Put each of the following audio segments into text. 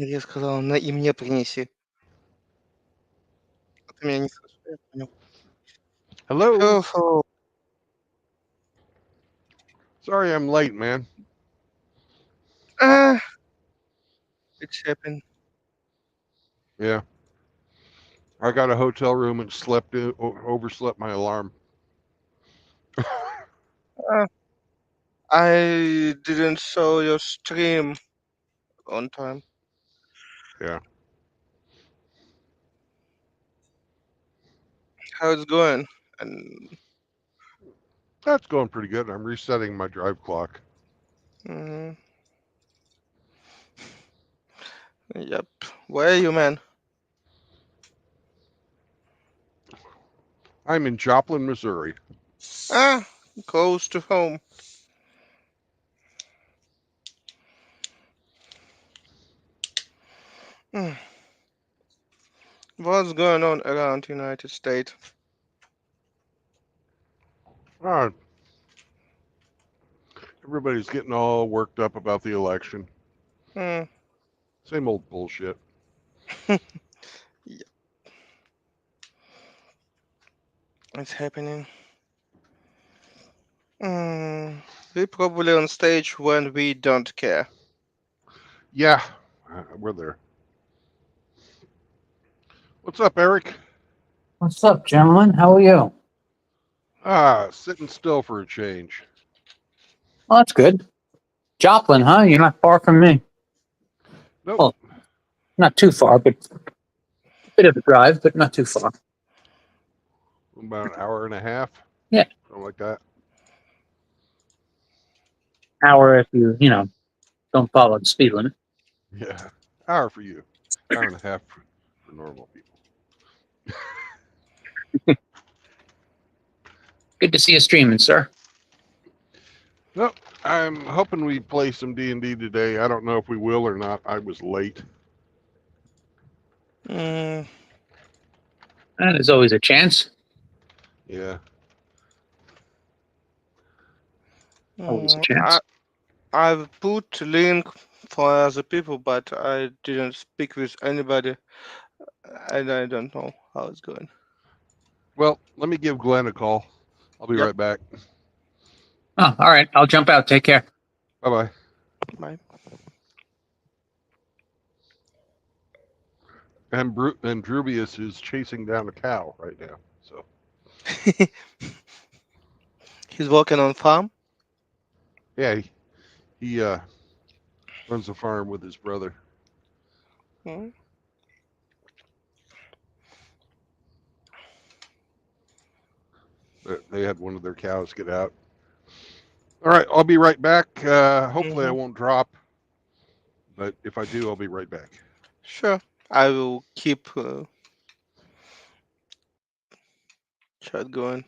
Я сказал, и мне принеси. А ты меня не слышишь, я понял. Hello. Hello, hello. Sorry I'm late, man. Ah, it's happened. Yeah. I got a hotel room and overslept my alarm. Ah, I didn't show your stream on time. Yeah. How it's going? And That's going pretty good. I'm resetting my drive clock. mm, yep. Where are you, man? I'm in Joplin, Missouri. Ah, close to home. Hmm. What's going on around the United States? Ah, everybody's getting all worked up about the election. Hmm. Same old bullshit. Yep. It's happening. We probably on stage when we don't care. Yeah, we're there. What's up, Eric? What's up, gentlemen? How are you? Sitting still for a change. Oh, that's good. Joplin, huh? You're not far from me. Nope. Well, not too far, but a bit of a drive, but not too far. About an hour and a half. Yeah. Something like that. Hour if you don't follow the speed limit. Yeah. Hour for you. Hour and a half for normal people. Good to see you streaming, sir. Nope. I'm hoping we play some D&D today. I don't know if we will or not. I was late. Mm, There's always a chance. Yeah. Always a I chance. I've put link for other people, but I didn't speak with anybody, and I don't know how it's going. Well, let me give Glenn a call. I'll be Yep. right back. Oh, all right. I'll jump out. Take care. Bye-bye. Bye. And Drubius is chasing down a cow right now. So He's working on farm. yeah, he runs a farm with his brother. Mm. They had one of their cows get out. All right, I'll be right back. Hopefully I Mhm. won't drop, but if I do, I'll be right back. Sure, I will keep chat going.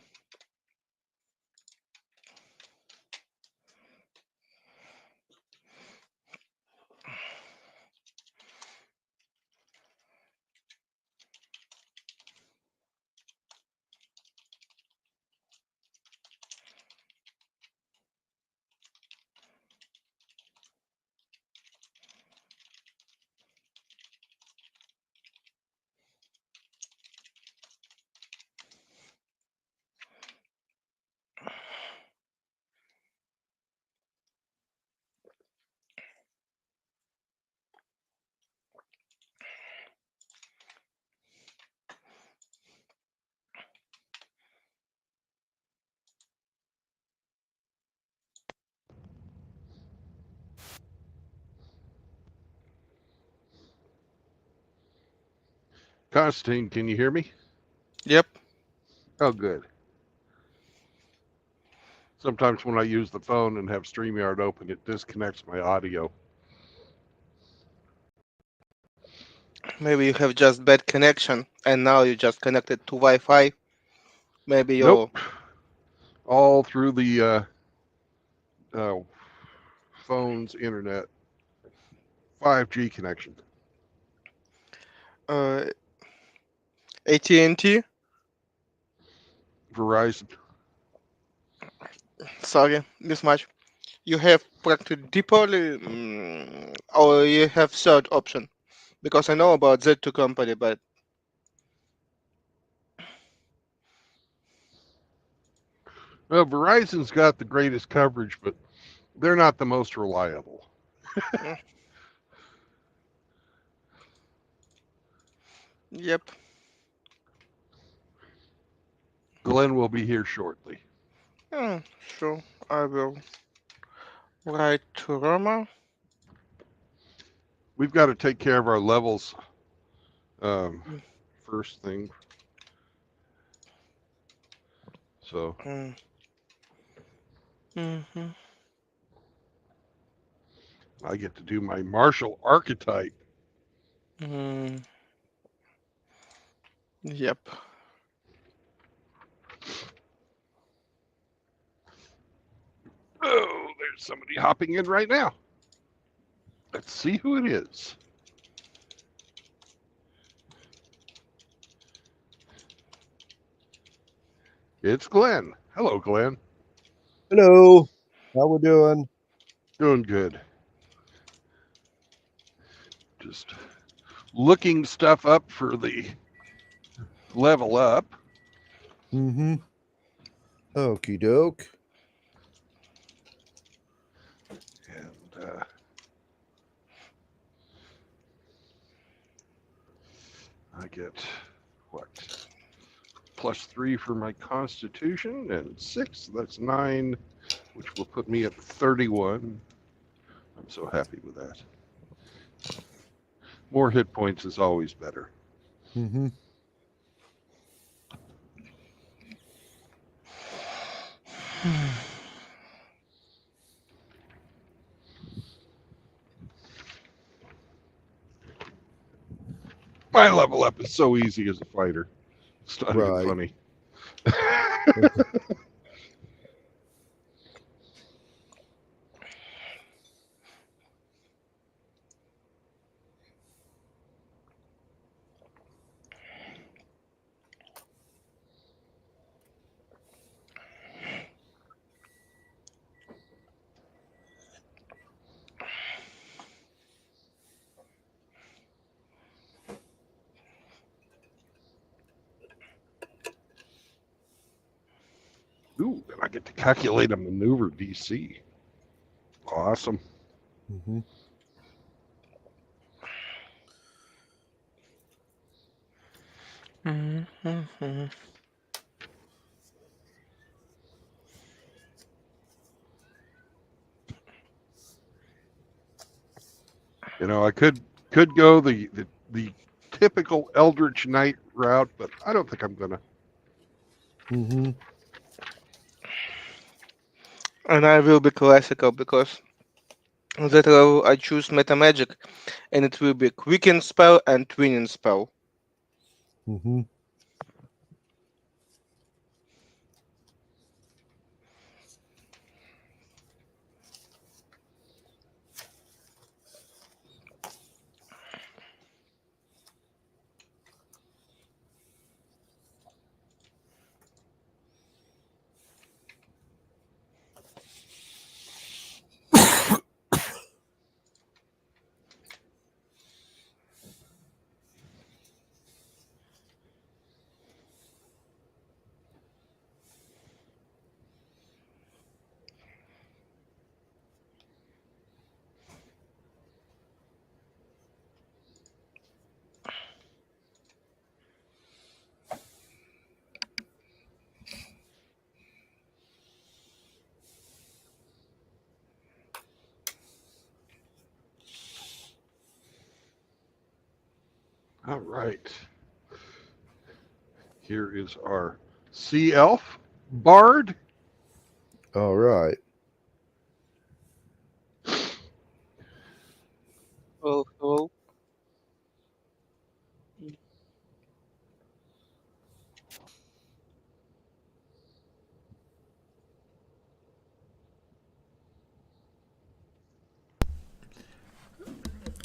Constantine, can you hear me? Yep. Oh, good. Sometimes when I use the phone and have StreamYard open, it disconnects my audio. Maybe you have just bad connection, and now you just connected to Wi-Fi. Maybe your Nope. All through the phone's internet. 5G connection. uh, AT&T. Verizon. Sorry, mismatch. You have practically deeply, or you have third option. because I know about Z2 company, but Well, Verizon's got the greatest coverage, but they're not the most reliable. mm, yep. Glenn will be here shortly. So I will write to Roma. We've got to take care of our levels Mm, first thing. So mm, mhm, I get to do my martial archetype. mm, yep. Oh, there's somebody hopping in right now. Let's see who it is. It's Glenn. Hello, Glenn. Hello. How we doing? Doing good. Just looking stuff up for the level up. Mm-hmm. Okie doke. And I get what? +3 for my constitution and 6. That's 9, which will put me at 31. I'm so happy with that. More hit points is always better. Mm-hmm. My level up is so easy as a fighter. It's not even Right. funny. Ooh, and I get to calculate a maneuver DC. Awesome. Mm-hmm. Mhm. You know, I could go the typical Eldritch Knight route, but I don't think I'm gonna. Mm-hmm. And I will be classical because that row I choose meta magic, and it will be quicken spell and twinning spell. Mm-hmm. All right. Here is our Sea Elf Bard. All right. Oh, hello.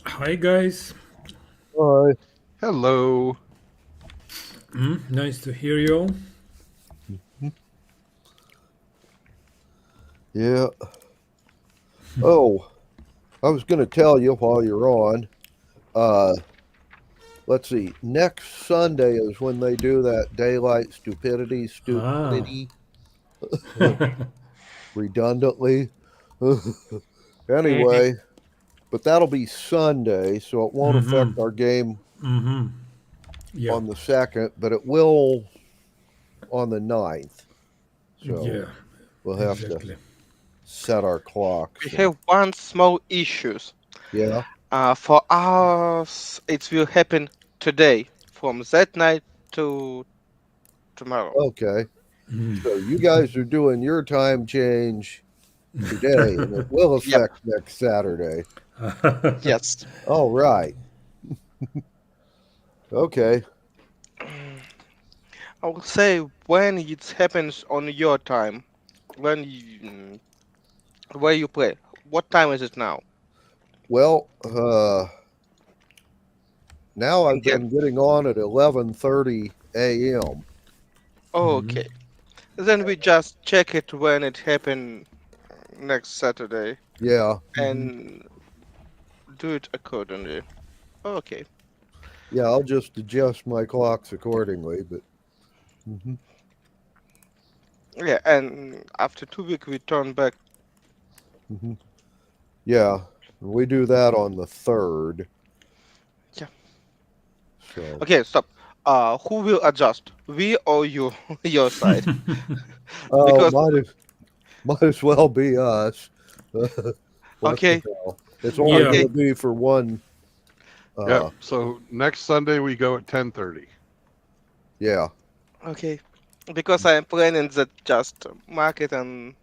Hi guys. All right. Hello. Nice to hear you. Yeah. Oh, I was going to tell you while you're on. let's see. Next Sunday is when they do that daylight Ah. stupidity redundantly. Anyway, but that'll be Sunday, so it won't affect Mm-hmm. our game Mm-hmm. Yeah. on the 2nd, but it will on the 9th. So Yeah. we'll have to Exactly. set our We clocks and have one small issues. yeah. For us, it will happen today, from that night to tomorrow. Okay. Mm. So you guys are doing your time change today, and it will Yep. affect next Saturday. Yes. All right. Okay. I would say when it happens on your time, when you, where you play. What time is it now? Well, now I've Again. been getting on at 11:30 a.m. Mhm. Okay. Then we just check it when it happened next Saturday Yeah. and do it accordingly. Okay. Yeah, I'll just adjust my clocks accordingly, but mhm. Yeah, and after 2 weeks we turn back. Mhm. Yeah, we do that on the 3rd. Yeah. So, Okay, stop. Who will adjust? We or you? Your side? Because might as well be us. What the okay, hell? It's only Yeah. okay, going to be for one. Yep. Uh, So next Sunday we go at 10:30. yeah. okay. Because I am planning that just market and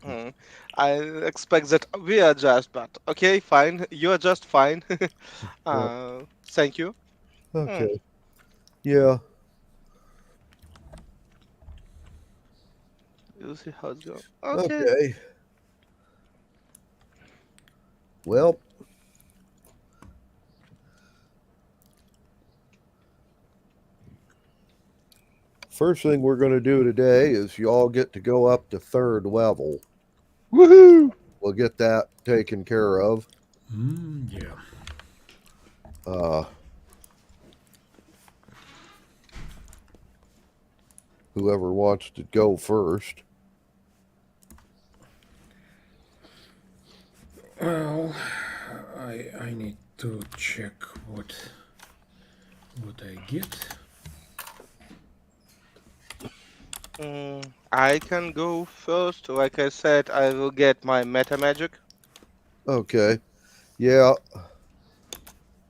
Mhm. mm, I expect that we adjust, but okay, fine. You adjust, fine. Yeah. Thank you. Mm, Okay. Yeah. you'll see how it's going. Okay. Okay. Well, first thing we're going to do today is you all get to go up to 3rd level. Woohoo! We'll get that taken care of. Yeah. Uh, whoever wants to go first. Well, I need to check what I get. I can go first. Like I said, I will get my meta magic. Okay. Yeah.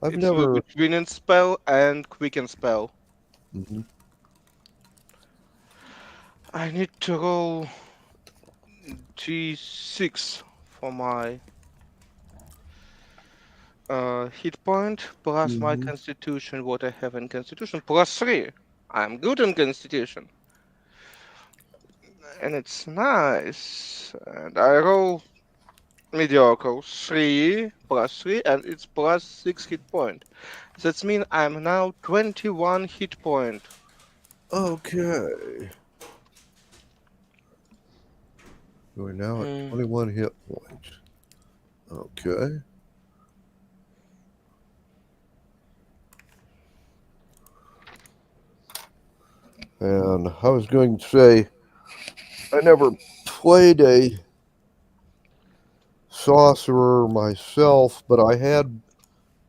I've It will be never. twinning spell and quicken spell. Mhm. I need to roll G6 for my hit point plus my Mhm. constitution, what I have in constitution, plus 3. I'm good in constitution. And it's nice. And I roll mediocre. 3 plus 3, and it's plus 6 hit point. That means I'm now 21 hit point. Okay. We're now at Hmm. 21 hit points. Okay. And I was going to say, I never played a sorcerer myself, but I had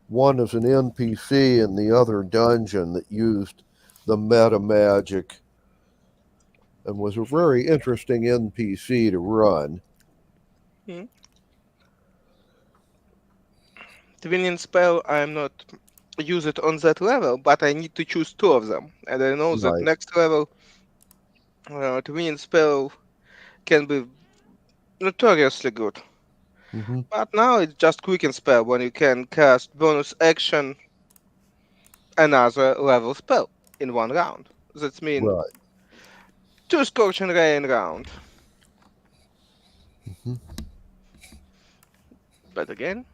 one as an NPC in the other dungeon that used the meta magic and was a very interesting NPC to run. Hmm. Twinning spell, I'm not use it on that level, but I need to choose 2 of them. And I know that Right. next level, twinning spell can be notoriously good. Hmm. But now it's just quicken spell when you can cast bonus action another level spell in one round. That means Right. 2 Scorching Rain round. Hmm. But again,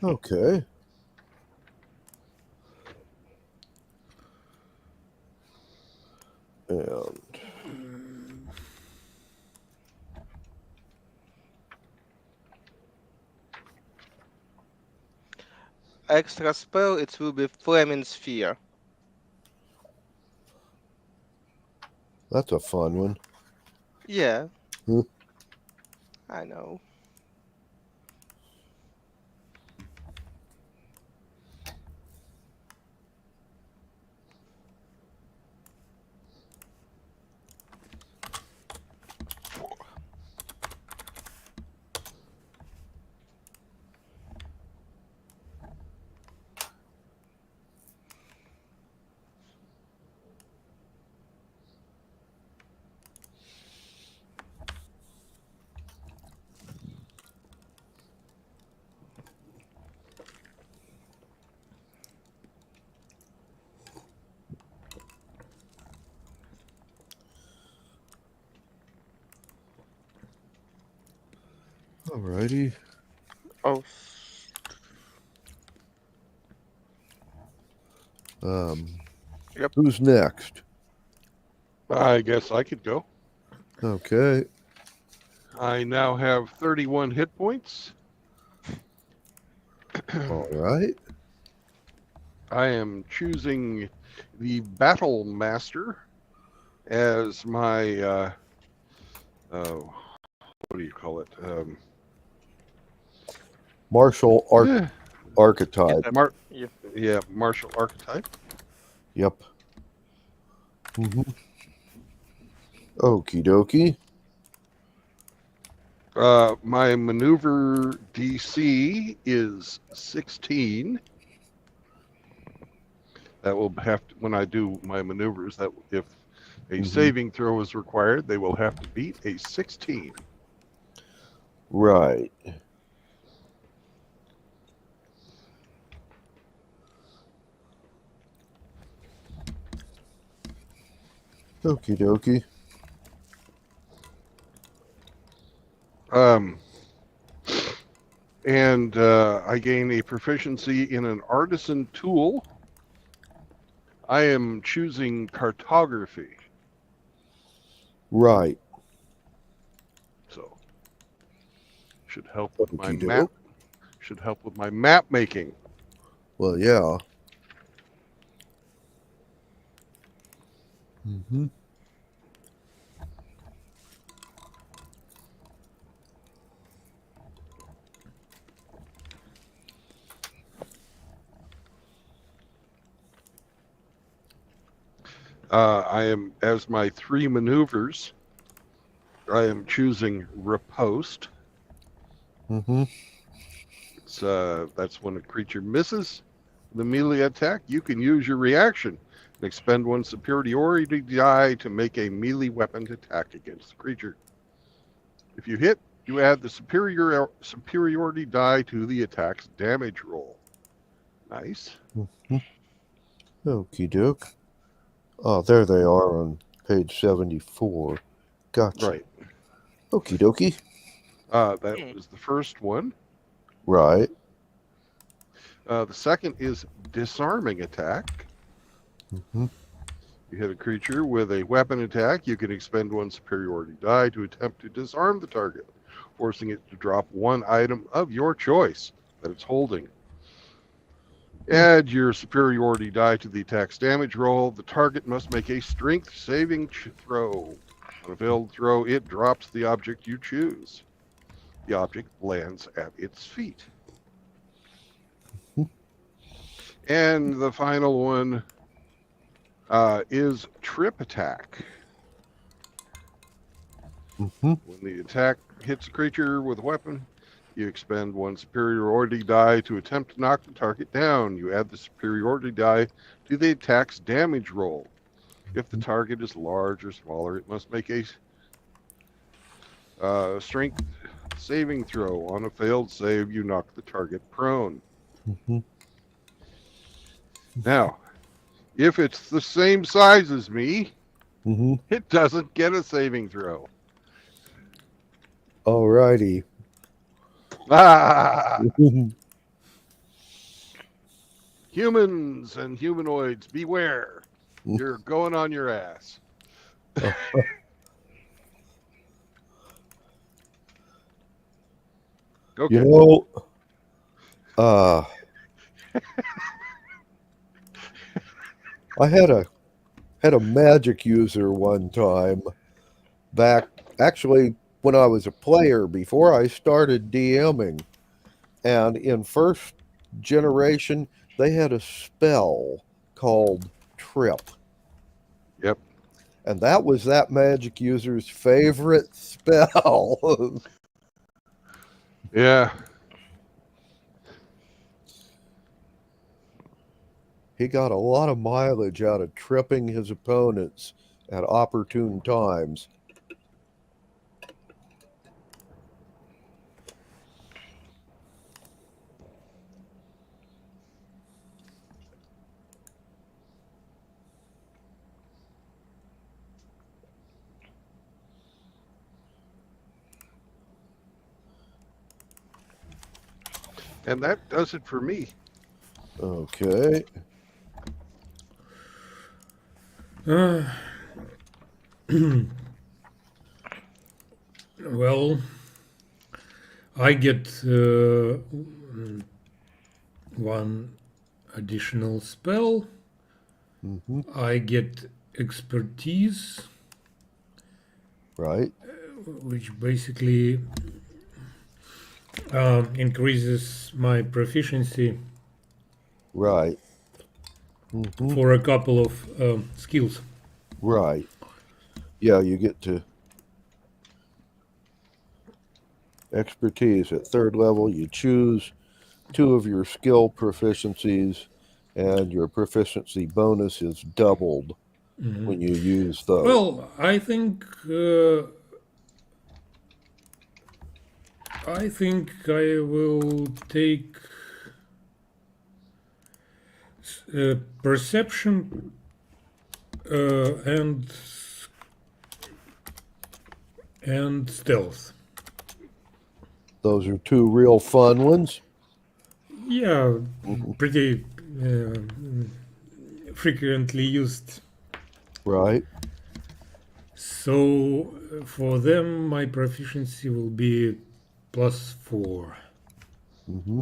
Okay. And extra spell, it will be Flaming Sphere. That's a fun one. Yeah, Hmm. I know. Alrighty. Oh, Um, yep. who's next? I guess I could go. Okay. I now have 31 hit points. All right. I am choosing the Battle Master as my, what do you call it? Martial Eh, archetype. Yeah. yeah, martial archetype. Yep. Mm-hmm. Okie dokie. My maneuver DC is 16. That will have to, when I do my maneuvers, that if a saving throw is required, they will have to beat a 16. Right. Okie dokie. And I gain a proficiency in an artisan tool. I am choosing cartography, Right. so should help with my Okie map. doke. Should help with my map making. Well, yeah. Mm-hmm. I am, as my 3 maneuvers, I am choosing riposte. Mm-hmm. That's when a creature misses the melee attack. You can use your reaction and expend 1 superiority die to make a melee weapon attack against the creature. If you hit, you add the superiority die to the attack's damage roll. Nice. Mm-hmm. Okie doke. Oh, there they are on page 74. Gotcha. Right. Okie dokie. That was the first one. Right. The second is disarming attack. Mm-hmm. You hit a creature with a weapon attack, you can expend 1 superiority die to attempt to disarm the target, forcing it to drop 1 item of your choice that it's holding. Add your superiority die to the attack's damage roll. The target must make a strength saving throw. On a failed throw, it drops the object you choose. The object lands at its feet. And the final one is trip attack. Mm-hmm. When the attack hits a creature with a weapon, you expend 1 superiority die to attempt to knock the target down. You add the superiority die to the attack's damage roll. If the target is large or smaller, it must make a strength saving throw. On a failed save, you knock the target prone. Mm-hmm. Now, if it's the same size as me, Mm-hmm. it doesn't get a saving throw. Alrighty. Ah! Humans and humanoids, beware. You're going on your ass. Okay. You know, uh, I had a magic user one time back actually when I was a player before I started DMing, and in first generation they had a spell called Trip, Yep. and that was that magic user's favorite spell. Yeah. He got a lot of mileage out of tripping his opponents at opportune times. And that does it for me. Okay. Well, I get one additional spell. Hmm. I get expertise, Right. which basically increases my proficiency Right. Hmm. for a couple of skills. Right. Yeah, you get to expertise at third level. You choose two of your skill proficiencies, and your proficiency bonus is doubled when you use those. Well, I think I will take perception and stealth. Those are two real fun ones. Yeah, pretty frequently used. Right. So for them, my proficiency will be +4. Hmm.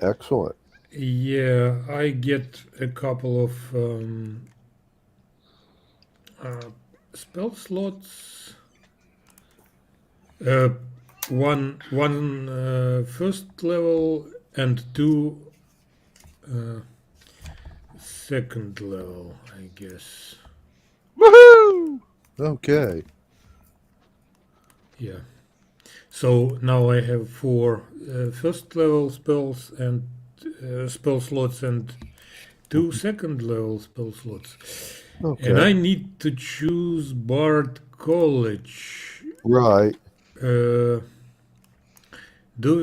Excellent. Yeah, I get a couple of spell slots. One first level and two second level, I guess. Woohoo! Okay. Yeah. So now I have 4 first level spells and spell slots and 2 second level spell slots. Okay. And I need to choose Bard College. Right. Do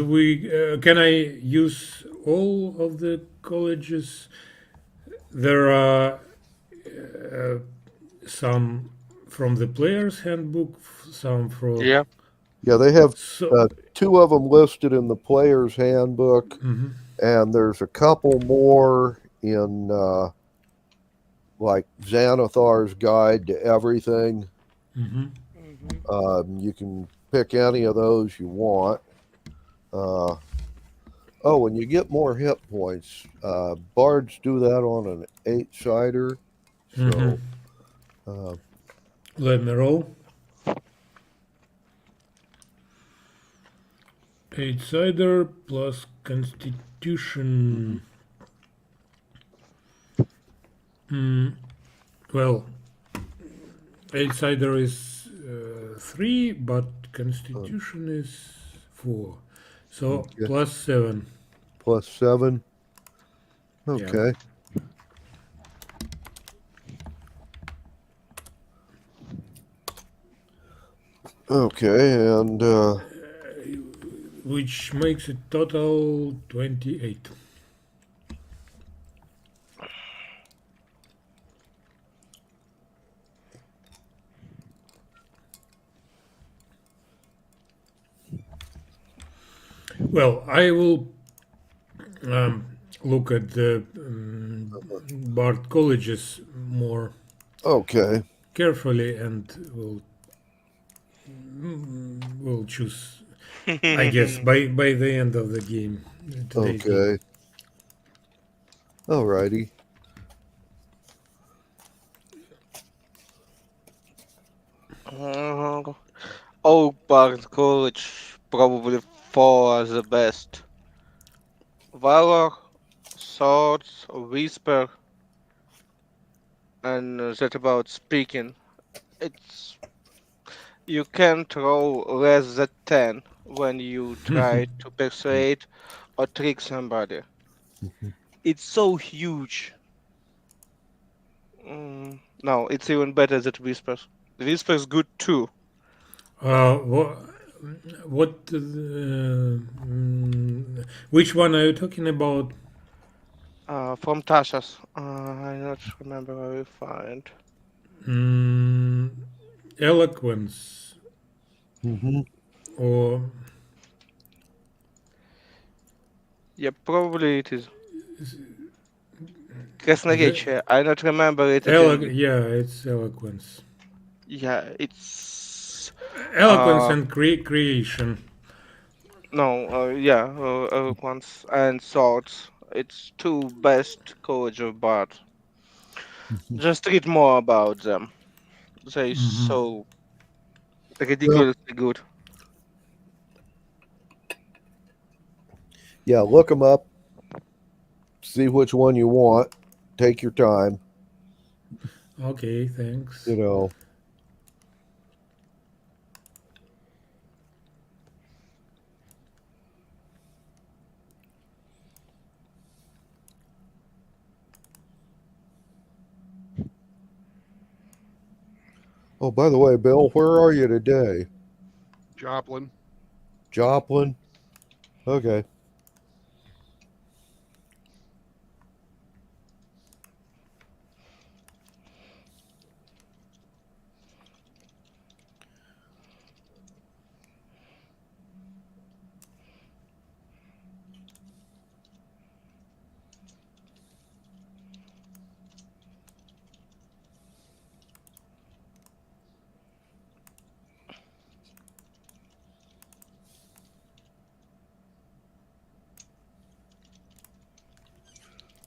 we can I use all of the colleges? There are some from the player's handbook, some from Yeah. Yeah, they have so. two of them listed in the player's handbook, Mhm. and there's a couple more in like Xanathar's Guide to Everything. Mhm. You can pick any of those you want. Oh, when you get more hit points, bards do that on an 8-sider. So, Let me roll. 8-sider plus Constitution. Well, 8-sider is 3, but Constitution is 4. So Yeah. +7. +7. Okay. Okay, and Which makes it total 28. Well, I will look at the Bard colleges more okay. carefully and will choose I guess by the end of the game, today's game. Okay. Alrighty. Oak Park College probably for the best. Valor, Swords, Whisper, and that about speaking. It's you can't roll less than 10 when you try to persuade or trick somebody. Mhm. It's so huge. No, it's even better than Whispers. Whispers good too. What? Which one are you talking about? From Tasha's. I not remember where we find. Mm, Eloquence Mhm. or Yeah, probably it is. the Красноречие. I not remember it at English. yeah, it's eloquence. Yeah, it's Eloquence uh and creation. no, yeah, Eloquence and Swords. It's two best college of bard. Mhm. Just read more about them. They Hmm. so Well, ridiculously good. yeah, look them up, see which one you want, take your time, Okay, you thanks. know. Oh, by the way, Bill, where are you today? Joplin. Joplin? Okay.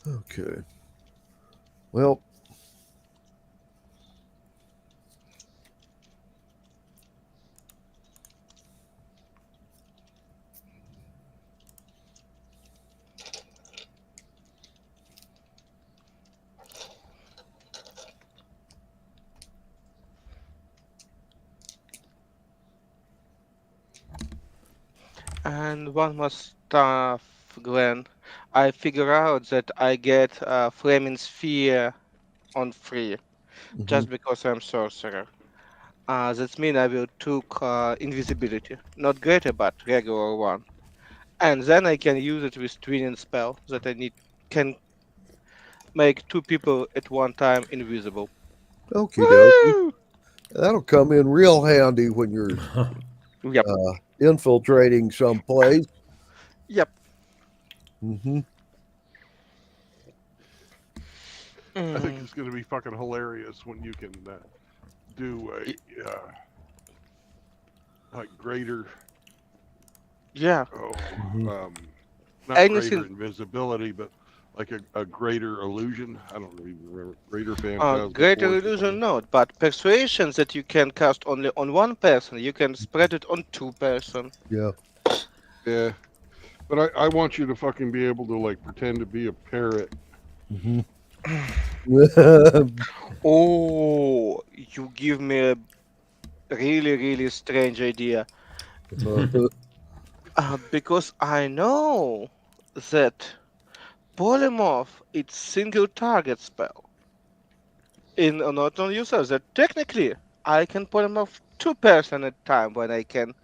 Okay. Well, And one more stuff, Glenn. I figure out that I get Flaming Sphere on free mhm. just because I'm sorcerer. That means I will took invisibility, not greater but regular one, and then I can use it with twinning spell that I need can make two people at one time invisible. Okie dokie. Woo! That'll come in real handy when you're Yep, infiltrating someplace. yep. Hmm. I think Mm, it's going to be fucking hilarious when you can do y- a like greater, yeah, oh, Hmm. not greater anything. invisibility, but like a greater illusion. I don't even remember. Greater phantasmal Greater force or illusion something. not, but persuasion that you can cast only on one person, you can spread it on two person. Yeah. Yeah, but I want you to fucking be able to like pretend to be a parrot. Hmm. Oh, you give me a really, really strange idea. Because I know that polymorph it's single target spell in not on users. That technically I can polymorph two person at a time when I can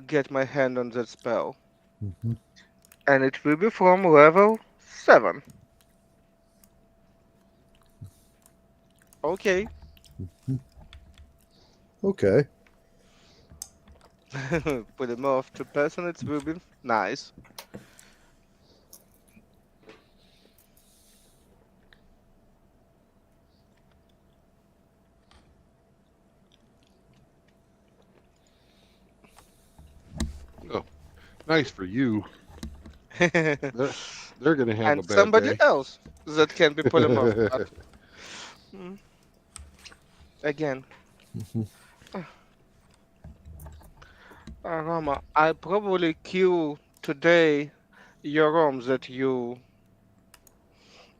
get my hand on that spell, Mhm. and it will be from level 7. Okay. Okay. Polymorph two person, it will be nice. Nice for you. And They're going to have a bad somebody day. else that can be polymorph. But mm, again, Rama, I probably kill today your ROM that you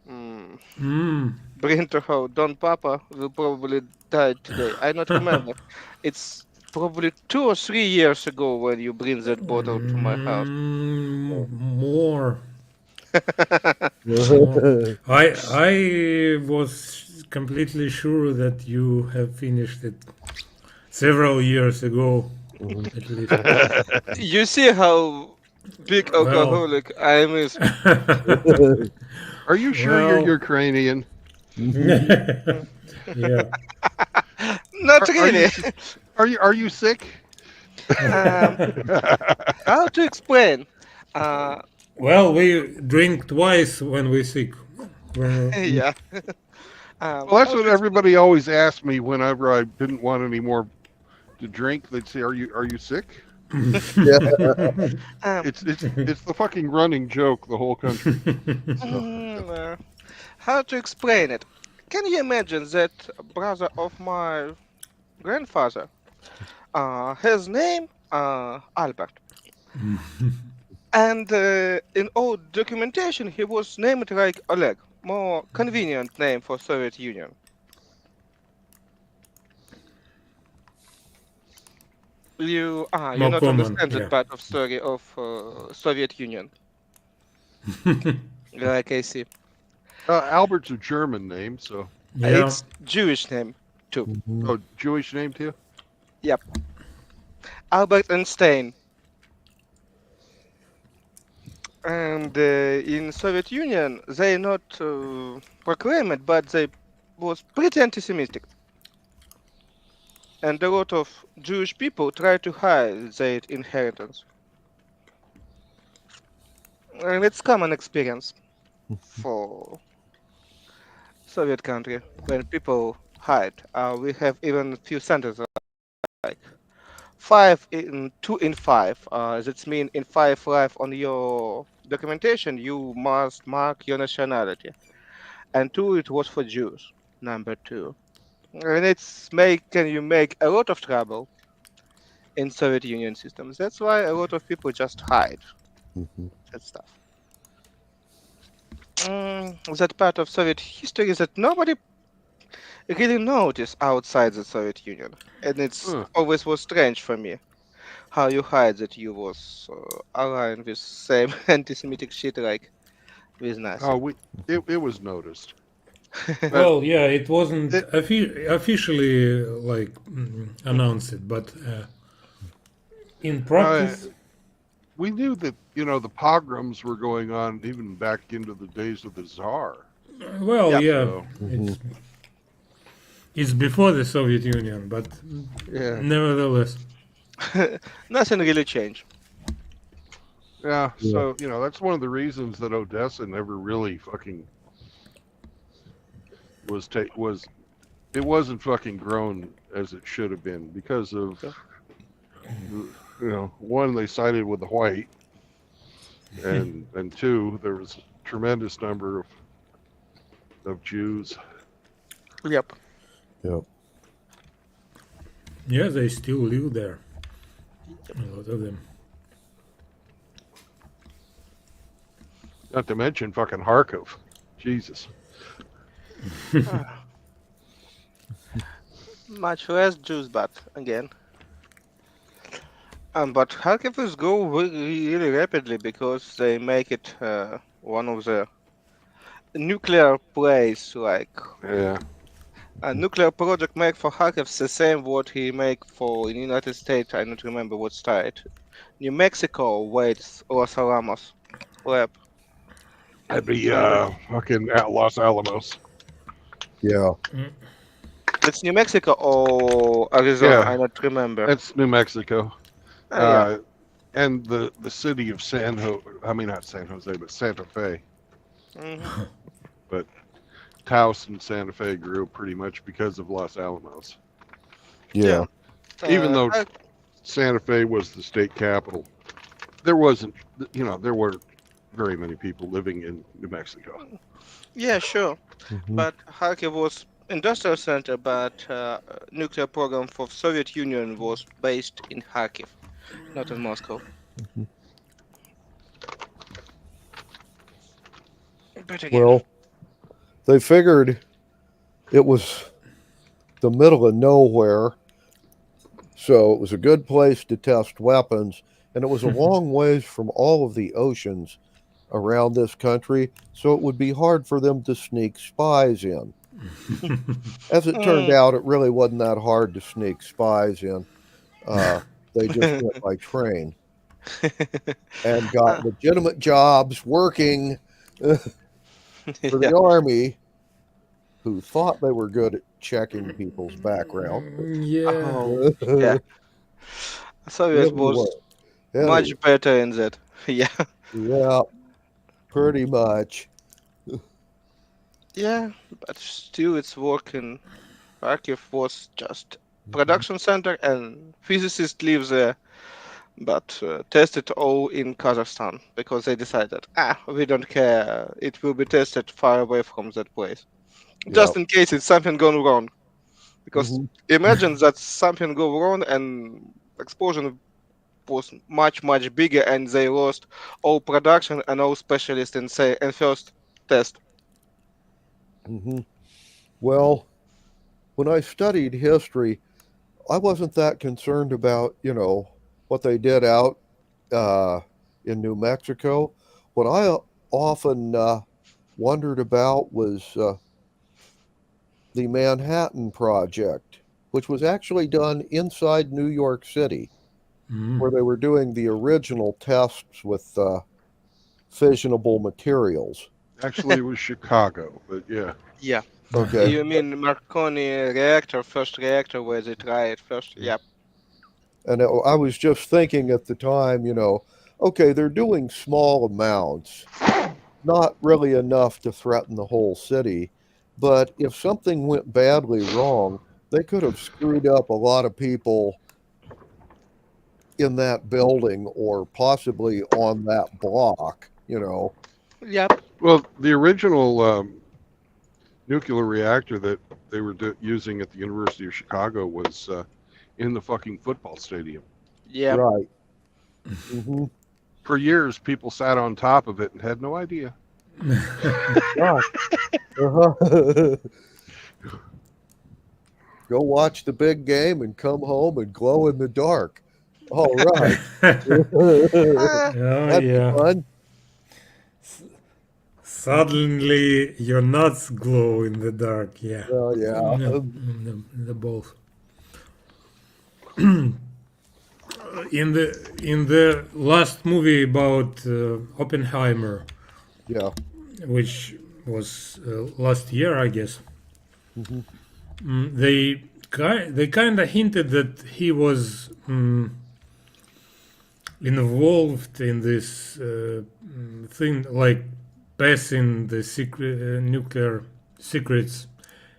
mm, Mm. bring to her. Don Papa will probably die today. I not remember. It's probably 2 or 3 years ago when you bring that bottle to my house. More, more. I was completely sure that you have finished it several years ago, at least. You see how big Well, alcoholic I am. Are you sure you're well, Ukrainian? yeah. Not Are you really. are you sick? Um, how to explain? Uh, Well, we drink twice when we're sick. When yeah. Well, that's How what to explain? everybody always asked me whenever I didn't want any more to drink. They'd say, are you sick?" Yeah. Um, It's the fucking running joke the whole country. uh, how to explain it? Can you imagine that brother of my grandfather? His name Albert, and in old documentation he was named like Oleg, more convenient name for Soviet Union. You More not common, understand that yeah. part of story of Soviet Union, like I see. Albert's a German name, so Yeah. It's Jewish name too. oh, Jewish name too. Yep, Albert Einstein. And in Soviet Union, they not proclaim it, but they was pretty anti-Semitic, and a lot of Jewish people try to hide their inheritance, and it's common experience for Soviet country when people hide. We have even few sentences like 2 in 5. That mean in 5 life on your documentation you must mark your nationality, and 2 it was for Jews. Number 2. And can you make a lot of trouble in Soviet Union systems. That's why a lot of people just hide that stuff. That part of Soviet history that nobody really noticed outside the Soviet Union, and it's Huh. always was strange for me how you hide that you was aligned with same anti-Semitic shit like with Nazi. Oh, it was noticed. But Well, yeah, it wasn't it, officially like announced, but in uh, practice, we knew that the pogroms were going on even back into the days of the Tsar. well, Yep. yeah, So it's before the Soviet Union, but yeah, nevertheless, Nothing really changed. yeah. So that's one of the reasons that Odessa never really fucking was it wasn't fucking grown as it should have been because of one, they sided with the white, and two, there was a tremendous number of Jews. Yep. Yep. yeah, they still live there. A lot of them. Not to mention fucking Kharkov. Jesus. Much less Jews, but again. But Kharkiv is grow really rapidly because they make it one of the nuclear plays. Like Yeah. a nuclear project make for Kharkiv the same what he make for in United States. I don't remember what state. New Mexico waits Los Alamos lab. That'd be And fucking at Los Alamos. Yeah. it's New Mexico or Arizona. Yeah. I don't remember. That's New Mexico. Yeah. And the city of not San Jose, but Santa Fe. Mhm. But Taos and Santa Fe grew pretty much because of Los Alamos. Yeah. Even though I- Santa Fe was the state capital. there wasn't, there weren't very many people living in New Mexico. Yeah, sure. Mhm. But Kharkiv was industrial center, but nuclear program for Soviet Union was based in Kharkiv, not in Moscow. Mhm. But again, Well, they figured it was the middle of nowhere, so it was a good place to test weapons, and it was a long ways from all of the oceans around this country, so it would be hard for them to sneak spies in. As it turned mm, out, it really wasn't that hard to sneak spies in. Uh, they just went by train and got uh, legitimate jobs working for yeah. the army who thought they were good at checking people's background, but Yeah. Oh, yeah. Soviet really was weren't. much Anyway, better in that. Yeah. yeah, pretty much. Yeah, but still it's working. Kharkiv was just Mhm. production center and physicists live there, but tested all in Kazakhstan because they decided, we don't care. It will be tested far away from that place, Yeah. just in case it's something gone wrong. Because Hmm. imagine that something go wrong and explosion was much bigger and they lost all production and all specialists in say in first test. Hmm. Well, when I studied history, I wasn't that concerned about, what they did out uh, in New Mexico. What I often wondered about was the Manhattan Project, which was actually done inside New York City, Mm. where they were doing the original tests with fissionable materials. Actually, it was Chicago, but yeah. Yeah. Okay. You mean Marconi reactor, first reactor where they try it first? Mm. Yeah. And I was just thinking at the time, okay, they're doing small amounts, not really enough to threaten the whole city. But if something went badly wrong, they could have screwed up a lot of people in that building or possibly on that block. Yep. Well, the original nuclear reactor that they were using at the University of Chicago was in the fucking football stadium. Yep. Right. Hmm. For years, people sat on top of it and had no idea. Right. Uh-huh. Go watch the big game and come home and glow in the dark. All right. Ah, Oh That'd be yeah. fun. Suddenly your nuts glow in the dark. Yeah. Well, yeah. The both. In the last movie about Oppenheimer, Yeah. which was last year, I guess, Hmm. they kind of hinted that he was involved in this thing, like passing the secret nuclear secrets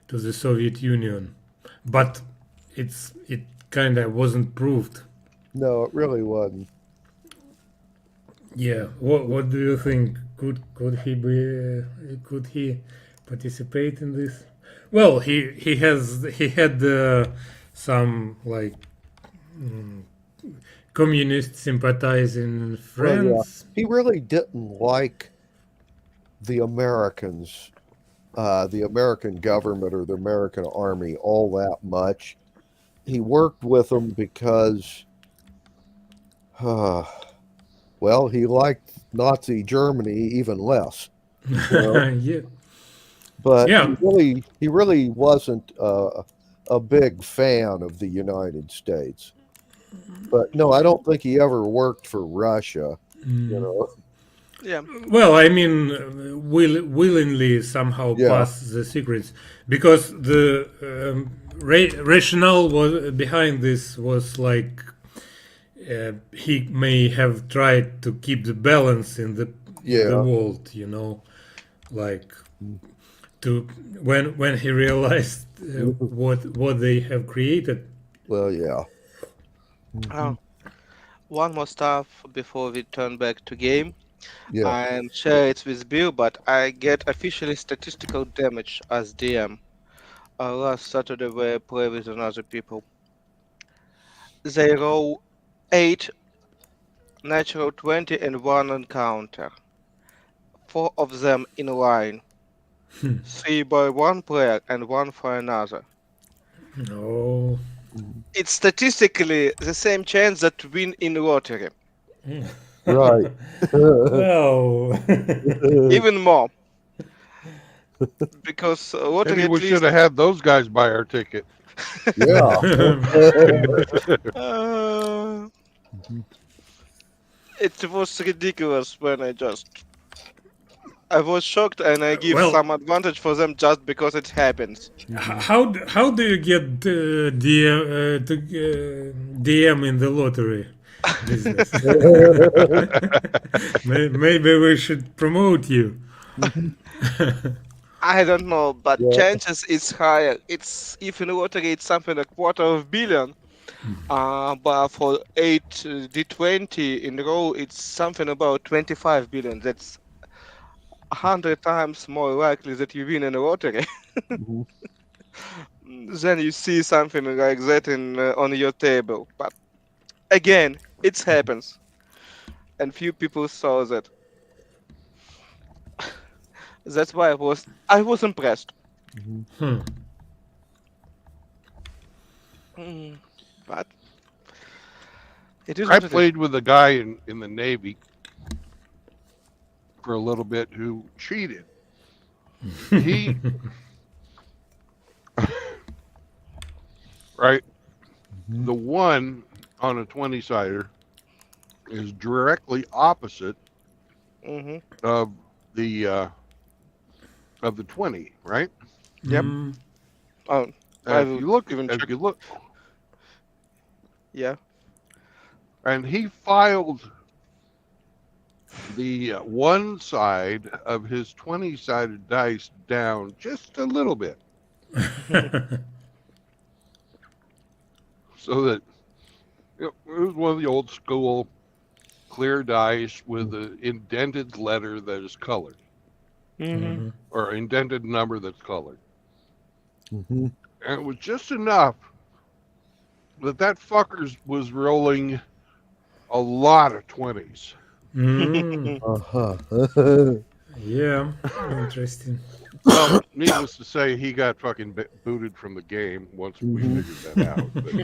to the Soviet Union, but it kind of wasn't proved. No, it really wasn't. Yeah. What do you think? Could he participate in this? Well, he had some like mm, communist sympathizing Well, yeah. friends. He really didn't like the Americans, the American government or the American army all that much. He worked with them because, uh, well, he liked Nazi Germany even less. You know, Yeah. but Yeah. he really wasn't a big fan of the United States. But no, I don't think he ever worked for Russia. You Mm. know, yeah. Well, I mean, willingly somehow yeah, pass the secrets because the rationale was behind this was like he may have tried to keep the balance in the yeah, world, like to when he realized what they have created. well, yeah. Uh, Hmm. one more stuff before we turn back to game Yeah. and share it with Bill, but I get officially statistical damage as DM. Last Saturday where I play with another people. They roll 8 natural 20 and 1 encounter. 4 of them in line. 3 by one player and 1 for another. Oh. Mhm. It's statistically the same chance that win in lottery. Right. Well. Even more. Because lottery Maybe we at should least have had those guys buy our ticket. Yeah. uh, Mhm. it was ridiculous when I was shocked and I give Well, some advantage for them just because it happens. Mhm. how do you get DM in the lottery business? Maybe we should promote you. Mhm. I don't know, but Yeah. chances is higher. It's if in lottery it's something like quarter of billion. But for 8 D20 in a row, it's something about 25 billion. That's 100 times more likely that you win in a lottery Mhm. than you see something like that in on your table. But again, it happens, and few people saw that. That's why I was impressed. Mhm. Hmm. Mm, but it is I what it is. played with a guy in the Navy for a little bit who cheated. He, right, Mhm. the one on a 20-sider is directly opposite Hmm. of the uh, of the 20, right? Yep. Mm. Oh, And I if will you look, even if check. you look, Yeah. and he filed the one side of his 20-sided dice down just a little bit, so that it was one of the old school clear dice with an indented letter that is colored, Hmm. Mhm. or indented number that's colored. Mhm. And it was just enough that that fucker was rolling a lot of 20s. Mm. Uh-huh. Yeah, interesting. Well, needless to say, he got fucking booted from the game once we Mhm. figured that out. But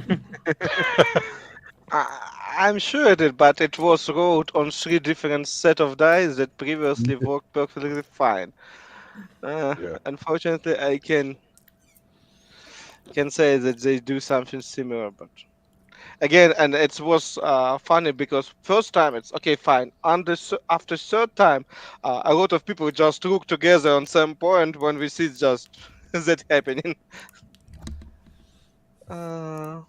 I'm sure it did, but it was rolled on 3 different set of dice that previously worked perfectly fine. Uh, yeah, Unfortunately, I can say that they do something similar, but again, and it was funny because first time it's okay, fine. After third time, a lot of people just look together on some point when we see just that happening. Uh,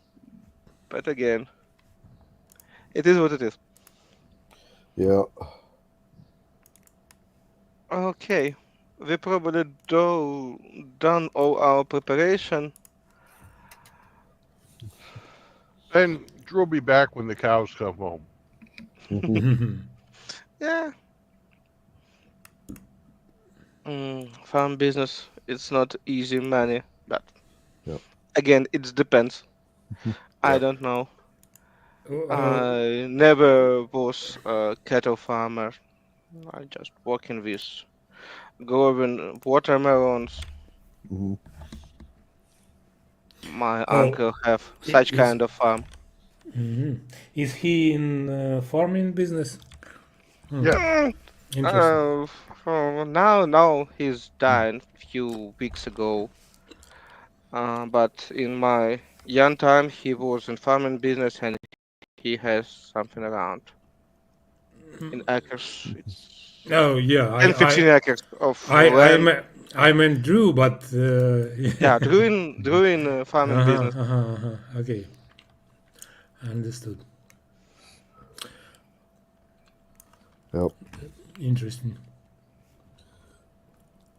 but again, it is what it is. Yeah. Okay, we probably done all our preparation. and Drew will be back when the cows come home. Mhm. Yeah, farm business. It's not easy money, but Yeah. again, it depends. Mhm. I Yeah, don't know. uh, I never was a cattle farmer. I just working with growing watermelons. Mhm. My oh, uncle have i- such is kind of farm. mhm. Is he in farming business? Hmm. yeah. Mm, Interesting. now he's died few weeks ago. But in my young time, he was in farming business and he has something around in acres. It's Oh yeah, 10, 15 acres of I land. meant I meant Drew, but Yeah, doing farming business. Okay, understood. Yep. Interesting.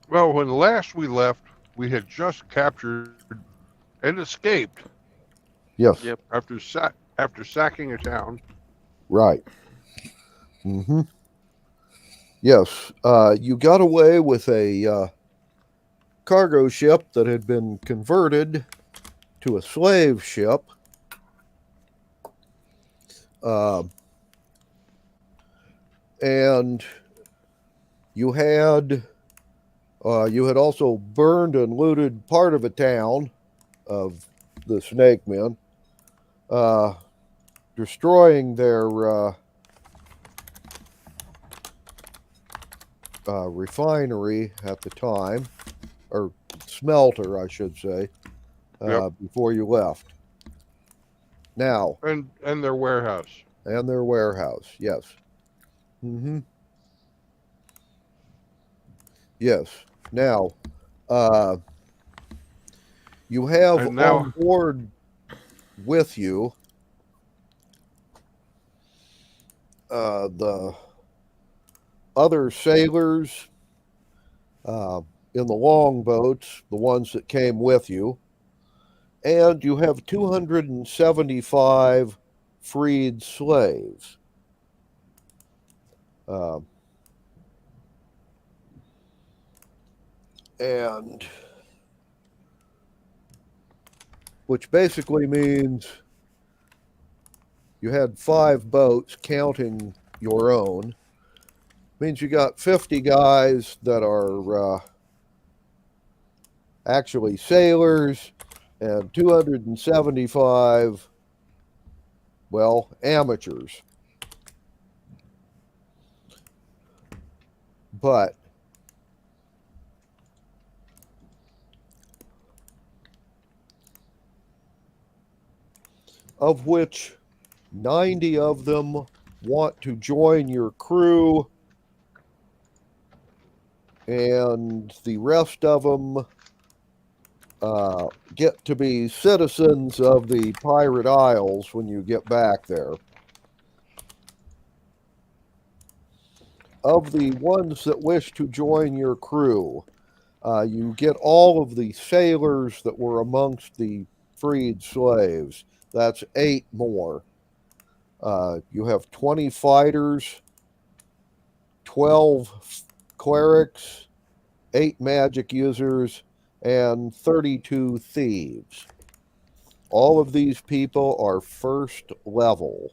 Well, when last we left, we had just captured and escaped Yes. Yep. after sacking a town. Right. Mm-hmm. Yes. You got away with a cargo ship that had been converted to a slave ship. Uh, and you had also burned and looted part of a town of the Snake Men, uh, destroying their refinery at the time, or smelter, I should say, Yep. before you left. Now, And their warehouse. and their warehouse, yes. Mm-hmm. Yes. Now, uh, you have And on now, board with you the other sailors uh, in the longboats, the ones that came with you, and you have 275 freed slaves. Uh, and which basically means you had 5 boats counting your own. Means you got 50 guys that are actually sailors and 275, well, amateurs. But of which 90 of them want to join your crew, and the rest of them get to be citizens of the Pirate Isles when you get back there. Of the ones that wish to join your crew, you get all of the sailors that were amongst the freed slaves. That's 8 more. You have 20 fighters, 12 clerics, 8 magic users, and 32 thieves. All of these people are first level.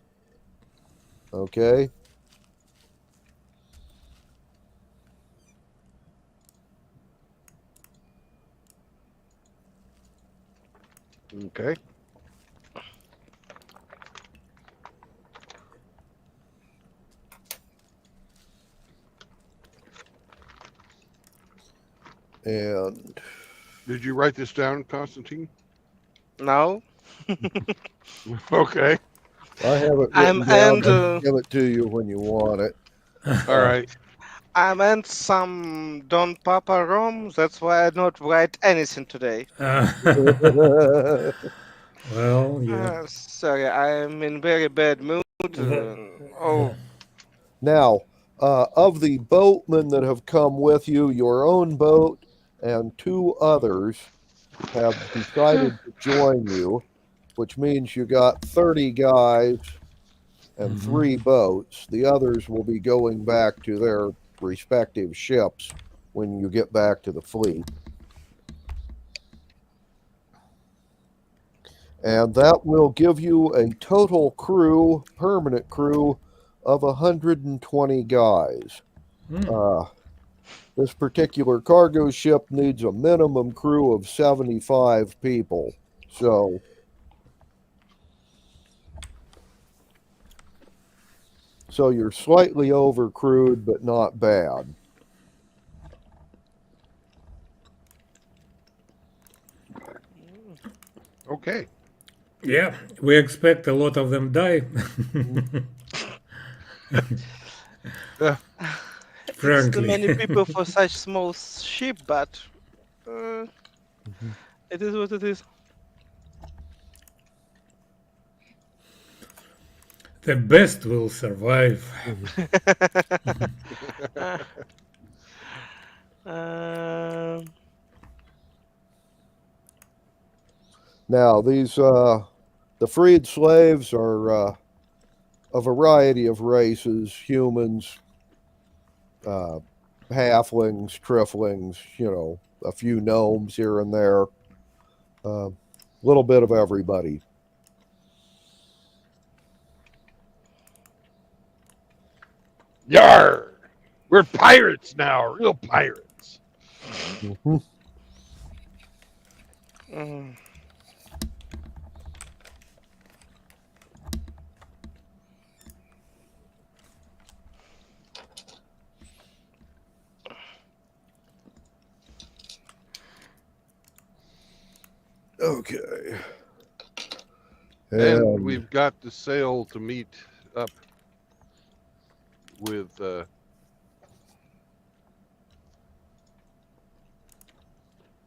Okay? okay. And Did you write this down, Constantine? Now Okay. I have it I'm written down. and I can give it to you when you want it. All right. I'm and some Don Papa rum. That's why I don't write anything today. Well, yeah. Sorry, I'm in very bad mood. The, Oh, Now, of the boatmen that have come with you, your own boat and 2 others have decided to join you, which means you got 30 guys and mhm. 3 boats. The others will be going back to their respective ships when you get back to the fleet. And that will give you a total crew, permanent crew, of 120 guys. Uh, this particular cargo ship needs a minimum crew of 75 people. So you're slightly overcrewed, but not bad. Okay. Yeah, we expect a lot of them die. Uh, it's too Frankly. many people for such small ship, but uh, Mhm. it is what it is. The best will survive. Mhm. Uh, um, Now, these the freed slaves are a variety of races, humans, uh, halflings, triflings, a few gnomes here and there, a little bit of everybody. Yar! We're pirates now, real pirates. Mhm. Mm. Okay. And And we've got to sail to meet up with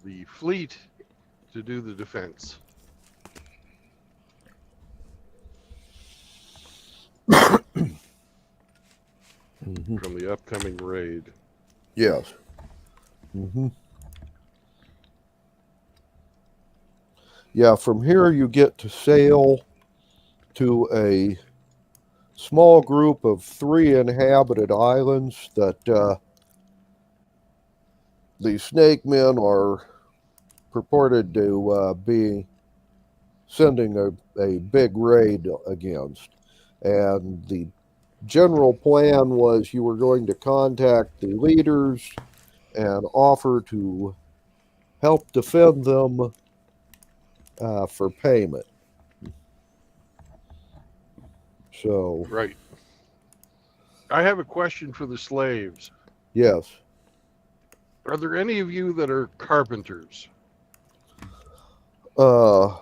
the fleet to do the defense mhm, from the upcoming raid. yes. Hmm. Yeah, from here you get to sail to a small group of 3 inhabited islands that the snake men are purported to be sending a big raid against. And the general plan was you were going to contact the leaders and offer to help defend them for payment. So, Right. I have a question for the slaves. yes. Are there any of you that are carpenters? Uh,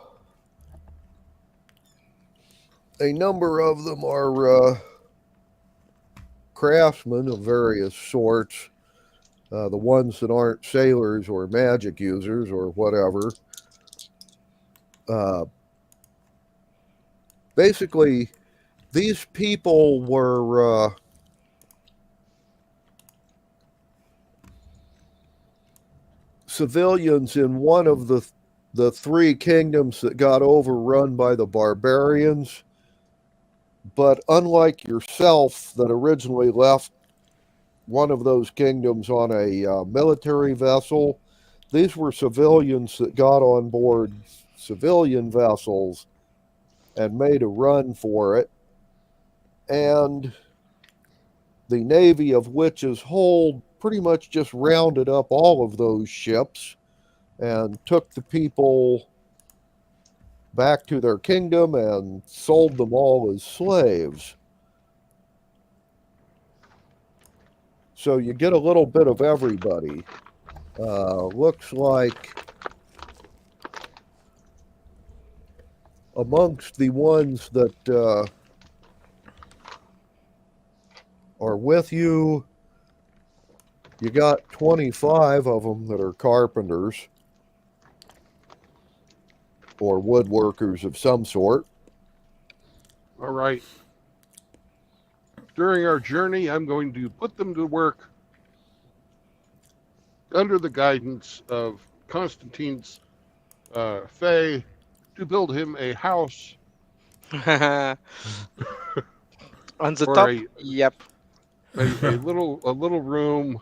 a number of them are craftsmen of various sorts. The ones that aren't sailors or magic users or whatever. Uh, Basically, these people were civilians in one of the 3 kingdoms that got overrun by the barbarians. But unlike yourself, that originally left one of those kingdoms on a military vessel, these were civilians that got on board civilian vessels and made a run for it. And the Navy of Witches Hold pretty much just rounded up all of those ships and took the people back to their kingdom and sold them all as slaves. So you get a little bit of everybody. Looks like amongst the ones that are with you, you got 25 of them that are carpenters or woodworkers of some sort. All right. During our journey, I'm going to put them to work under the guidance of Constantine's Fae to build him a house On the or top? Yep. a little room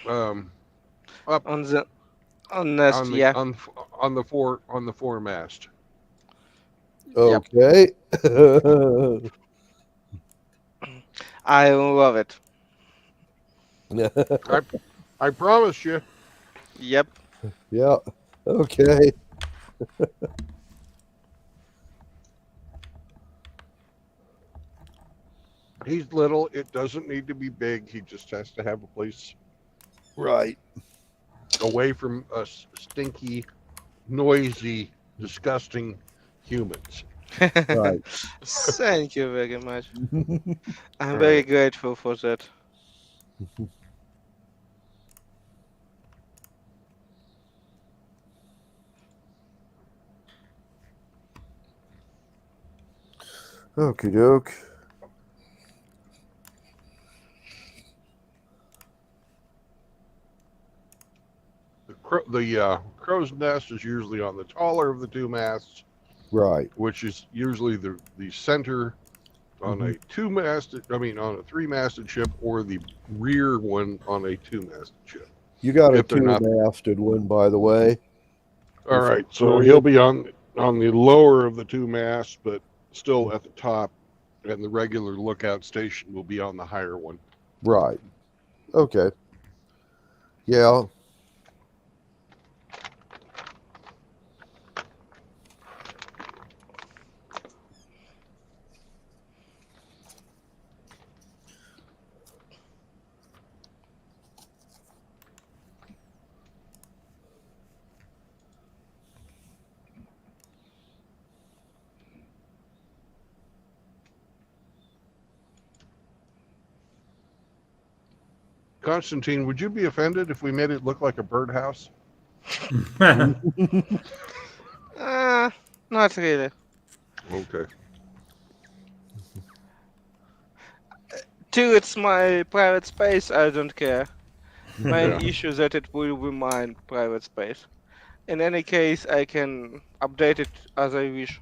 um, up On the on nest, on the yeah. on the foremast. Yep. Okay. I love it. I I promise you. Yep. Yeah. Okay. He's little. It doesn't need to be big. He just has to have a place Right. away from us stinky, noisy, disgusting humans. Right. Thank you very much. I'm All very right. grateful for that. Okie doke. The crow's nest is usually on the taller of the 2 masts, Right. which is usually the center on Mhm. a two-masted, on a three-masted ship, or the rear one on a two-masted ship. You got a If they're not, two-masted one, by the way. all right. So he'll be on the lower of the two masts, but still at the top, and the regular lookout station will be on the higher one. Right. Okay. Yeah. Constantine, would you be offended if we made it look like a birdhouse? Not really. Okay. 2, it's my private space. I don't care. Main Yeah. issue is that it will be my private space. In any case, I can update it as I wish.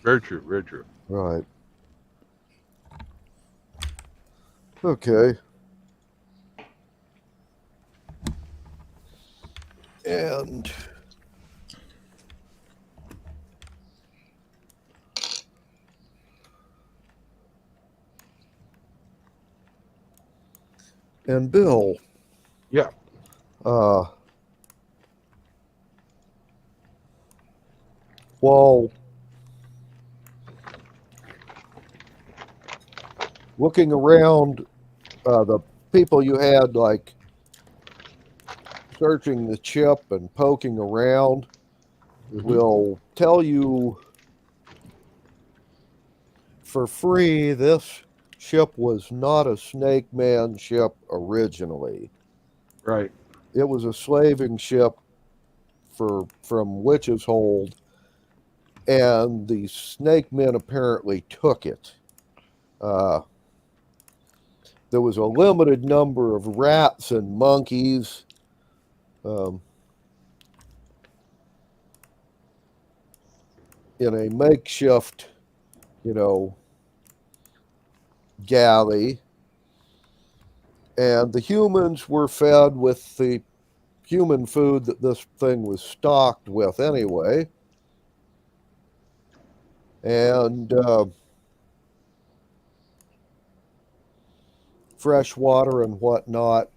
Very true. Very true. Right. Okay. And Bill. Yeah. While looking around, the people you had like searching the ship and poking around Mhm. will tell you for free this ship was not a Snake Man ship originally. Right. It was a slaving ship from Witch's Hold, and the Snake Men apparently took it. There was a limited number of rats and monkeys. In a makeshift, galley, and the humans were fed with the human food that this thing was stocked with anyway. And fresh water and whatnot.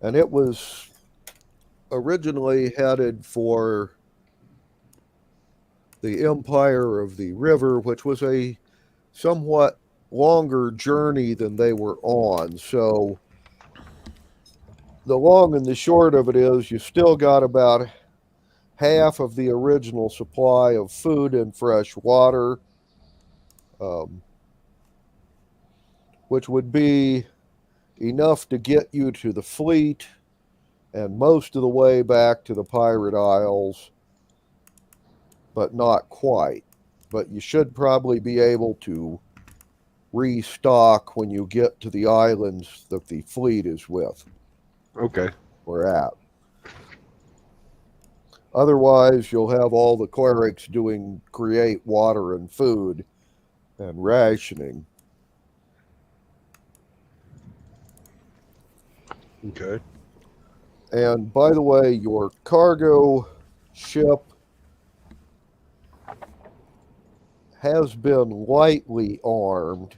And it was originally headed for the Empire of the River, which was a somewhat longer journey than they were on. So the long and the short of it is you still got about half of the original supply of food and fresh water, um, which would be enough to get you to the fleet and most of the way back to the Pirate Isles, but not quite. But you should probably be able to restock when you get to the islands that the fleet is with Okay. or at. Otherwise, you'll have all the clerics create water and food and rationing. Okay. And by the way, your cargo ship has been lightly armed,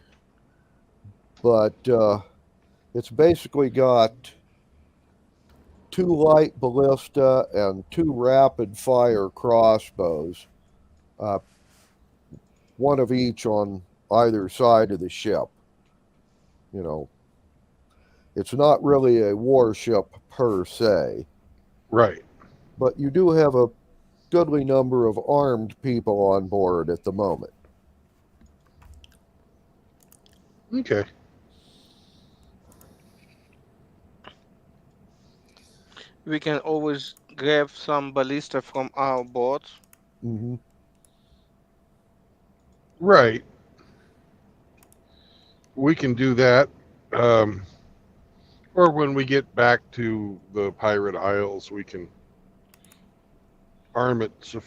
but it's basically got 2 light ballista and 2 rapid fire crossbows, one of each on either side of the ship. It's not really a warship per se, Right. but you do have a goodly number of armed people on board at the moment. Okay. We can always grab some ballista from our boats. Mm-hmm. Right. We can do that. Or when we get back to the Pirate Isles, we can arm it. So,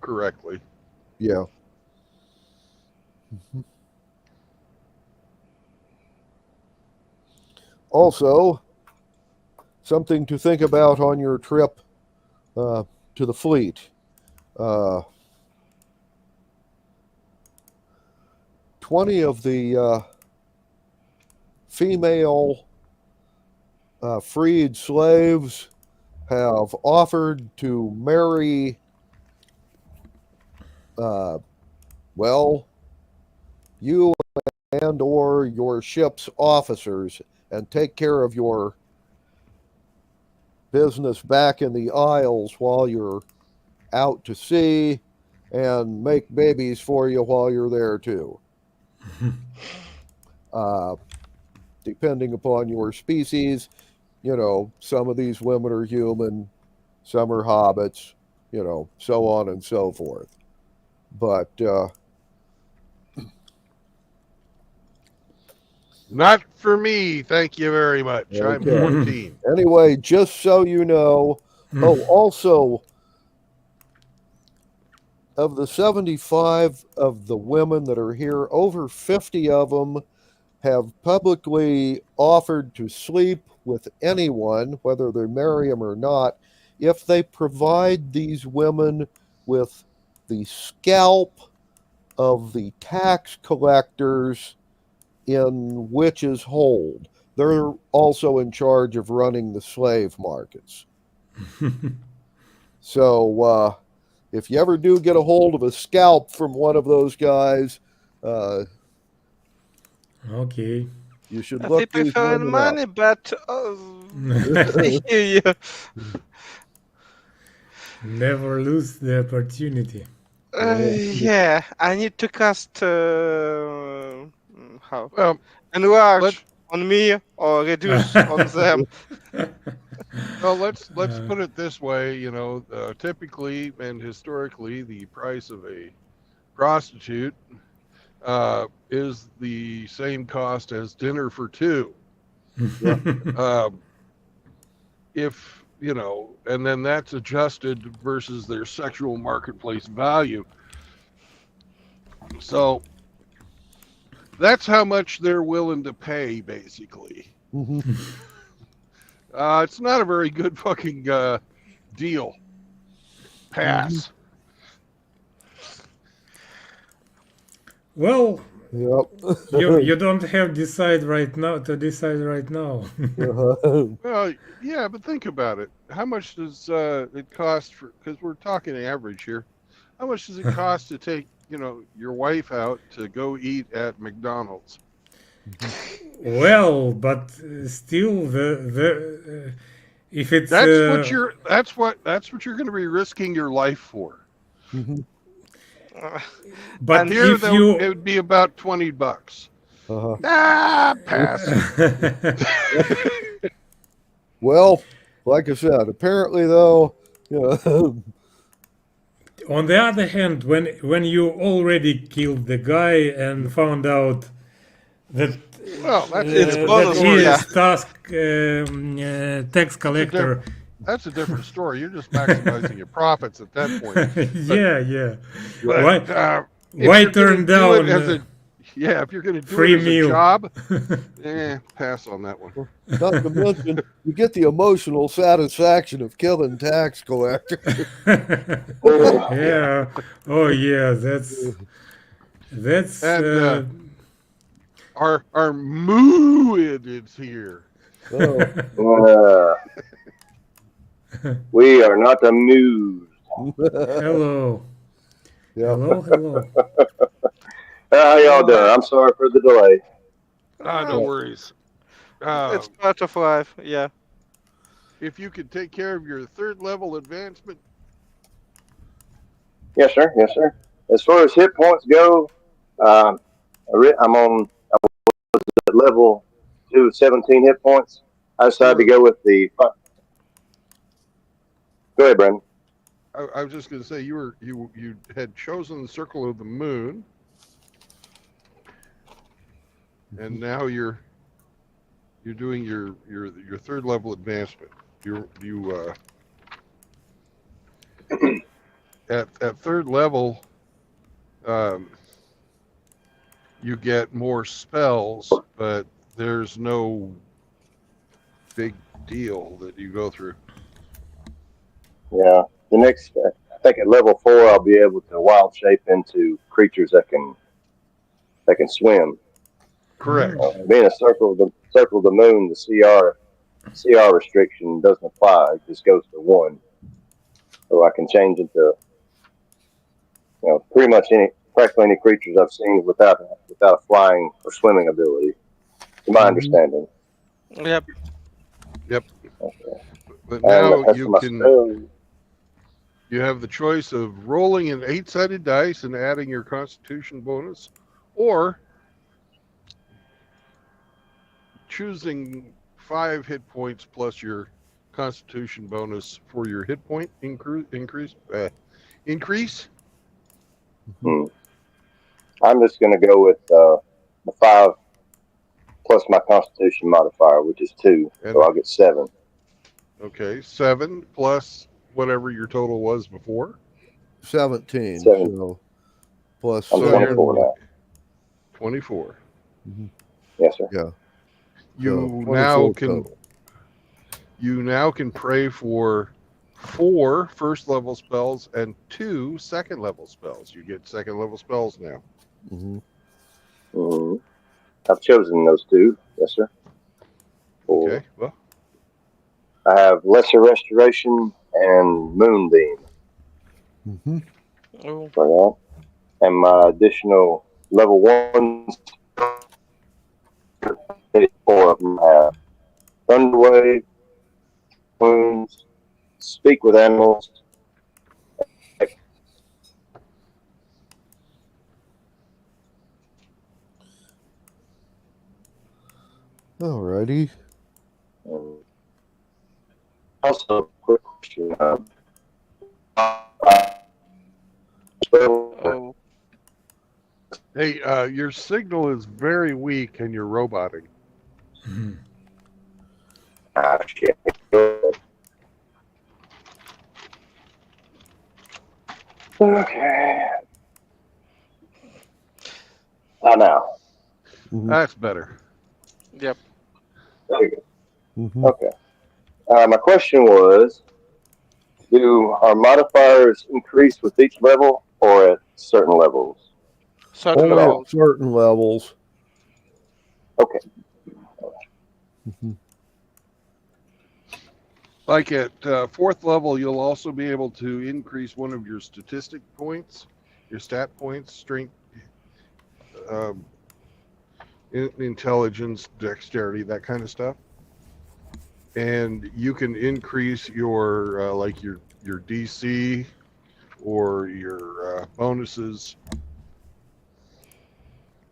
correctly. Yeah. Also, something to think about on your trip to the fleet. Uh, 20 of the female freed slaves have offered to marry, uh, well, you and or your ship's officers and take care of your business back in the Isles while you're out to sea and make babies for you while you're there too. Uh, Depending upon your species, some of these women are human, some are hobbits, so on and so forth. But Not for me, thank you very much. I'm okay. 14. Anyway, just so you know, also, of the 75 of the women that are here, over 50 of them have publicly offered to sleep with anyone, whether they marry them or not, if they provide these women with the scalp of the tax collectors in witches' hold. They're also in charge of running the slave markets. So if you ever do get a hold of a scalp from one of those guys, Okay. you should They look these prefer women up. money, but I hear you. Never lose the opportunity. Yeah, I need to cast how Well, let enlarge on me or reduce on them. let's put it this way. Typically and historically, the price of a prostitute is the same cost as dinner for two. Uh, if and then that's adjusted versus their sexual marketplace value. So that's how much they're willing to pay, basically. Mhm. It's not a very good fucking deal. Pass. Well, Yep. you don't have decide right now to decide right now. Well, yeah, but think about it. How much does it cost for? Because we're talking average here. How much does it cost to take your wife out to go eat at McDonald's? Well, but still, the if it's That's what you're going to be risking your life for. Mhm. but And Here, if though, it you would be about $20. Uh-huh. Pass. Well, like I said, apparently though, on the other hand, when you already killed the guy and found out that Well, that's a it's different that bonus, he story. yeah. is tax That's a collector, That's a different story. You're just maximizing your profits at that point. yeah. Why But if why you're going to turn do it down as if you're going to do it free as a meal? job, pass on that one. not to mention you get the emotional satisfaction of killing tax collectors. Yeah. Oh yeah. That's And our mood is here. Oh, We are not amused. hello. yeah. Hello. How y'all Uh, doing? I'm sorry for the delay. No uh, worries. it's part of life, yeah. If you could take care of your third level advancement, Yes, sir. Yes, sir. As far as hit points go, um, I'm on level 2 of 17 hit points. I you decided to were. go with the. Go ahead, Brandon. I was just going to say you had chosen the circle of the moon, and now you're doing your third level advancement. at third level, um, you get more spells, but there's no big deal that you go through. Yeah. The next, I think at level 4, I'll be able to wild shape into creatures that can swim. Correct. Being a circle of the moon, the CR restriction doesn't apply. It just goes to 1. So I can change into pretty much practically any creatures I've seen without a flying or swimming ability. To my understanding. Yep. Yep. Okay. But And now as for my spell, you have the choice of rolling an 8-sided dice and adding your Constitution bonus, or choosing 5 hit points plus your Constitution bonus for your hit point increase. I'm just going to go with the 5 plus my Constitution modifier, which is 2. So I'll get 7. Okay, 7 plus whatever your total was before. 17. 7. So plus I'm 24 now. 24. Mm-hmm. Yes, sir. Yeah. You So now 24 can total. you now can pray for 4 first level spells and 2 second level spells. You get second level spells now. Mm-hmm. Mm-hmm. I've chosen those 2. Yes, sir. Okay. Well, I have Lesser Restoration and Moonbeam Mm-hmm. Oh. for that. And my additional level 1 4 of them have Thunderwave, Wounds, Speak with Animals. Alrighty. And also, quick question. Oh. hey, your signal is very weak and you're roboting. Shit. Okay. Now. Mm-hmm. That's better. Yep. Very good. Mm-hmm. Okay. My question was, do our modifiers increase with each level or at certain levels? Certain Only levels. at certain levels. Okay. Mm-hmm. Like at 4th level, you'll also be able to increase one of your statistic points, your stat points, strength, um, intelligence, dexterity, that kind of stuff. And you can increase your like your DC or your bonuses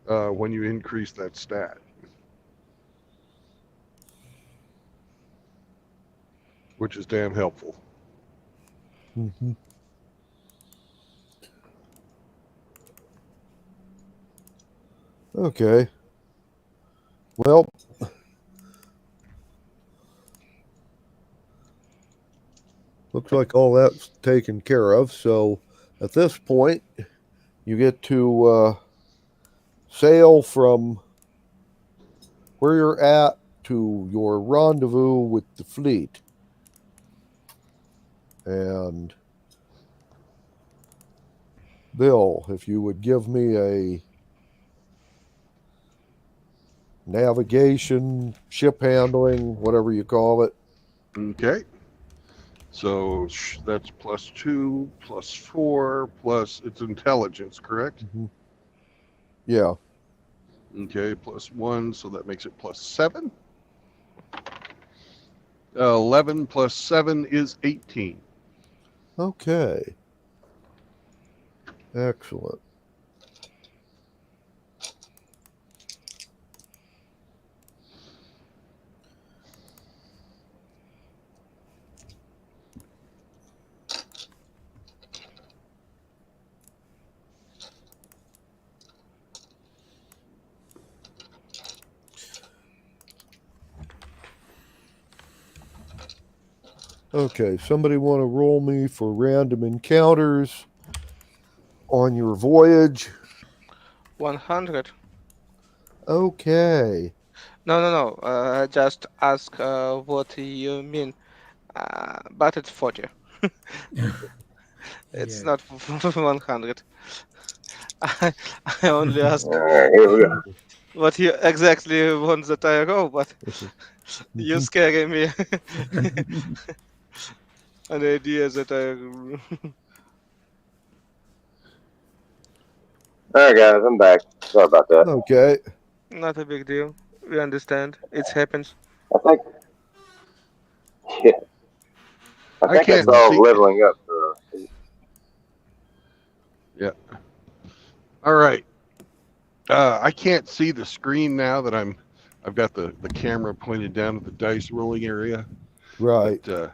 when you increase that stat, which is damn helpful. Mm-hmm. Okay. Well, looks like all that's taken care of. So at this point, you get to sail from where you're at to your rendezvous with the fleet. And Bill, if you would give me a navigation, ship handling, whatever you call it. Okay. So that's +2, +4, plus it's intelligence, correct? Mm-hmm. Yeah. Okay, +1, so that makes it +7. 11 plus 7 is 18. Okay. Excellent. Okay, somebody want to roll me for random encounters on your voyage? 100. Okay. No. Just ask what you mean. But it's 40. It's Yeah. not 100. I, I only ask All right, here we go. what you exactly want that I roll, but you scare me. An idea that All right, guys, I'm back. Sorry about that. Okay. not a big deal. We understand. It happens. I think, yeah, I I think I can't saw see. leveling up. Yeah. All right. I can't see the screen now that I've got the camera pointed down at the dice rolling area. Right. But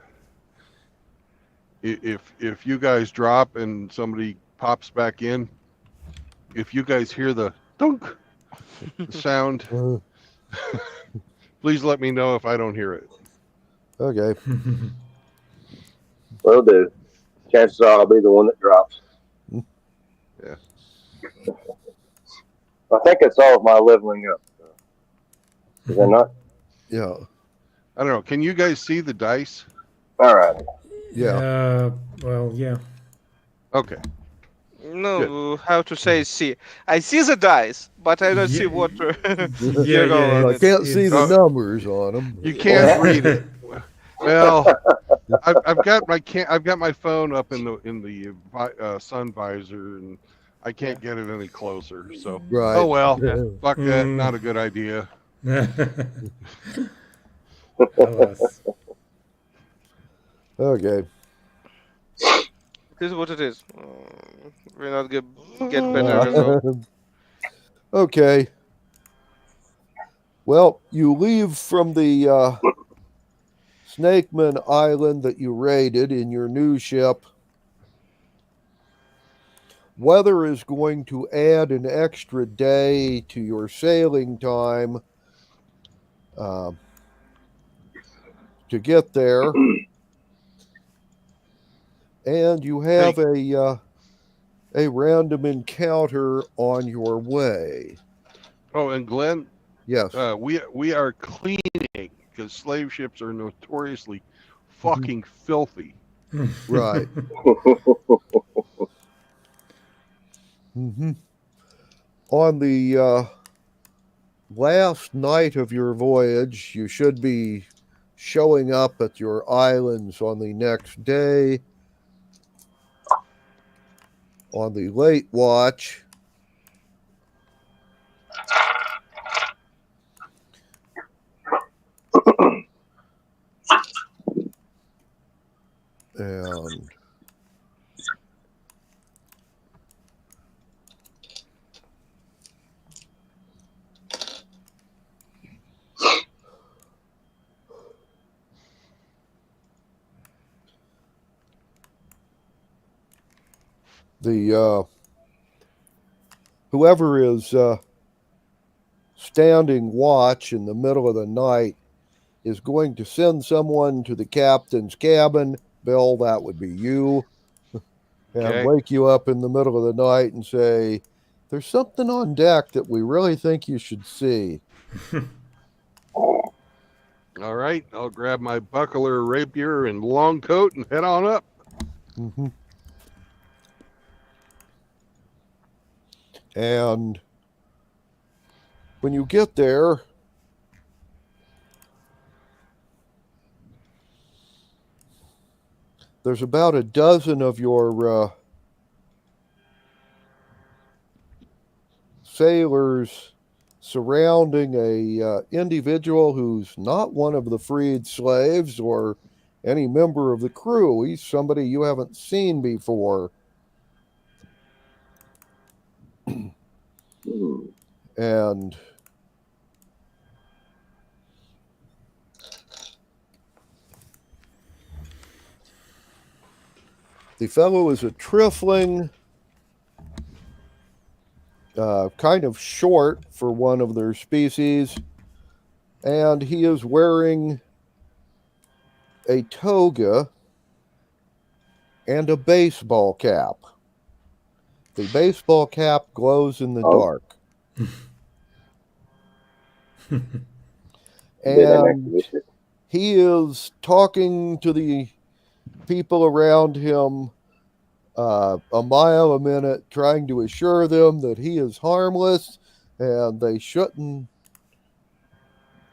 if you guys drop and somebody pops back in, if you guys hear the dunk sound, Uh, please let me know if I don't hear it. okay. Will do. Chances are I'll be the one that drops. Yeah. I think I saw my leveling up. Is that not? Yeah. I don't know. Can you guys see the dice? All right. Yeah. Well, yeah. Okay. No, how to say see. I see the dice, but I don't see what Yeah, you roll yeah. on I it. can't see the Oh, numbers on them. you can't read it. Well, I've got my phone up in the sun visor, and I can't get it any closer. So, Right. oh well, Yeah. fuck that. Not a good idea. Alas. Okay. It is what it is. We're not get better result. Okay. Well, you leave from the Snakeman Island that you raided in your new ship. Weather is going to add an extra day to your sailing time to get there, and you have a random encounter on your way. Oh, and Glenn, Yes. we are cleaning because slave ships are notoriously fucking filthy. Right. Hmm. On the last night of your voyage, you should be showing up at your islands on the next day on the late watch. And the whoever is standing watch in the middle of the night is going to send someone to the captain's cabin. Bill, that would be you, and Okay. wake you up in the middle of the night and say, "There's something on deck that we really think you should see." All right. I'll grab my buckler, rapier, and long coat and head on up. Mm-hmm. And when you get there, there's about a dozen of your sailors surrounding a individual who's not one of the freed slaves or any member of the crew. He's somebody you haven't seen before. And the fellow is a trifling, kind of short for one of their species, and he is wearing a toga and a baseball cap. The baseball cap glows in the Oh. dark. Bit And anachronistic. he is talking to the people around him a mile a minute, trying to assure them that he is harmless and they shouldn't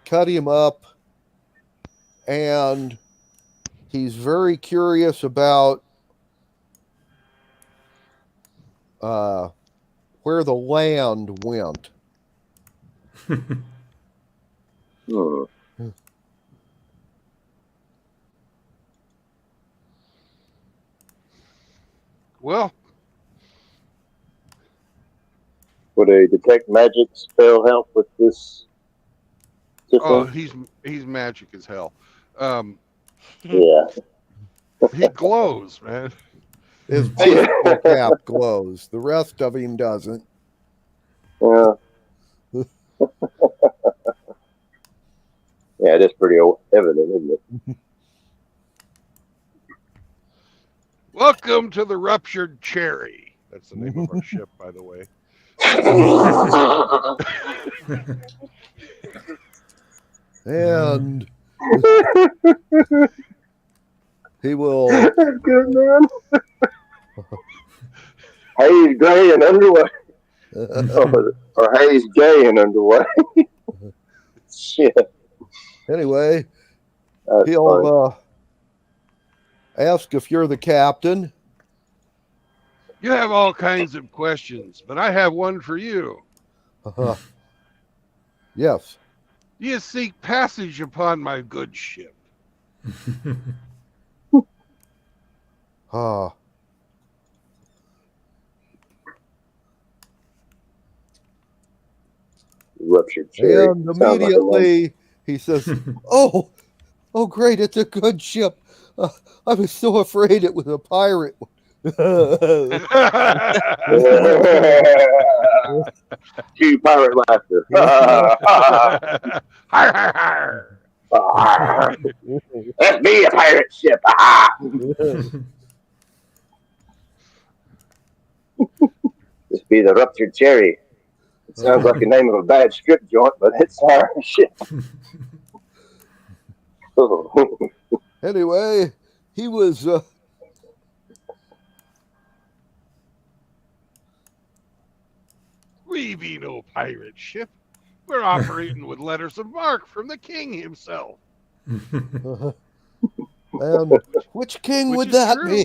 cut him up. And he's very curious about where the land went. Hmm. Well, Would a detect magic spell help with this oh, system? he's magic as hell. Yeah. He glows, man. His baseball cap glows. The rest of him doesn't. Yeah. Yeah, it is pretty evident, isn't it? Welcome to the Ruptured Cherry. That's the name of our ship, by the way. And he will. Good man. Haze gray and underway. Or haze gay and underway. Shit. Anyway, That's funny. he'll ask if you're the captain. You have all kinds of questions, but I have one for you. Yes. You seek passage upon my good ship. Ah. Ruptured cherry. And Sounds like a one. immediately he says, "Oh, great! It's a good ship. I was so afraid it was a pirate." Cue pirate laughter. Let's be a pirate ship. This be the Ruptured Cherry. It sounds like the name of a bad strip joint, but it's our ship. Anyway, he was. We be no pirate ship. We're operating with letters of marque from the king himself. And which king Which would is that true.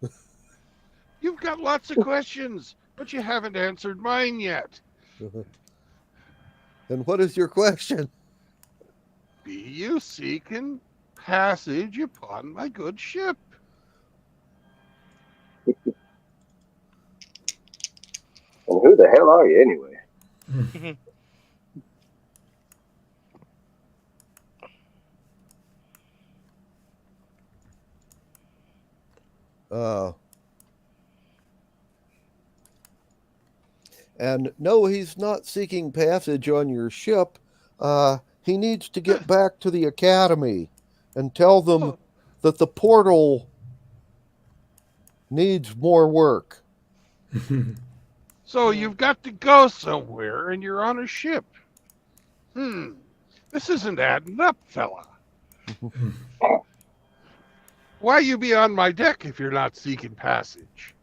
be? You've got lots of questions, but you haven't answered mine yet. And what is your question? Be you seeking passage upon my good ship? And who the hell are you anyway? And no, he's not seeking passage on your ship. He needs to get back to the academy and tell them that the portal needs more work. So you've got to go somewhere and you're on a ship. This isn't adding up, fella. Why you be on my deck if you're not seeking passage?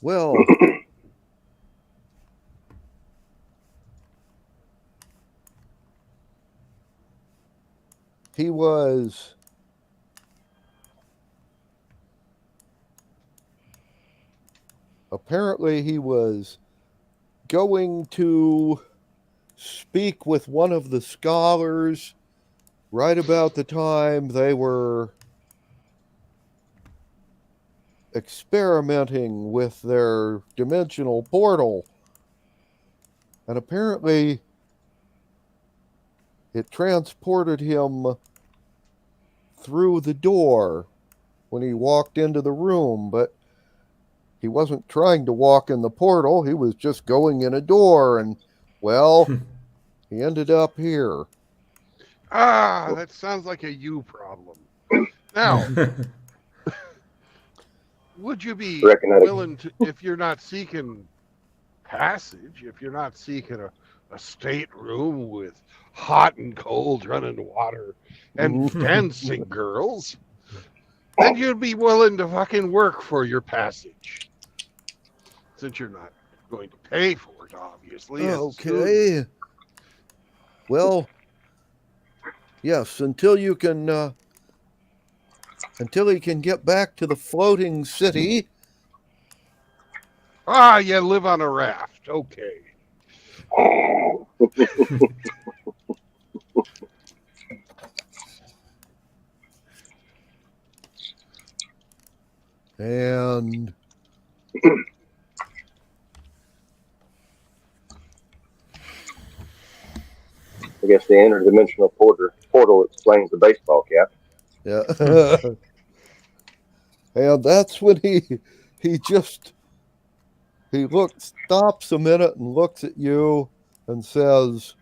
Well, he was apparently he was going to speak with one of the scholars right about the time they were experimenting with their dimensional portal. And apparently it transported him through the door when he walked into the room, but he wasn't trying to walk in the portal. He was just going in a door. And, well, He ended up here. Ah, that sounds like a you problem. Now, would you be Reckon that- willing to, if you're not seeking passage, if you're not seeking a stateroom with hot and cold running water and dancing girls, then you'd be willing to fucking work for your passage. Since you're not going to pay for it, obviously. as a student. Okay. Well, yes, until he can get back to the floating city. Ah, you live on a raft. Okay. And I guess the interdimensional portal explains the baseball cap. yeah. And that's when he stops a minute and looks at you and says,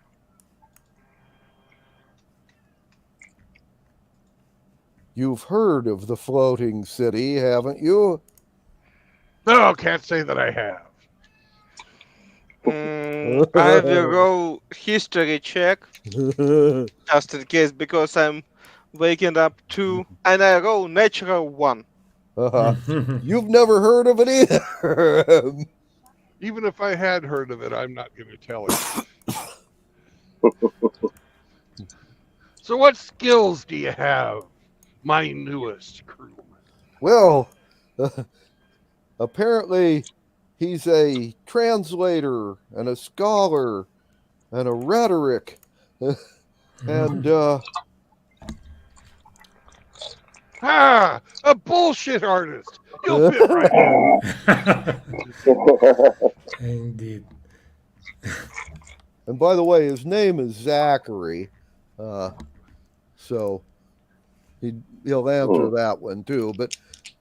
"You've heard of the floating city, haven't you?" No, can't say that I have. I will go history check just in case because I'm waking up too, and I roll natural 1. You've never heard of it either. Even if I had heard of it, I'm not going to tell you. So what skills do you have, my newest crewman? Well, apparently he's a translator and a scholar and a rhetoric. And A bullshit artist. You'll fit right in. Indeed. and by the way, his name is Zachary. So he'll answer that one too.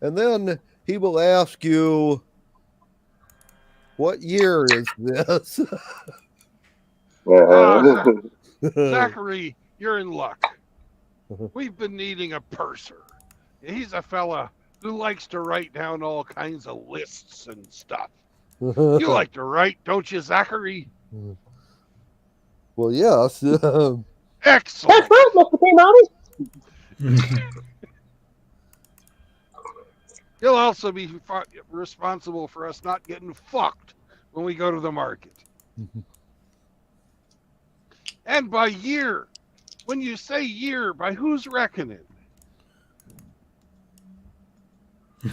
And then he will ask you, "What year is this?" Zachary, you're in luck. We've been needing a purser. He's a fella who likes to write down all kinds of lists and stuff. You like to write, don't you, Zachary? Well, yes. Excellent. right, Mr. Peabody. He'll also be responsible for us not getting fucked when we go to the market. And by year, when you say year, by whose reckoning?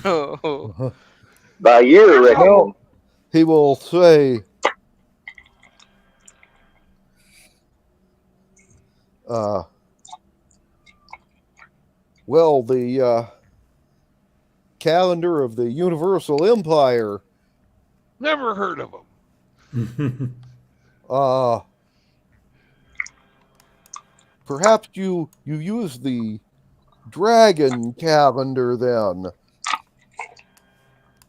Oh, By year, reckon. Well, he will say, well, the calendar of the Universal Empire. Never heard of him. Perhaps you use the dragon calendar then.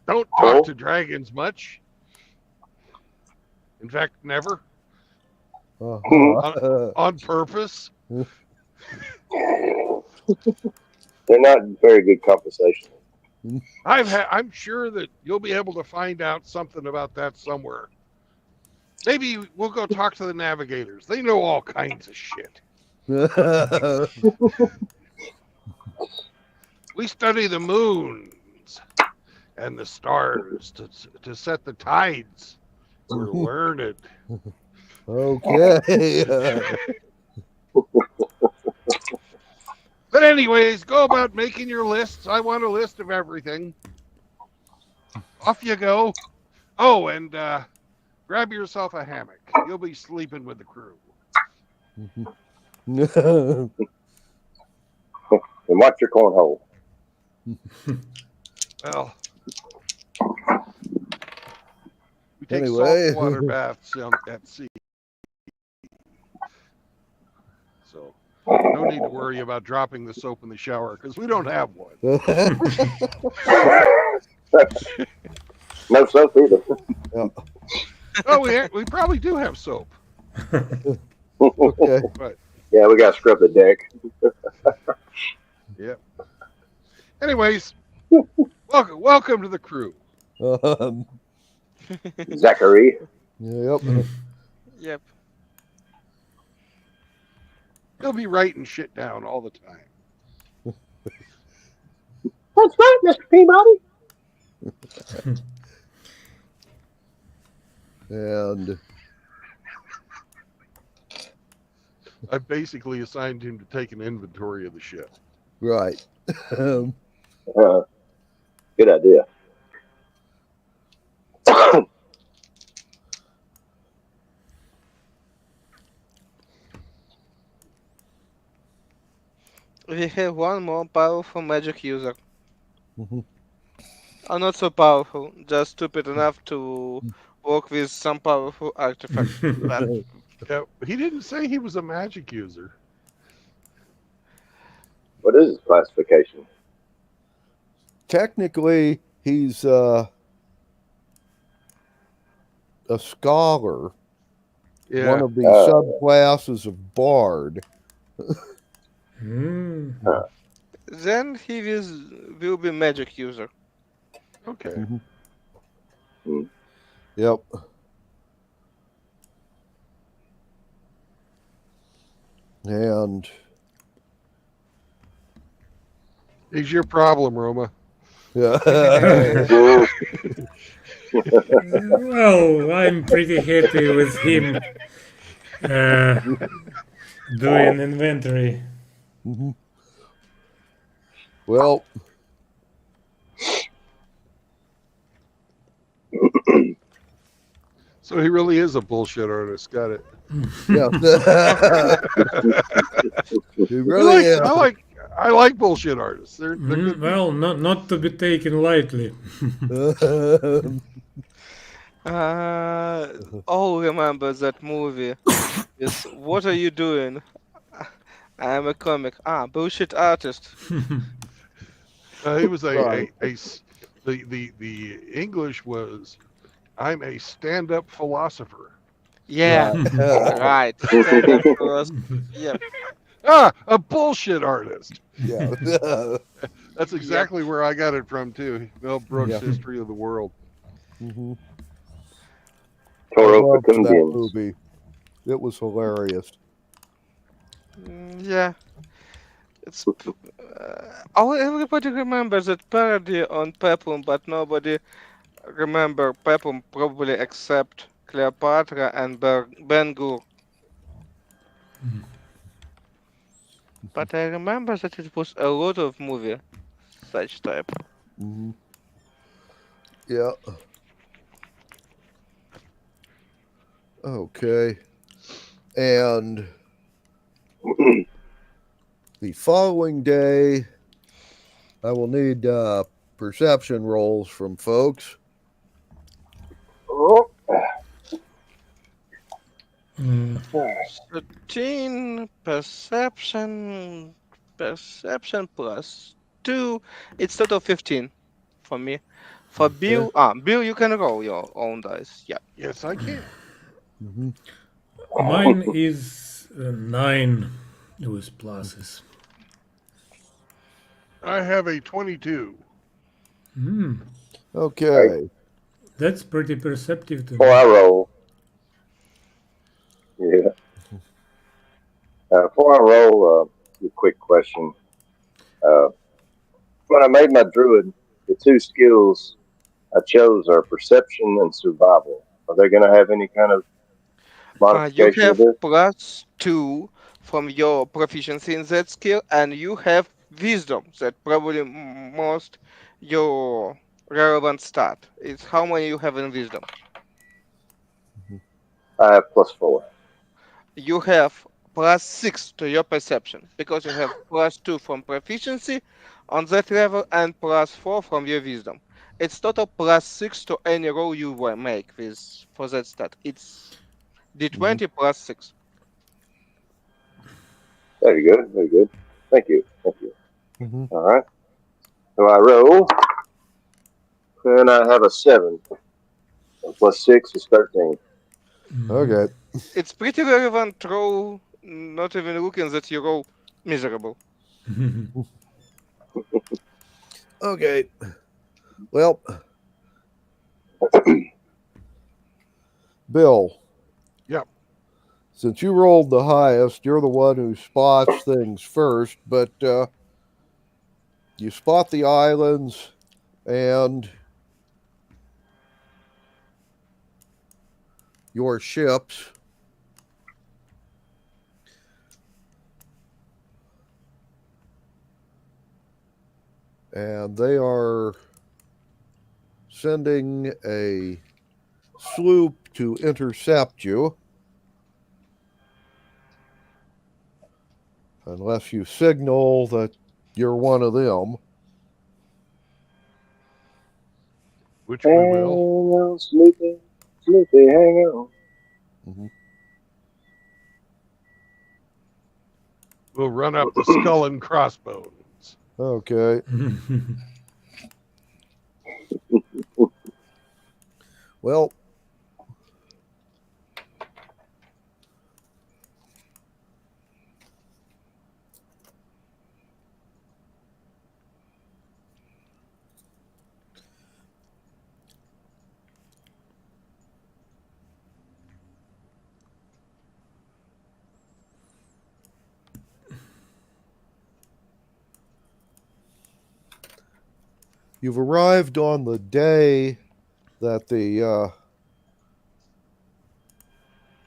Don't talk to dragons much. In fact, never. On purpose. They're not very good conversation. I'm sure that you'll be able to find out something about that somewhere. Maybe we'll go talk to the navigators. They know all kinds of shit. We study the moons and the stars to set the tides. We're learned. Okay. But anyways, go about making your lists. I want a list of everything. Off you go. Oh, and grab yourself a hammock. You'll be sleeping with the crew. And watch your cornhole. Well, we take Anyway. saltwater baths at sea. So no need to worry about dropping the soap in the shower because we don't have one. No soap either. Oh, we probably do have soap. Okay. But Yeah, we got to scrub the deck. yeah. Anyways, welcome to the crew. Um, Zachary. yep. Yep. He'll be writing shit down all the time. That's right, Mr. Peabody. And I basically assigned him to take an inventory of the ship. right. Um, Good idea. We have one more powerful magic user. mhm. Or not so powerful, just stupid enough to work with some powerful artifact. But Yeah, he didn't say he was a magic user. What is his classification? Technically, he's a scholar, Yeah. one of the Uh, subclasses of bard. Mm. then he will be magic user. Okay. Mhm. hmm. Yep. And Is your problem, Roma? yeah. Well, I'm pretty happy with him uh, doing inventory. Mhm. Well, So he really is a bullshit artist. Got it. yeah. He I really like is. I like bullshit artists. They're good Well, people. not to be taken lightly. All remember that movie. Is what are you doing? I am a comic. Ah, bullshit artist. He was Right. the English was I'm a stand up philosopher. Yeah, Right. right. Stand up for us. Yep, A bullshit artist. Yeah. That's yep. exactly where I got it from too. Mel Brooks' Yeah. History of the World. Mhm. I Toro loved that Fecundians. movie. It was hilarious. Yeah. It's everybody remembers that parody on Peplum, but nobody remember Peplum probably except Cleopatra and Ben Gur. But I remember that it was a lot of movie such type. Hmm. Yeah. Okay. And the following day, I will need perception rolls from folks. Oh, 13 perception plus 2. It's total 15 for me. For Okay. Bill, you can roll your own dice. Yeah. Yes, I can. Hmm. Mine is 9 with pluses. I have a 22. Okay. That's pretty perceptive to before me. I roll, yeah. Before I roll, a quick question. Uh, when I made my druid, the two skills I chose are perception and survival. Are they going to have any kind of You modification with have this? plus 2 from your proficiency in that skill, and you have wisdom. That probably most your relevant stat. It's how many you have in wisdom. I have +4. You have plus 6 to your perception because you have plus 2 from proficiency on that level and plus 4 from your wisdom. It's total plus 6 to any roll you will make with for that stat. It's Hmm. d20 plus 6. Very good, very good. Thank you, thank you. Hmm. All right. So I roll, and I have a 7. So +6 is 13. Okay. It's pretty relevant roll, not even looking that you roll miserable. Okay. Well, Bill, Yep. since you rolled the highest, you're the one who spots things first, but you spot the islands and your ships. And they are sending a sloop to intercept you. Unless you signal that you're one of them. Which we Hang will. on, Snoopy, Snoopy, hang on. Mhm. We'll run up the skull and crossbones. Okay. Well, you've arrived on the day that the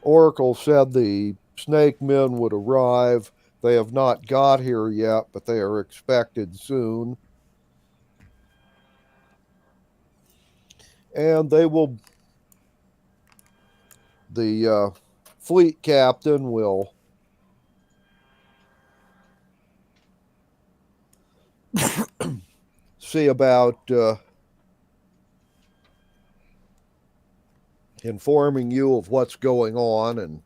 Oracle said the snake men would arrive. They have not got here yet, but they are expected soon. And the fleet captain will see about informing you of what's going on. And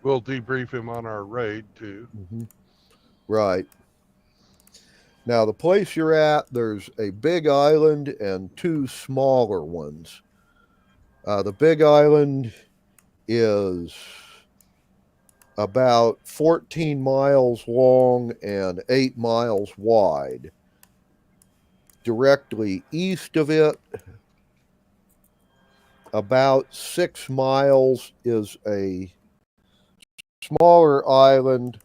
We'll debrief him on our raid, too. right. Now, the place you're at, there's a big island and two smaller ones. The big island is about 14 miles long and 8 miles wide. Directly east of it, about 6 miles, is a smaller island.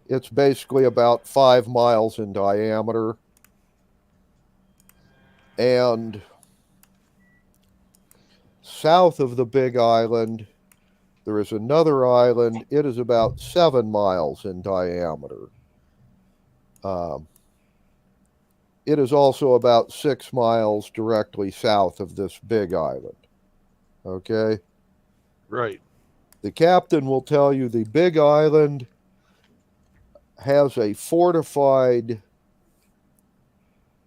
It's basically about 5 miles in diameter. And south of the big island, there is another island. It is about 7 miles in diameter. It is also about 6 miles directly south of this big island. Okay? Right. The captain will tell you the big island has a fortified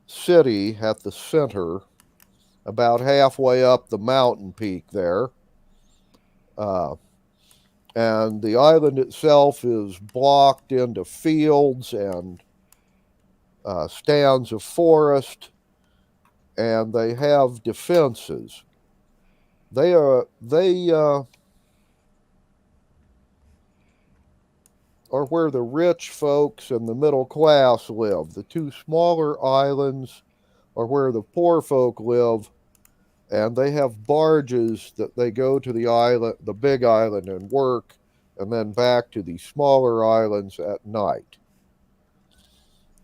city at the center, about halfway up the mountain peak there. And the island itself is blocked into fields and stands of forest, and they have defenses. They are where the rich folks and the middle class live. The two smaller islands are where the poor folk live, and they have barges that they go to the island, the big island, and work, and then back to the smaller islands at night.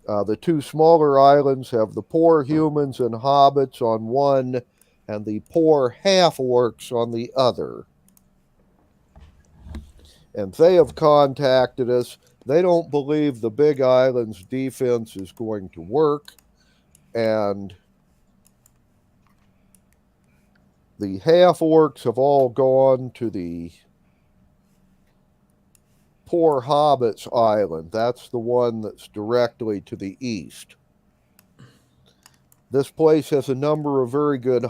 The two smaller islands have the poor humans and hobbits on one, and the poor half orcs on the other. And they have contacted us. They don't believe the big island's defense is going to work, and the half orcs have all gone to the poor hobbits island. That's the one that's directly to the east. This place has a number of very good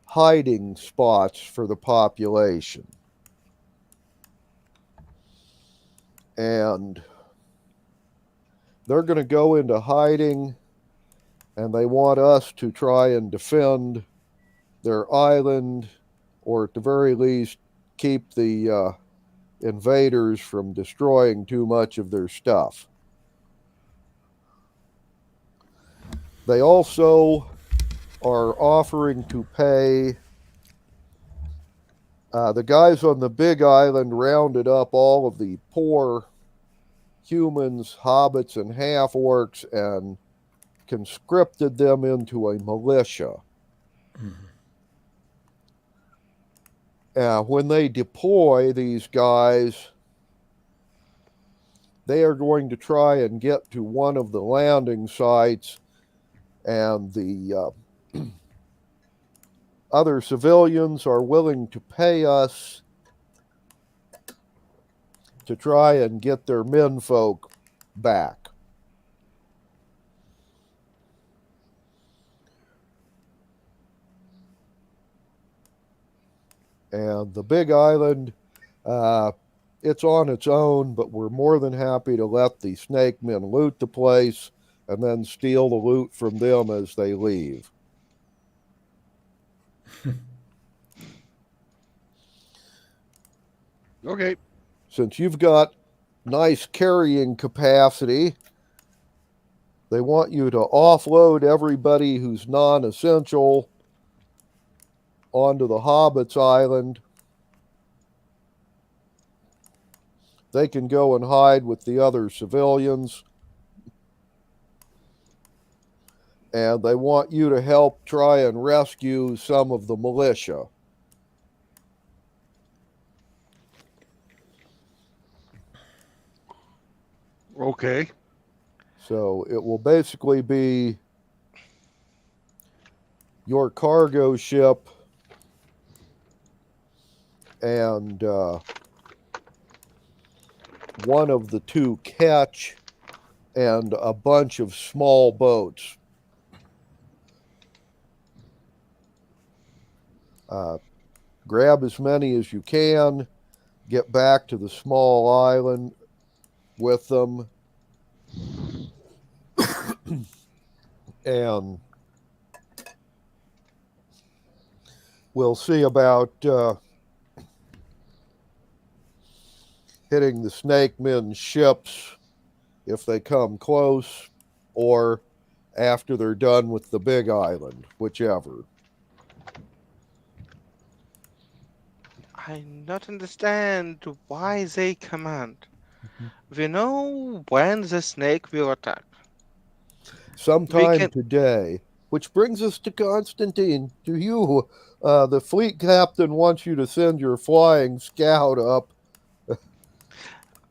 hiding spots for the population. And they're going to go into hiding, and they want us to try and defend their island or at the very least, keep the invaders from destroying too much of their stuff. They also are offering to pay. The guys on the big island rounded up all of the poor humans, hobbits, and half orcs and conscripted them into a militia. When they deploy these guys, they are going to try and get to one of the landing sites, and the other civilians are willing to pay us to try and get their menfolk back. And the big island, it's on its own, but we're more than happy to let the snake men loot the place and then steal the loot from them as they leave. Okay. Since you've got nice carrying capacity, they want you to offload everybody who's non-essential onto the Hobbits Island. They can go and hide with the other civilians. And they want you to help try and rescue some of the militia. Okay. So it will basically be your cargo ship and one of the two ketch and a bunch of small boats. Grab as many as you can, get back to the small island with them, and we'll see about hitting the snake men's ships if they come close, or after they're done with the big island, whichever. I not understand why they command. We know when the snake will attack. We Sometime can. today. Which brings us to Constantine, to you. The fleet captain wants you to send your flying scout up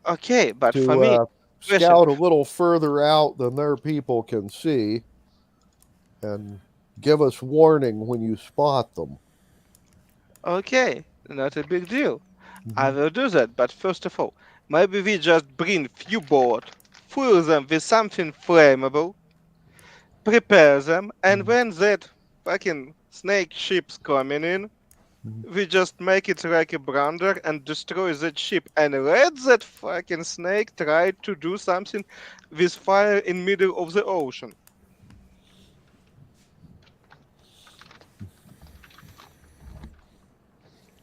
Okay, but for to me, question. scout a little further out than their people can see and give us warning when you spot them. Okay, not a big deal. I Mhm. will do that, but first of all, maybe we just bring few board, fill them with something flammable, prepare them, and Mhm. when that fucking snake ship's coming in, Mhm. we just make it like a blunder and destroy that ship and let that fucking snake try to do something with fire in middle of the ocean.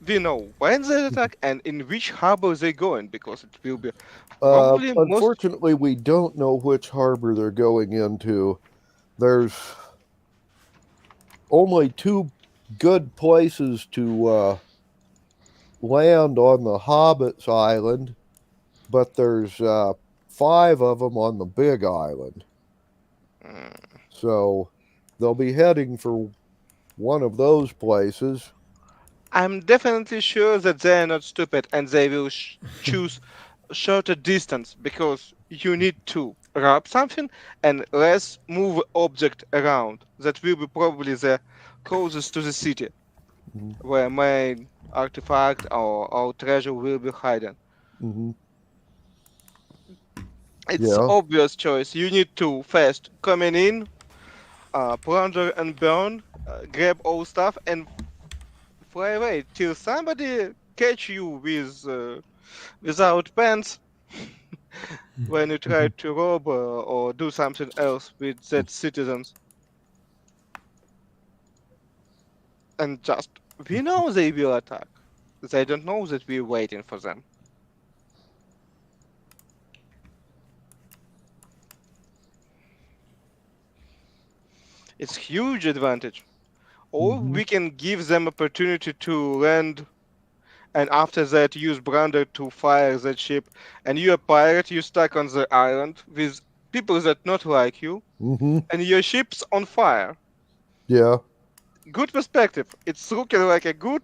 We know when they attack and in which harbor they going because it will be probably most. Unfortunately, we don't know which harbor they're going into. There's only two good places to land on the Hobbits Island, but there's five of them on the Big Island. Mm, So they'll be heading for one of those places. I'm definitely sure that they are not stupid and they will choose shorter distance because you need to wrap something and less move object around. That will be probably the closest to the city Mhm. where main artifact or treasure will be hidden. Mhm. It's Yeah. obvious choice. You need to first coming in, plunder and burn, grab all stuff and fly away till somebody catch you with without pants when you try to rob or do something else with that citizens and just We know they will attack. They don't know that we're waiting for them. It's huge advantage. Or Hmm. we can give them opportunity to land and after that use Brander to fire that ship. And you're a pirate, you stuck on the island with people that not like you, Hmm. and your ship's on fire. Yeah. Good perspective. It's looking like a good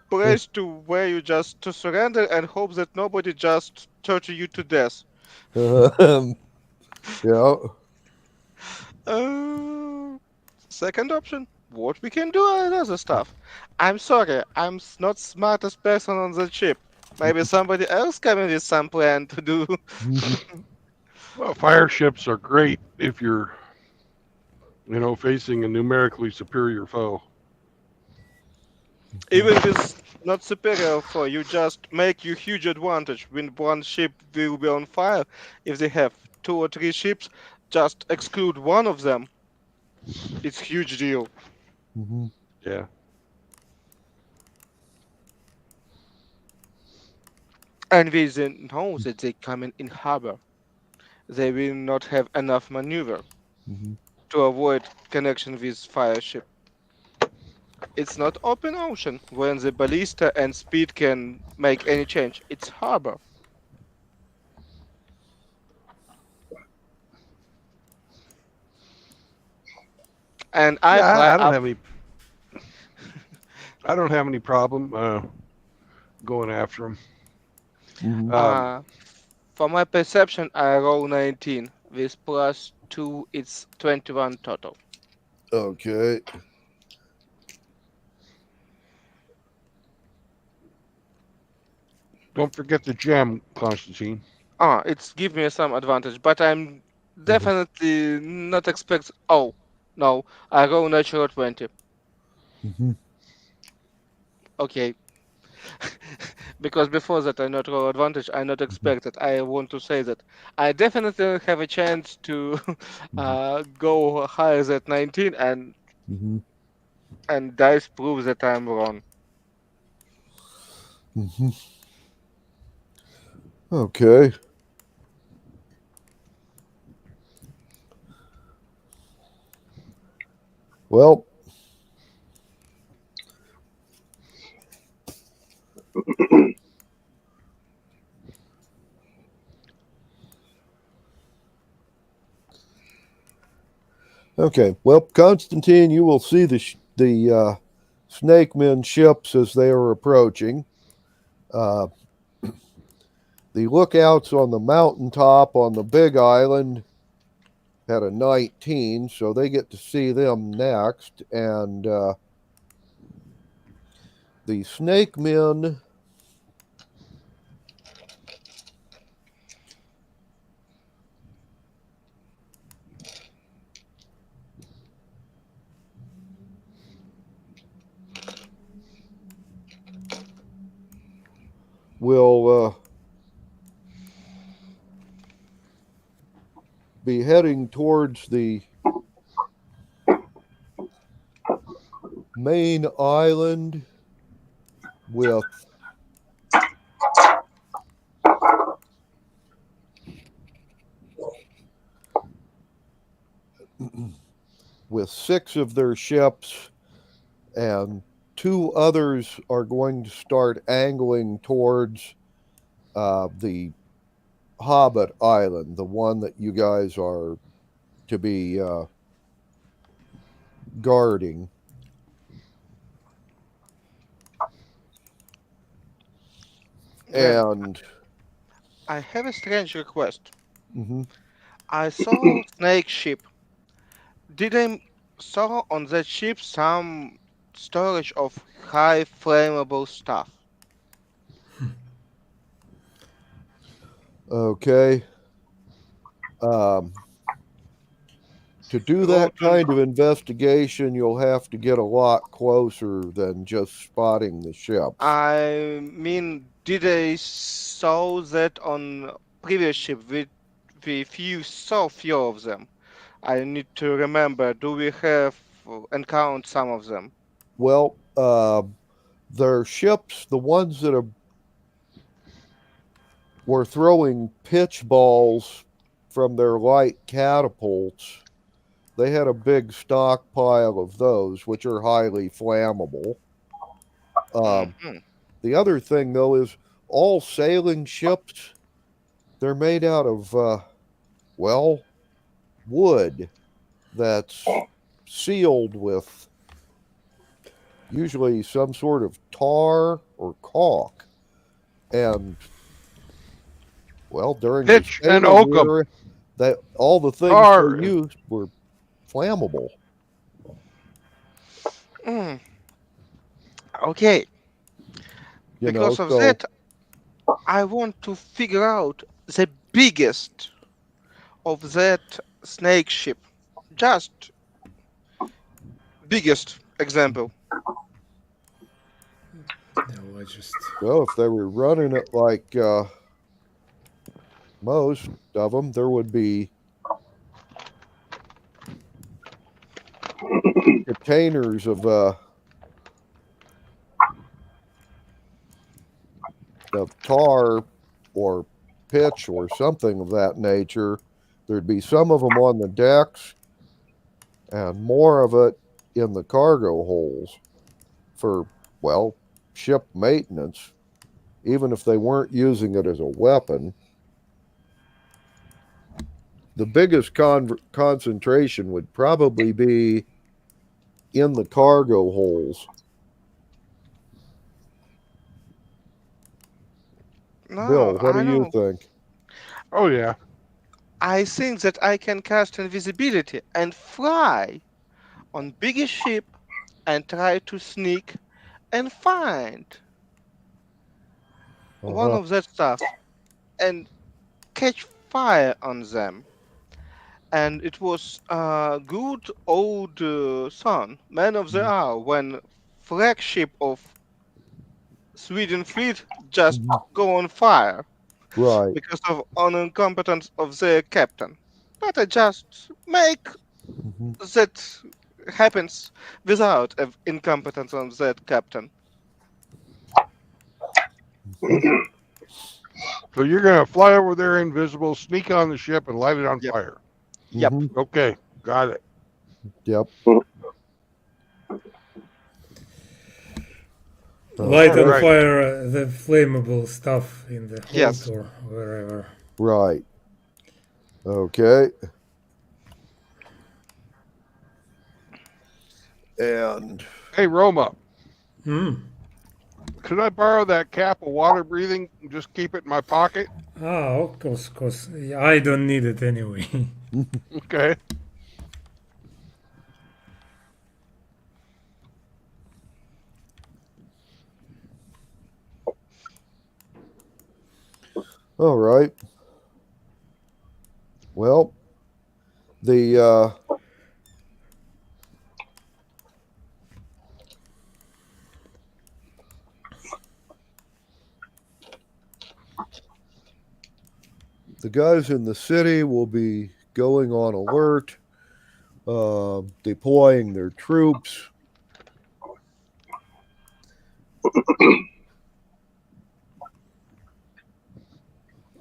place to where you just to surrender and hope that nobody just torture you to death. Um, yeah. Uh, Second option. What we can do and other stuff. I'm sorry, not smartest person on the ship. Maybe somebody else coming with some plan to do. Mhm. Well, fire ships are great if you're, facing a numerically superior foe. Even with not superior for you just make you huge advantage when one ship will be on fire. If they have two or three ships, just exclude one of them. It's huge deal. Mhm. Yeah. And we then know that they come in harbor. They will not have enough maneuver Mhm. to avoid connection with fire ship. It's not open ocean when the ballista and speed can make any change. It's harbor. And I Yeah, fly I don't up. have any. I don't have any problem going after them. Mhm. Uh, for my perception, I roll 19. With plus 2, it's 21 total. Okay. Don't forget the gem, Constantine. It's give me some advantage, but I'm Mhm. definitely not expect. Oh, no, I roll natural 20. Mhm. Okay, because before that I not roll advantage. I not Mhm. expect that. I want to say that I definitely have a chance to Mhm. go higher than 19, Mhm. and dice proves that I'm wrong. Mhm. Okay. Well, okay. Well, Constantine, you will see the Snake Men ships as they are approaching. Uh, the lookouts on the mountaintop on the Big Island had a 19, so they get to see them next. And the Snake Men will be heading towards the main island with with six of their ships, and two others are going to start angling towards the Hobbit Island, the one that you guys are to be guarding. Then And I have a strange request. mhm. I saw snake ship. Did I saw on that ship some storage of high flammable stuff? Okay. Um, to do Roll that to kind of investigation, you'll have to get a lot closer than just spotting the ships. I mean, did I saw that on previous ship with few of them? I need to remember. Do we have encountered some of them? Well, their ships, the ones that were throwing pitch balls from their light catapults, they had a big stockpile of those, which are highly flammable. Mhm. The other thing, though, is all sailing ships, they're made out of, well, wood that's sealed with usually some sort of tar or caulk. And, well, during the Pitch and sailing oakum. era, that all the things they Tar. used were flammable. Mm. Okay, because of So that, I want to figure out the biggest of that snake ship. Just biggest example. No, I just. well, if they were running it like most of them, there would be containers of tar or pitch or something of that nature. There'd be some of them on the decks and more of it in the cargo holds for, well, ship maintenance, even if they weren't using it as a weapon. The biggest concentration would probably be in the cargo holes. No, Bill, what do I you know. think? Oh yeah. I think that I can cast invisibility and fly on biggest ship and try to sneak and find one Uh-huh. of that stuff and catch fire on them. And it was a good old son, man of the hour, when flagship of Sweden fleet just Mhm. go on fire Right. because of incompetence of the captain. But I just make Mhm. that happens without incompetence of that captain. Mhm. So you're gonna fly over there invisible, sneak on the ship, and light it on Yep. fire. Yep. Mhm. Okay, got it. Yep. Light All on Okay. right. fire the flammable stuff in the hold Yes. or wherever. Right. Okay. And Hey Roma, Hmm. could I borrow that cap of water breathing and just keep it in my pocket? Ah, of course. Yeah, I don't need it anyway. Okay. all right. Well, the the guys in the city will be going on alert, deploying their troops.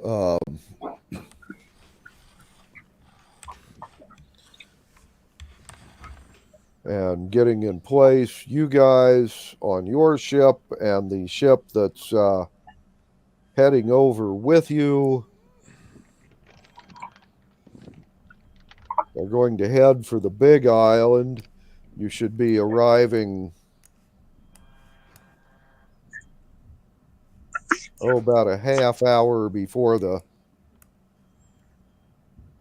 Um, and getting in place. You guys on your ship and the ship that's heading over with you are going to head for the big island. You should be arriving, about a half hour before the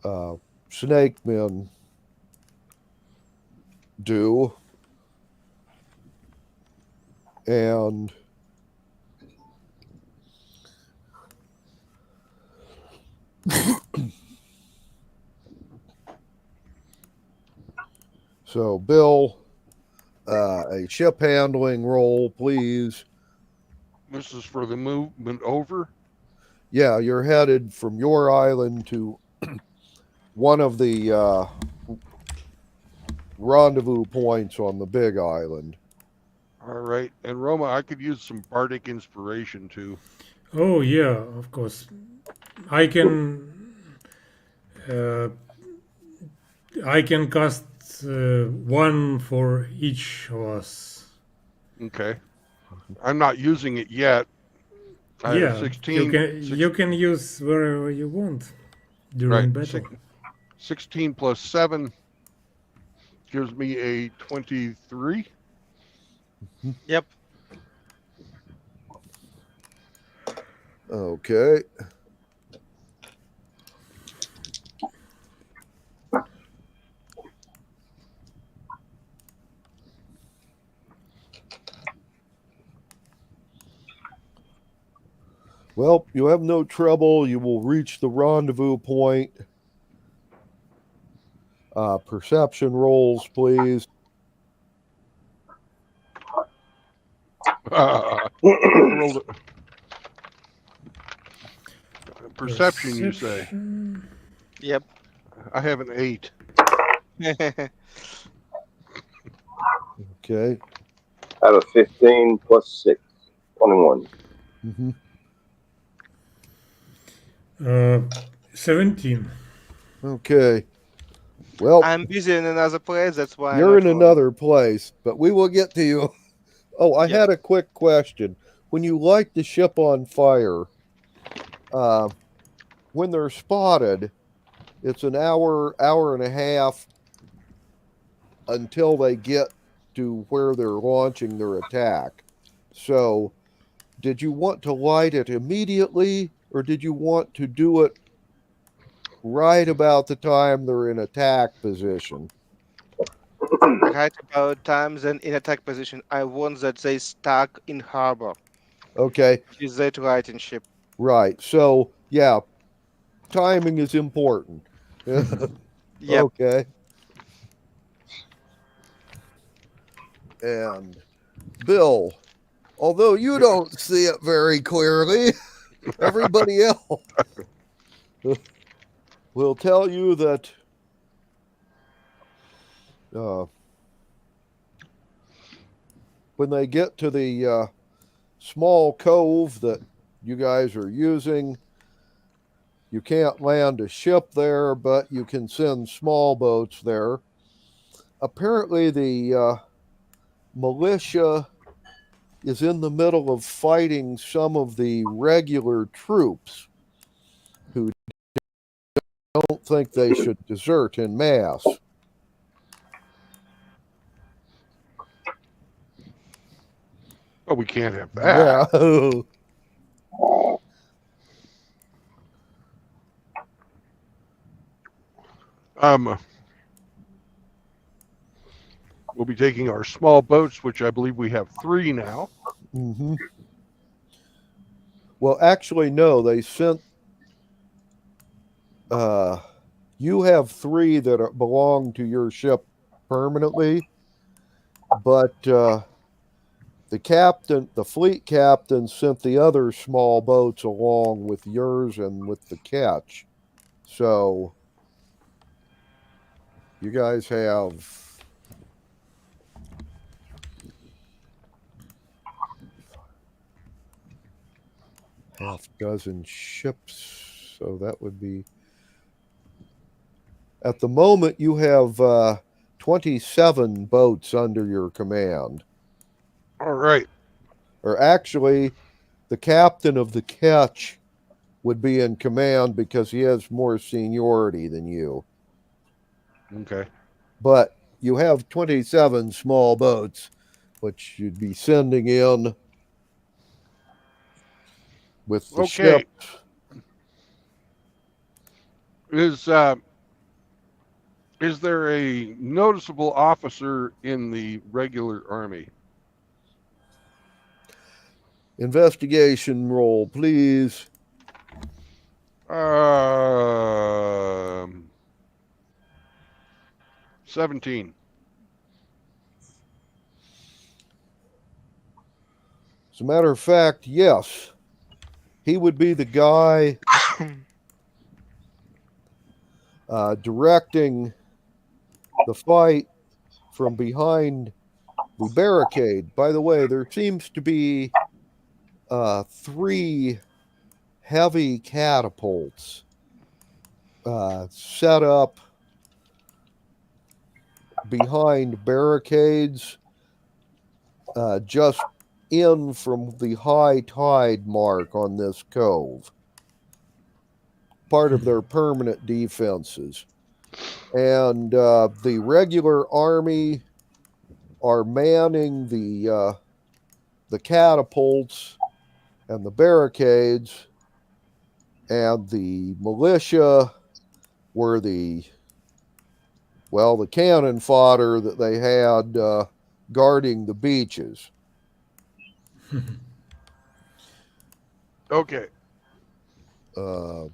uh, snake men do. And so, Bill, a ship handling roll, please. This is for the movement over. Yeah, you're headed from your island to one of the rendezvous points on the big island. All right. And Roma, I could use some bardic inspiration too. Oh yeah, of course. I can uh, I can cast one for each of us. Okay. I'm not using it yet. I have Yeah, 16, you can use wherever you want right, during battle. 16 plus 7 gives me a 23. Yep. Okay. Well, you have no trouble. You will reach the rendezvous point. Perception rolls, please. I rolled a perception, you say. Perception. Yep. I have an 8. Okay. I have a 15 plus 6, 21. Mm-hmm. 17. Okay. Well, I'm busy in another place, that's why I'm you're in not rolling. another place, but we will get to you. Oh, I Yep. had a quick question. When you light the ship on fire, when they're spotted, it's an hour and a half until they get to where they're launching their attack. So, did you want to light it immediately, or did you want to do it right about the time they're in attack position? Right about times and in attack position, I want that they stuck in harbor. Okay, Is that right in ship? right. So, yeah, timing is important. Yep. Okay. And Bill, although you don't see it very clearly, everybody else will tell you that uh, when they get to the small cove that you guys are using, you can't land a ship there, but you can send small boats there. Apparently, the militia is in the middle of fighting some of the regular troops who don't think they should desert in mass. Oh, we can't have Yeah. that. We'll be taking our small boats, which I believe we have 3 now. Mm-hmm. Well, actually, no. They sent. You have 3 that belong to your ship permanently, but the fleet captain, sent the other small boats along with yours and with the catch. So you guys have half dozen ships. So that would be, at the moment, you have 27 boats under your command. All right. Or actually, the captain of the catch would be in command because he has more seniority than you. Okay. But you have 27 small boats, which you'd be sending in with the Okay. ship. Is there a noticeable officer in the regular army? Investigation roll, please. 17. As a matter of fact, yes. He would be the guy directing the fight from behind the barricade. By the way, there seems to be 3 heavy catapults set up behind barricades just in from the high tide mark on this cove. Part of their permanent defenses. And the regular army are manning the catapults and the barricades, and the militia were the cannon fodder that they had guarding the beaches. Okay. Uh,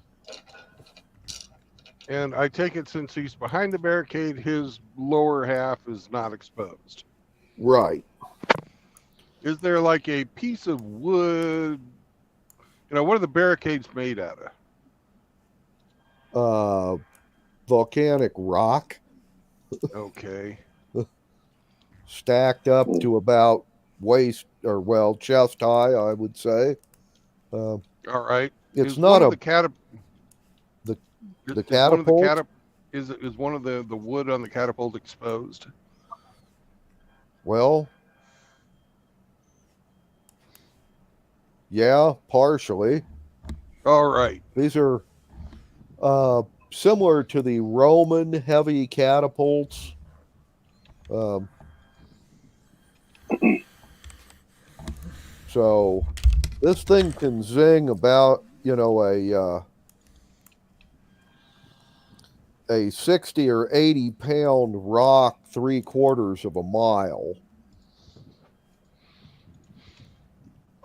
And I take it since he's behind the barricade, his lower half is not exposed. right. Is there like a piece of wood? What are the barricades made out of? Volcanic rock Okay. stacked up to about waist or chest high, I would say. All right. It's Is not one of a the catap- the is- the is one of the catapult. catap- is one of the wood on the catapult exposed? Well, yeah, partially. All right. These are similar to the Roman heavy catapults. Um, so this thing can zing about a 60 or 80 pound rock 3/4 of a mile.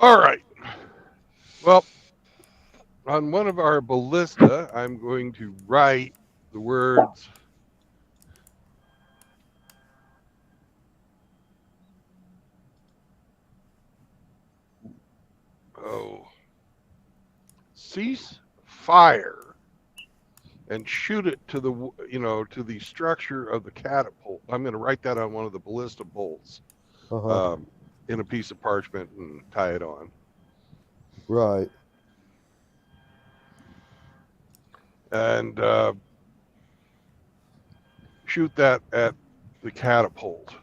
All right. Well, on one of our ballista, I'm going to write the words cease fire, and shoot it to the structure of the catapult. I'm going to write that on one of the ballista bolts in a piece of parchment and tie it on. Right. And shoot that at the catapult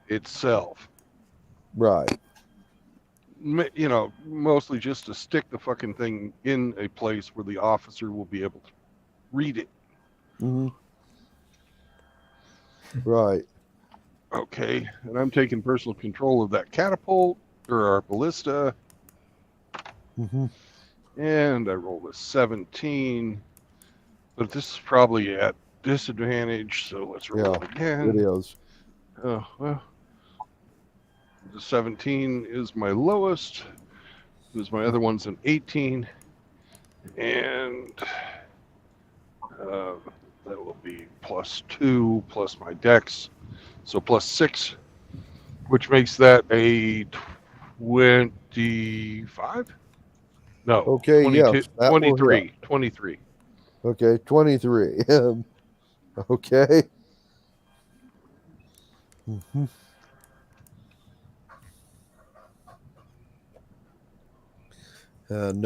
itself. Right. Mostly just to stick the fucking thing in a place where the officer will be able to read it. Right. Okay, and I'm taking personal control of that catapult, or our ballista. And I rolled a 17, but this is probably at disadvantage, so let's roll it again. It is. Oh, well. The 17 is my lowest. Because my other one's an 18. And that will be +2 plus my dex. So +6, which makes that a 25? No. Okay, 22, yes. That 23. 23. Okay, 23. Okay. And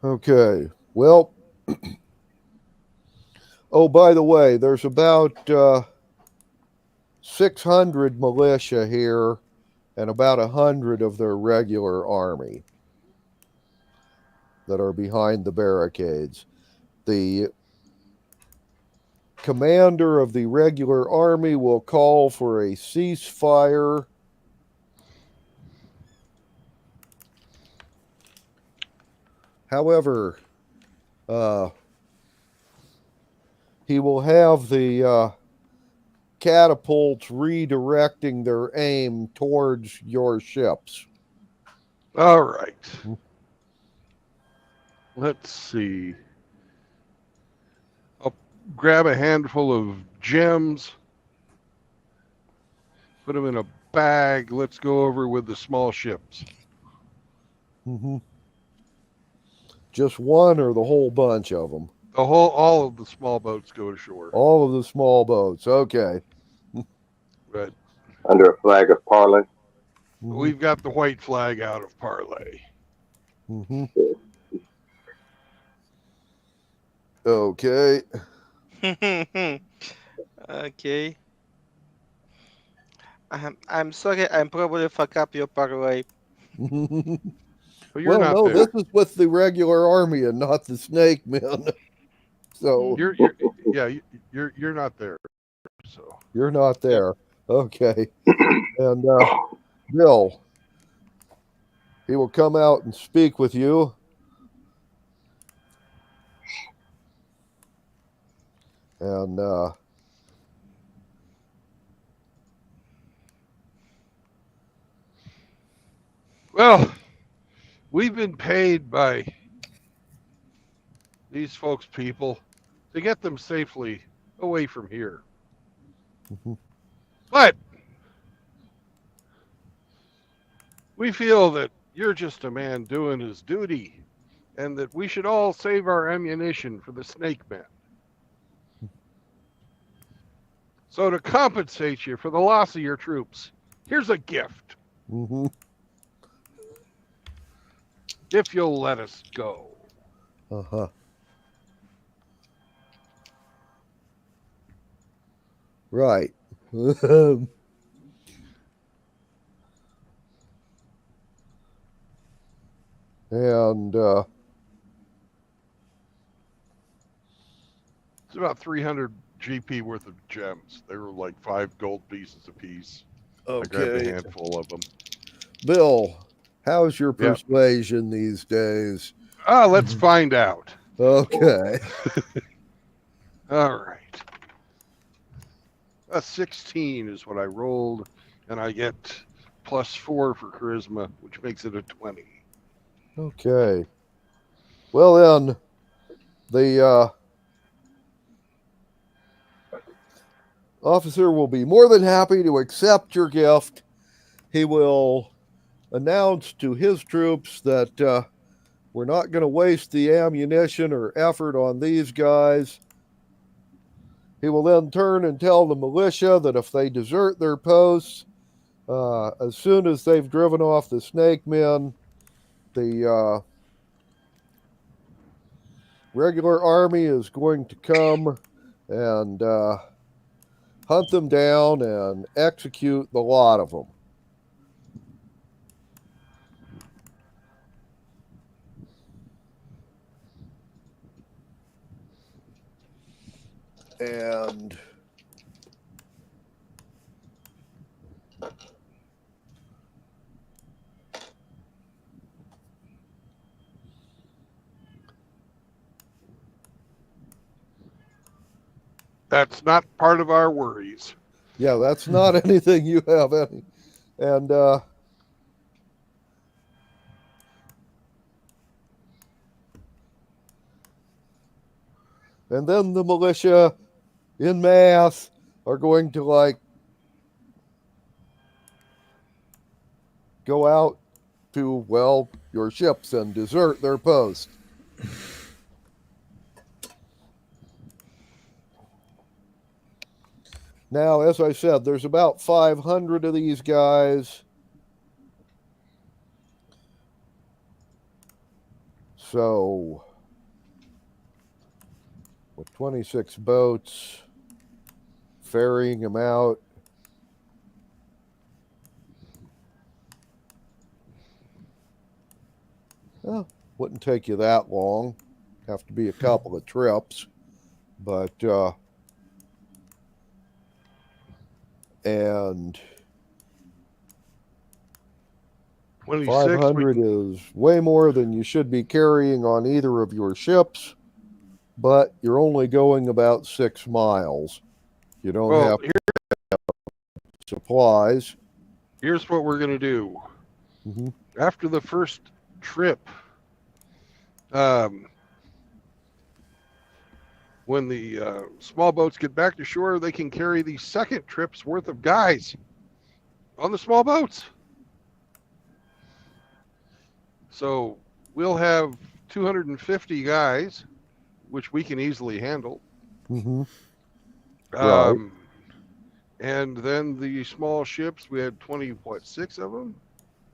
okay. Well, oh, by the way, there's about 600 militia here and about 100 of their regular army that are behind the barricades. The commander of the regular army will call for a ceasefire. However, he will have the catapults redirecting their aim towards your ships. All right. Let's see. I'll grab a handful of gems, put them in a bag. Let's go over with the small ships. Mm-hmm. Just one or the whole bunch of them? All of the small boats go ashore. All of the small boats. Okay. But Under a flag of parley. Mm-hmm. we've got the white flag out of parlay. Mm-hmm. Okay. Okay. I'm sorry, I'm probably fuck up your parlay. But you're Well, not no, there. this is with the regular army and not the snake men. So You're not there. So you're not there. Okay. And Bill, he will come out and speak with you. And well, we've been paid by these folks people to get them safely away from here. Mhm. But we feel that you're just a man doing his duty and that we should all save our ammunition for the snake men. So to compensate you for the loss of your troops, here's a gift. Mm-hmm. If you'll let us go. Uh-huh. Right. And It's about 300 GP worth of gems. They were like 5 gold pieces apiece. I grabbed a okay. handful of them. Bill, how's your Yeah. persuasion these days? Let's find out. Okay. All right. A 16 is what I rolled, and I get +4 for charisma, which makes it a 20. Okay. Well then, the officer will be more than happy to accept your gift. He will announce to his troops that we're not going to waste the ammunition or effort on these guys. He will then turn and tell the militia that if they desert their posts, as soon as they've driven off the snake men, the regular army is going to come and hunt them down and execute the lot of them. And That's not part of our worries. yeah, that's not anything you have any. And then the militia in mass are going to like go out to, well, your ships and desert their post. Now, as I said, there's about 500 of these guys. So, with 26 boats, ferrying them out, well, wouldn't take you that long. Have to be a couple of trips. But, and 26, 500 is way more than you should be carrying on either of your ships, but you're only going about 6 miles. You don't well, have. here, supplies. Here's what we're gonna do. Hmm. After the first trip, um, when the small boats get back to shore, they can carry the second trip's worth of guys on the small boats. So we'll have 250 guys, which we can easily handle. Hmm. Right. Um, and then the small ships, we had 6 of them.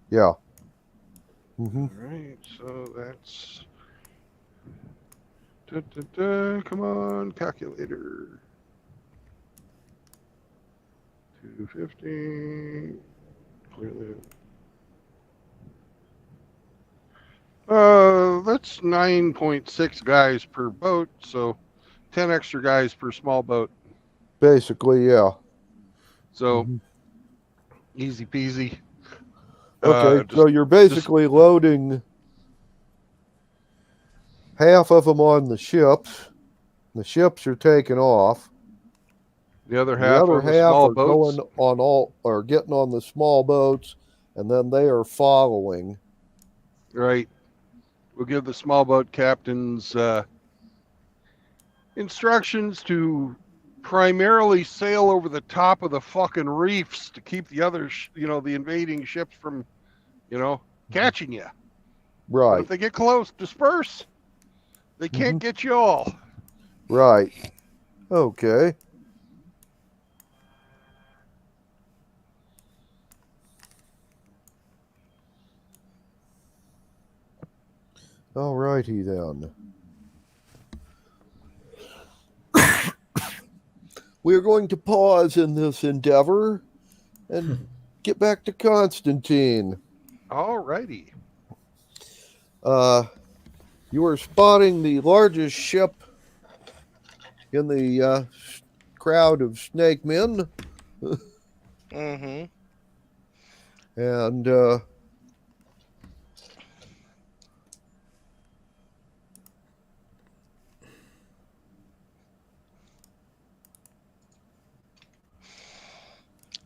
Yeah. Hmm. All right, so that's. Come on, calculator. 250. Clearly. That's 9.6 guys per boat, so 10 extra guys per small boat. Basically, yeah. So Mhm. easy peasy. Okay, so you're Just basically loading half of them on the ships. The ships are taking off. the other The half other on the half small are boats. going on all or getting on the small boats, and then they are following. Right. We'll give the small boat captains instructions to primarily sail over the top of the fucking reefs to keep the other, the invading ships from, catching you. But if Right. they get close, disperse. They Hmm. can't get you all. Right. Okay. All righty then. We are going to pause in this endeavor and get back to Constantine. All righty. Uh, you are spotting the largest ship in the crowd of snake men, Mm-hmm. and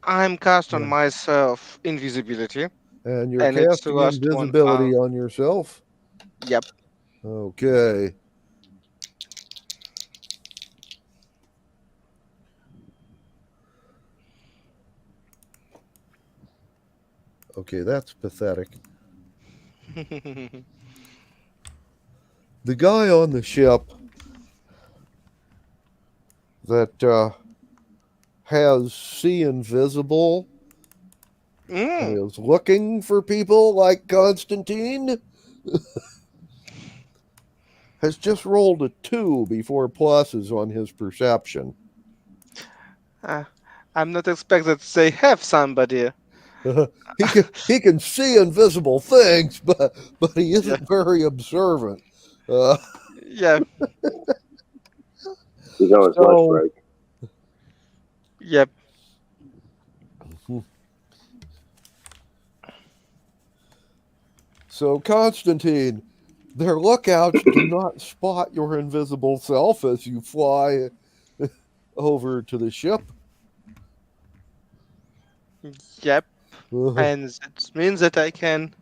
I'm cast on yeah, myself invisibility, and you're and it's casting last one. invisibility on yourself. Yep. Okay. Okay, that's pathetic. The guy on the ship that has see invisible Mm. and is looking for people like Constantine has just rolled a 2 before pluses on his perception. Uh, I'm not expected to say have somebody. He can see invisible things, but he Yeah. isn't very observant. Uh, Yeah. He's on his lunch so break. Yep. so Constantine, their lookouts do not spot your invisible self as you fly over to the ship. Yep. Uh, And that means that I can.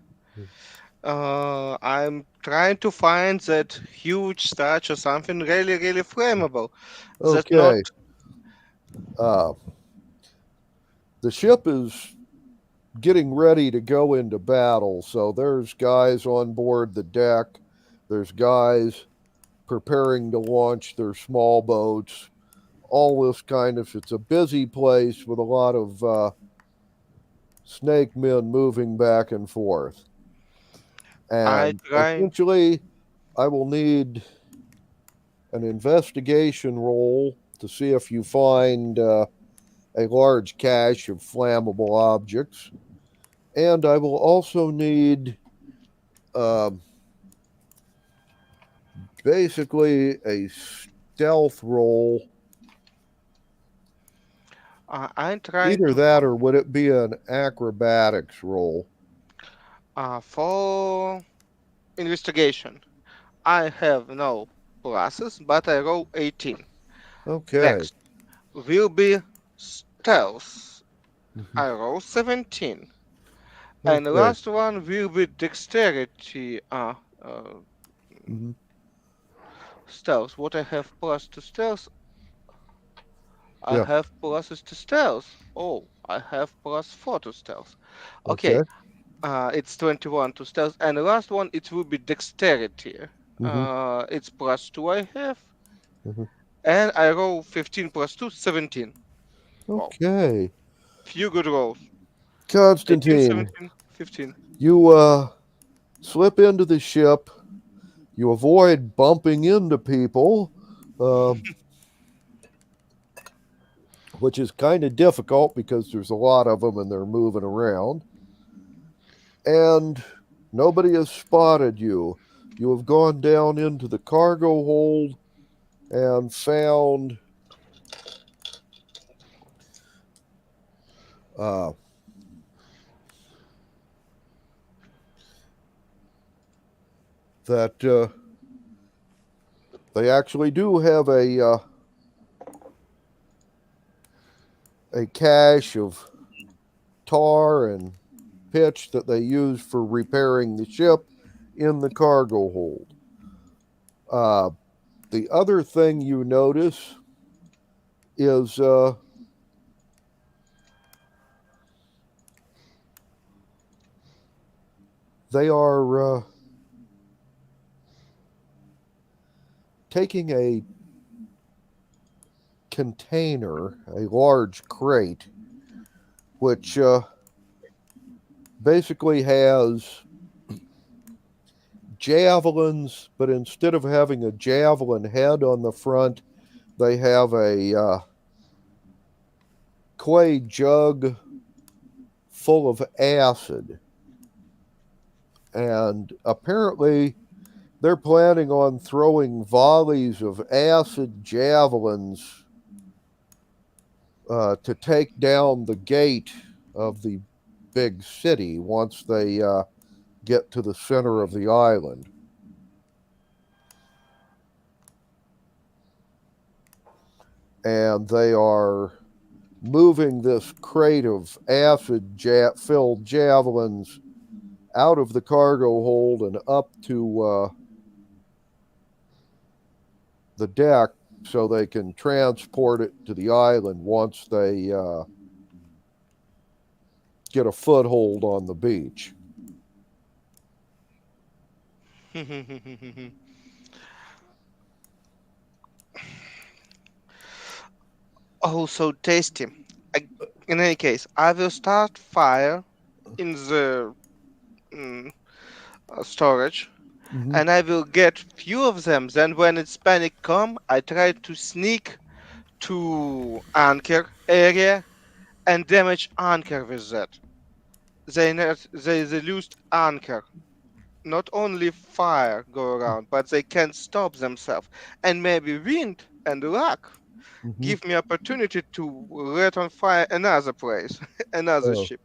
I'm trying to find that huge statue, something really, really flammable. That not. okay. Uh, the ship is getting ready to go into battle, so there's guys on board the deck. There's guys preparing to launch their small boats. All this kind of, it's a busy place with a lot of snake men moving back and forth. I And trying. essentially, I will need an investigation roll to see if you find a large cache of flammable objects. And I will also need uh, basically a stealth roll. I'm trying Either to. that or would it be an acrobatics roll? For investigation, I have no pluses, but I roll 18. Okay. Next will be stealth. I roll 17. And the Okay. last one will be dexterity. Hmm. Stealth. What I have plus to stealth? I Yeah. have pluses to stealth. Oh, I have plus 4 to stealth. Okay, Okay. it's 21 to stealth. And the last one, it will be dexterity. Hmm. It's plus 2 I have. Hmm. And I roll 15 plus 2, 17. Wow, Okay. few good rolls. 18, Constantine, 17, 15. you slip into the ship. You avoid bumping into people, uh, which is kind of difficult because there's a lot of them and they're moving around. And nobody has spotted you. You have gone down into the cargo hold and found uh, that they actually do have a cache of tar and pitch that they use for repairing the ship in the cargo hold. Uh, the other thing you notice is they are taking a container, a large crate, which basically has javelins, but instead of having a javelin head on the front, they have a clay jug full of acid. And apparently, they're planning on throwing volleys of acid javelins to take down the gate of the big city once they get to the center of the island. And they are moving this crate of acid filled javelins out of the cargo hold and up to the deck so they can transport it to the island once they get a foothold on the beach. Oh, so tasty. I, in any case, I will start fire in the storage, Mm-hmm. and I will get few of them. Then, when it's panic come, I try to sneak to anchor area and damage anchor with that. They lose anchor. Not only fire go around, but they can stop themselves. And maybe wind and luck Mm-hmm. give me opportunity to let on fire another place, another Oh, ship.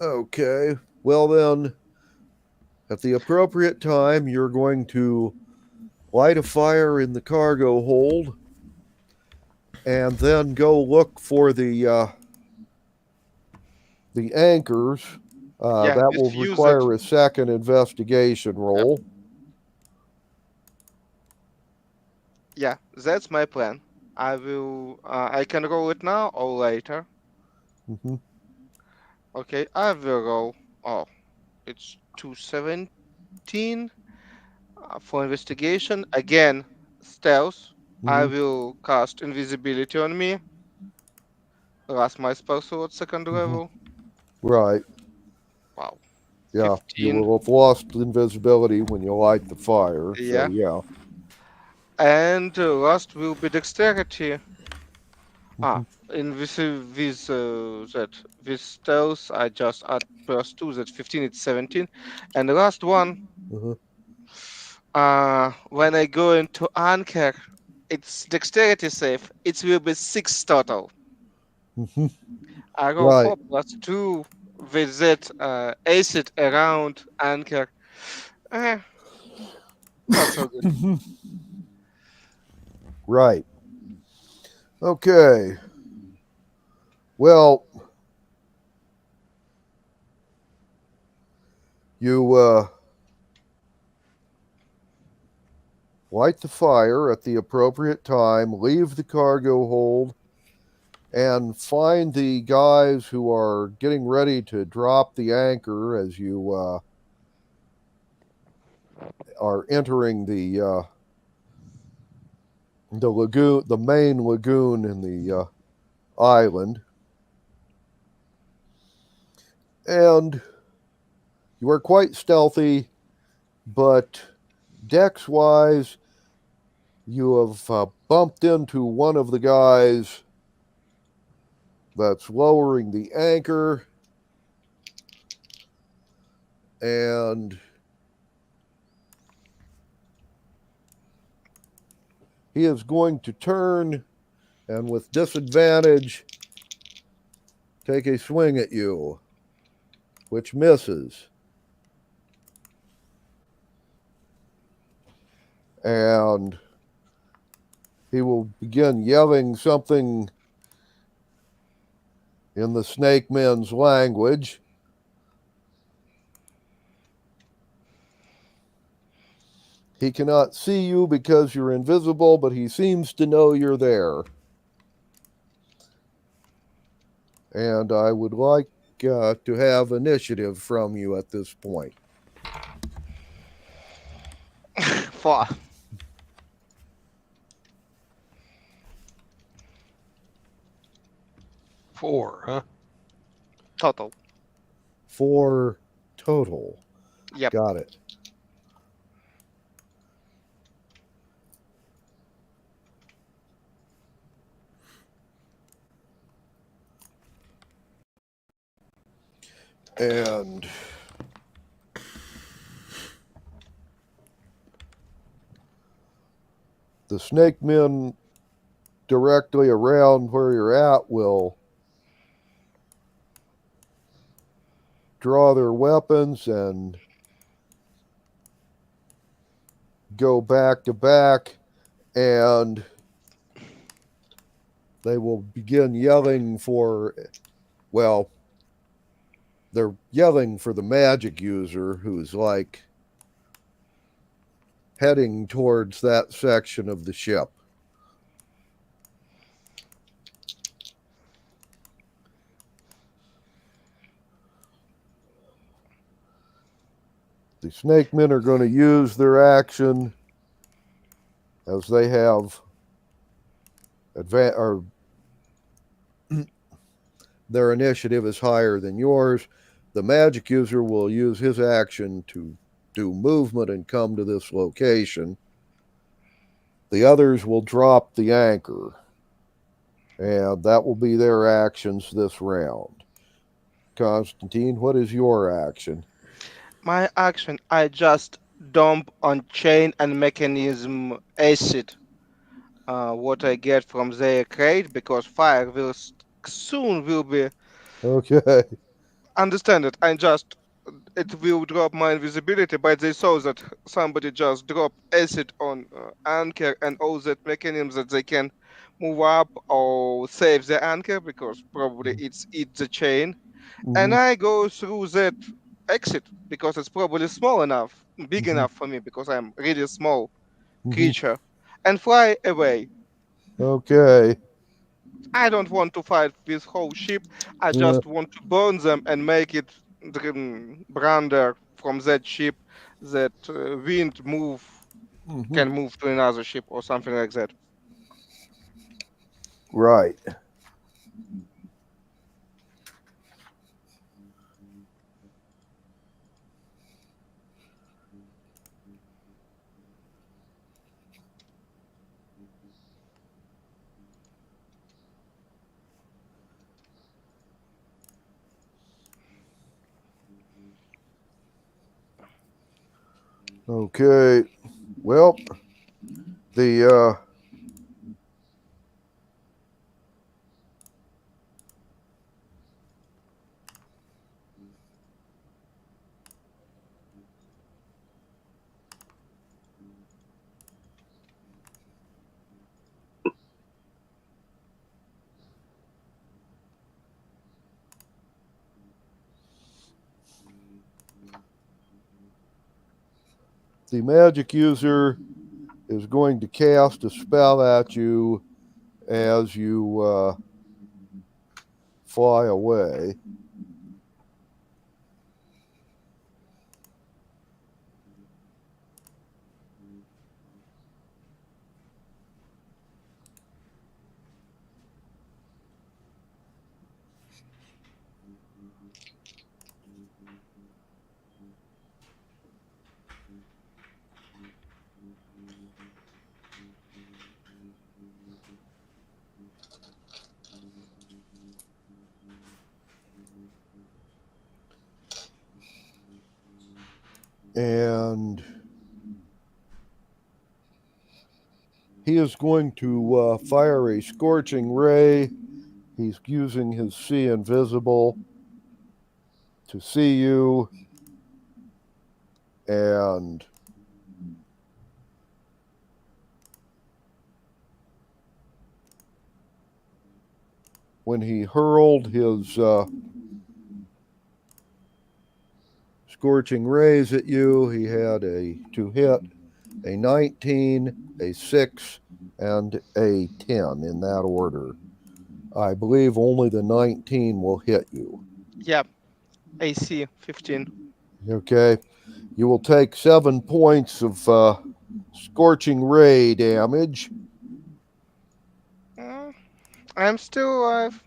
okay. Well, then, at the appropriate time, you're going to light a fire in the cargo hold and then go look for the anchors. Yeah, That we will fuse it. require a second investigation Yep. roll. Yeah, that's my plan. I will. I can roll it now or later. Mm-hmm. Okay, I will roll. Oh, it's 217 for investigation. Again, stealth. I Mm-hmm. will cast invisibility on me. Last my spell slot, second Mm-hmm. level. Right. Wow, Yeah. You 15. will have lost invisibility when you light the fire. So, Yeah, yeah. and last will be dexterity. Mm-hmm. Ah, in with stealth, I just add plus two. That's 15. It's 17. And the last one, Uh-huh. when I go into anchor, it's dexterity save. It will be 6 total. Mm-hmm. I roll Right. 4 plus 2 with that acid around anchor. Eh, not so good. Mm-hmm. Right. Okay. Well, You light the fire at the appropriate time, leave the cargo hold, and find the guys who are getting ready to drop the anchor as you are entering the lagoon, the main lagoon in the island, and you are quite stealthy, but dex-wise, you have bumped into one of the guys that's lowering the anchor, and he is going to turn and with disadvantage take a swing at you, which misses. And he will begin yelling something in the snake men's language. He cannot see you because you're invisible, but he seems to know you're there. And I would like to have initiative from you at this point. 4. 4, huh? Total. 4 total. Yep. Got it. And the snake men directly around where you're at will draw their weapons and go back to back, and they will begin yelling for, well, they're yelling for the magic user who's like heading towards that section of the ship. The snake men are going to use their action as they have or their initiative is higher than yours. The magic user will use his action to do movement and come to this location. The others will drop the anchor, and that will be their actions this round. Constantine, what is your action? My action, I just dump on chain and mechanism acid. What I get from their crate because fire will soon will be. Okay. Understand it. I just it will drop my invisibility, but they saw that somebody just drop acid on anchor and all that mechanisms that they can move up or save the anchor because probably it's the chain. And Mm-hmm. I go through that exit because it's probably small enough, big Mm-hmm. enough for me because I'm really small Mm-hmm. creature, and fly away. Okay. I don't want to fight this whole ship. I Yeah. just want to burn them and make it brander from that ship that wind move Mm-hmm. can move to another ship or something like that. Right. Okay. Well, the The magic user is going to cast a spell at you as you fly away. And he is going to fire a scorching ray. He's using his see invisible to see you. And when he hurled his scorching rays at you, he had to hit a 19, a 6, and a 10 in that order. I believe only the 19 will hit you. Yeah, AC 15. Okay. You will take 7 points of scorching ray damage. I'm still alive.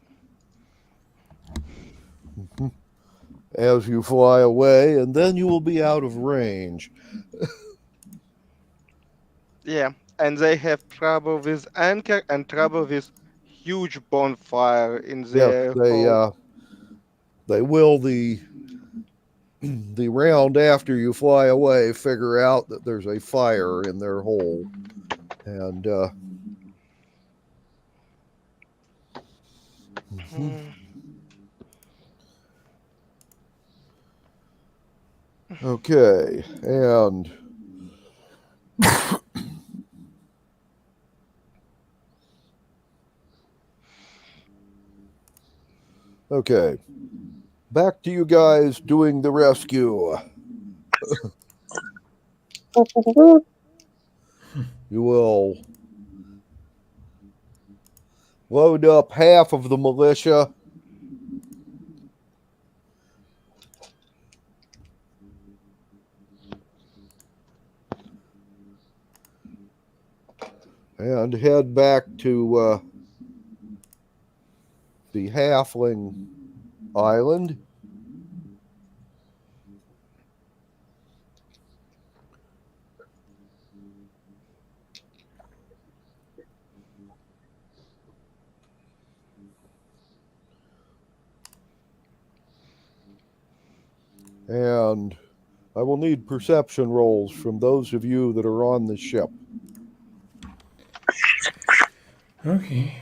As you fly away, and then you will be out of range. Yeah, and they have trouble with anchor and trouble with huge bonfire in Yes, their hole. they will the round after you fly away figure out that there's a fire in their hole, and okay, and okay, back to you guys doing the rescue. You will load up half of the militia. And head back to the Halfling Island. And I will need perception rolls from those of you that are on the ship. Okay.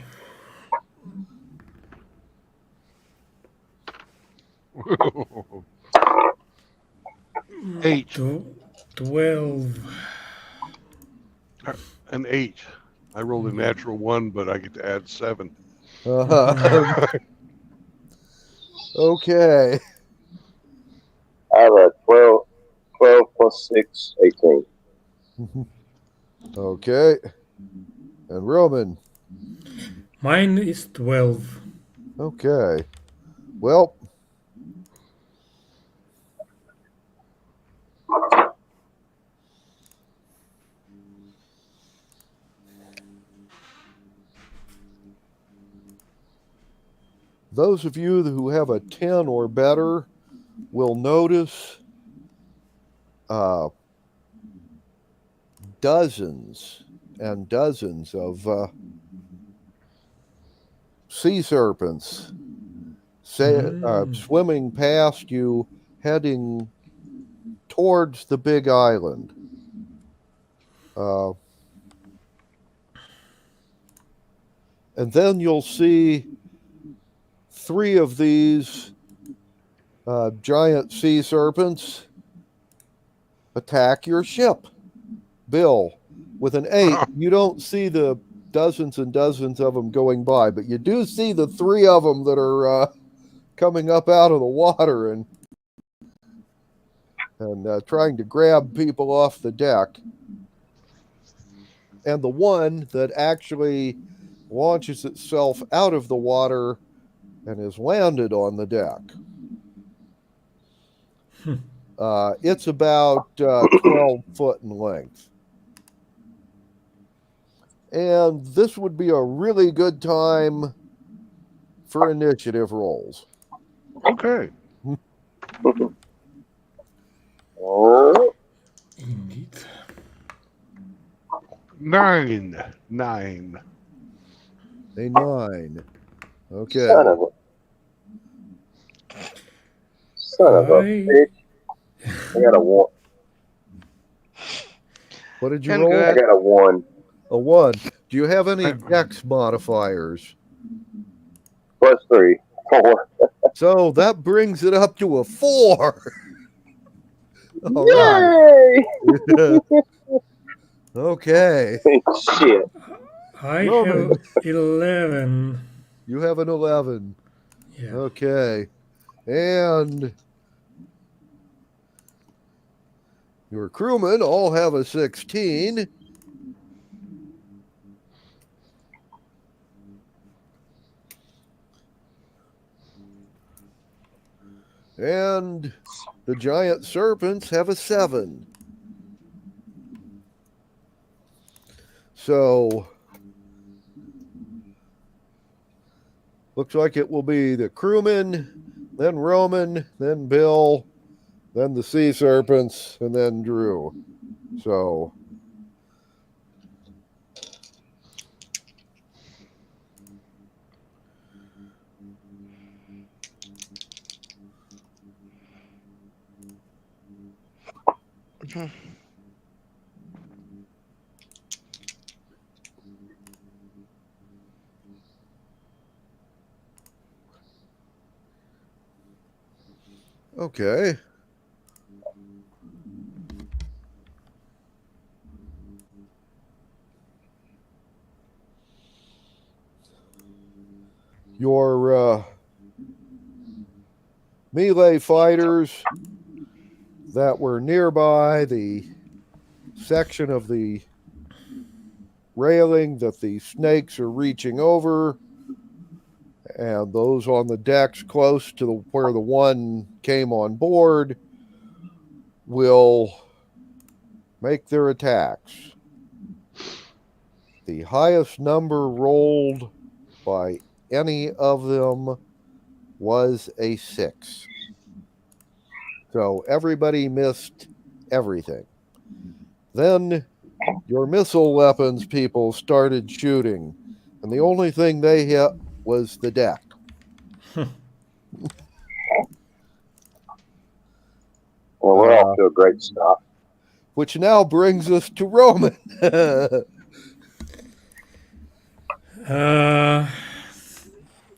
8. 12. An 8. I rolled a natural 1, but I get to add 7. Okay. I have a 12 plus 6, 18. Okay. And Roman. Mine is 12. Okay. Well, those of you who have a 10 or better will notice dozens and dozens of sea serpents swimming past you, heading towards the big island. And then you'll see 3 of these giant sea serpents attack your ship. Bill, with an 8, you don't see the dozens and dozens of them going by, but you do see the 3 of them that are coming up out of the water, and and trying to grab people off the deck. And the one that actually launches itself out of the water and is landed on the deck. It's about 12 foot in length. And this would be a really good time for initiative rolls. Okay. Oh, Indeed. 9. A 9. Okay. son of a I bitch. I got a 1. What did you roll? I Congrats. got a 1. A 1. Do you have any dex modifiers? +3. 4. So that brings it up to a 4. All right. Yay! Okay. Shit. I Roman. have 11. You have an 11. Yeah. Okay. And your crewmen all have a 16. And the giant serpents have a 7. So looks like it will be the crewman, then Roman, then Bill, then the sea serpents, and then Drew. So okay. Your melee fighters that were nearby the section of the railing that the snakes are reaching over, and those on the decks close to where the one came on board will make their attacks. The highest number rolled by any of them was a 6. So everybody missed everything. Then your missile weapons people started shooting, and the only thing they hit was the deck. Well, we're off to a great start. Which now brings us to Roman.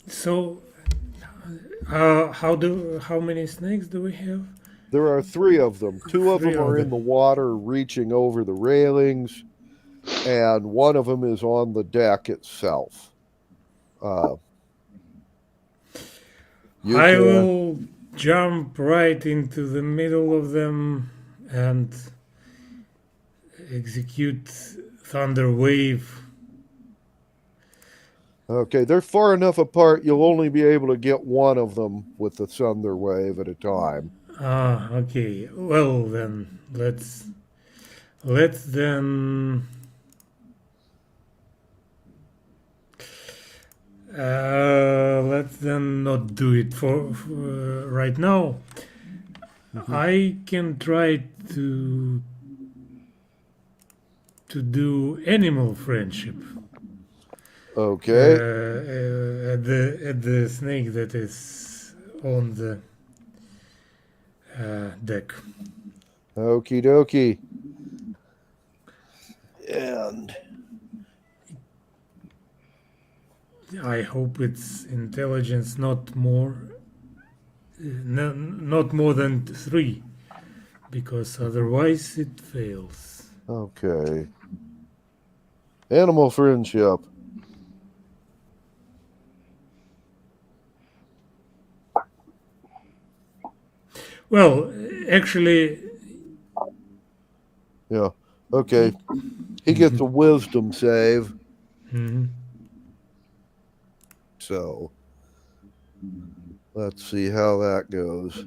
So, how many snakes do we have? There are 3 of them. 2 of Three them of are in them. the water reaching over the railings, and one of them is on the deck itself. You I can- will jump right into the middle of them and execute Thunder Wave. Okay, they're far enough apart you'll only be able to get one of them with the thunder wave at a time. Ah, okay. Well then, let's then let's then not do it for right now. I can try to do animal friendship Okay. at the snake that is on the deck. Okie dokie. And I hope it's intelligence not more not more than 3, because otherwise it fails. okay. Animal friendship. Well, actually, Yeah. Okay. He gets a wisdom save. Mhm. So let's see how that goes.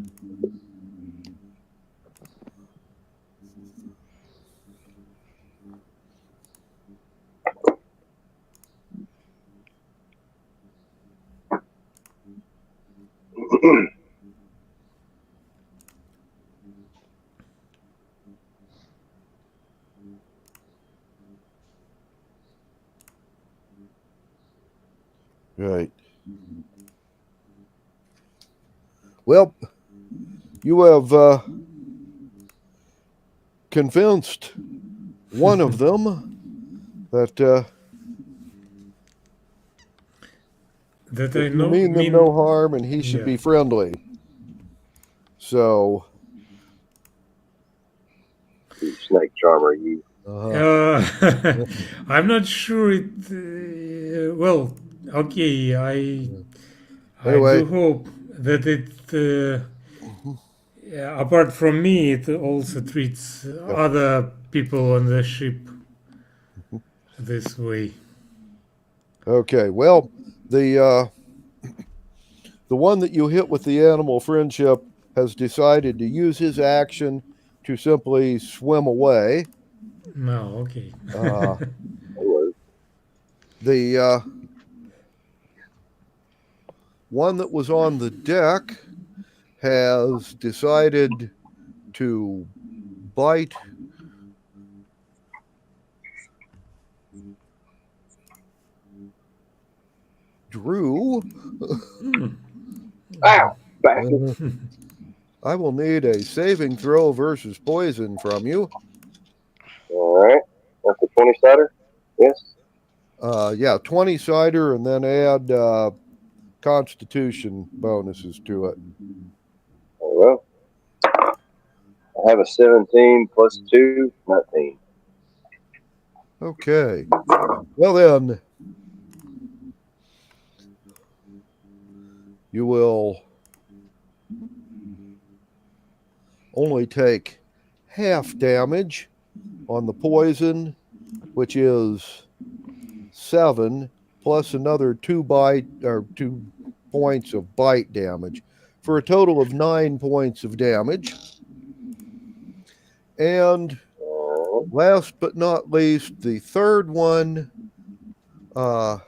Right. Well, you have convinced one of them that That I that you know mean them no mean harm and he should yeah. be friendly. So, You snake charmer, you. Uh, I'm not sure it. Well, okay. I do anyway, hope that it. Yeah, apart from me, it also treats yeah. other people on the ship this way. Okay. Well, the one that you hit with the animal friendship has decided to use his action to simply swim away. No, okay. Uh, Hello. the one that was on the deck has decided to bite Drew. Ow! Bastard. I will need a saving throw versus poison from you. All right. That's a 20 sider? Yes. Yeah, 20 cider and then add constitution bonuses to it. Very well. I have a 17 plus 2, 19. Okay. Well, then, you will only take half damage on the poison, which is 7 plus another 2 points of bite damage for a total of 9 points of damage. And All last but not least, the third one, the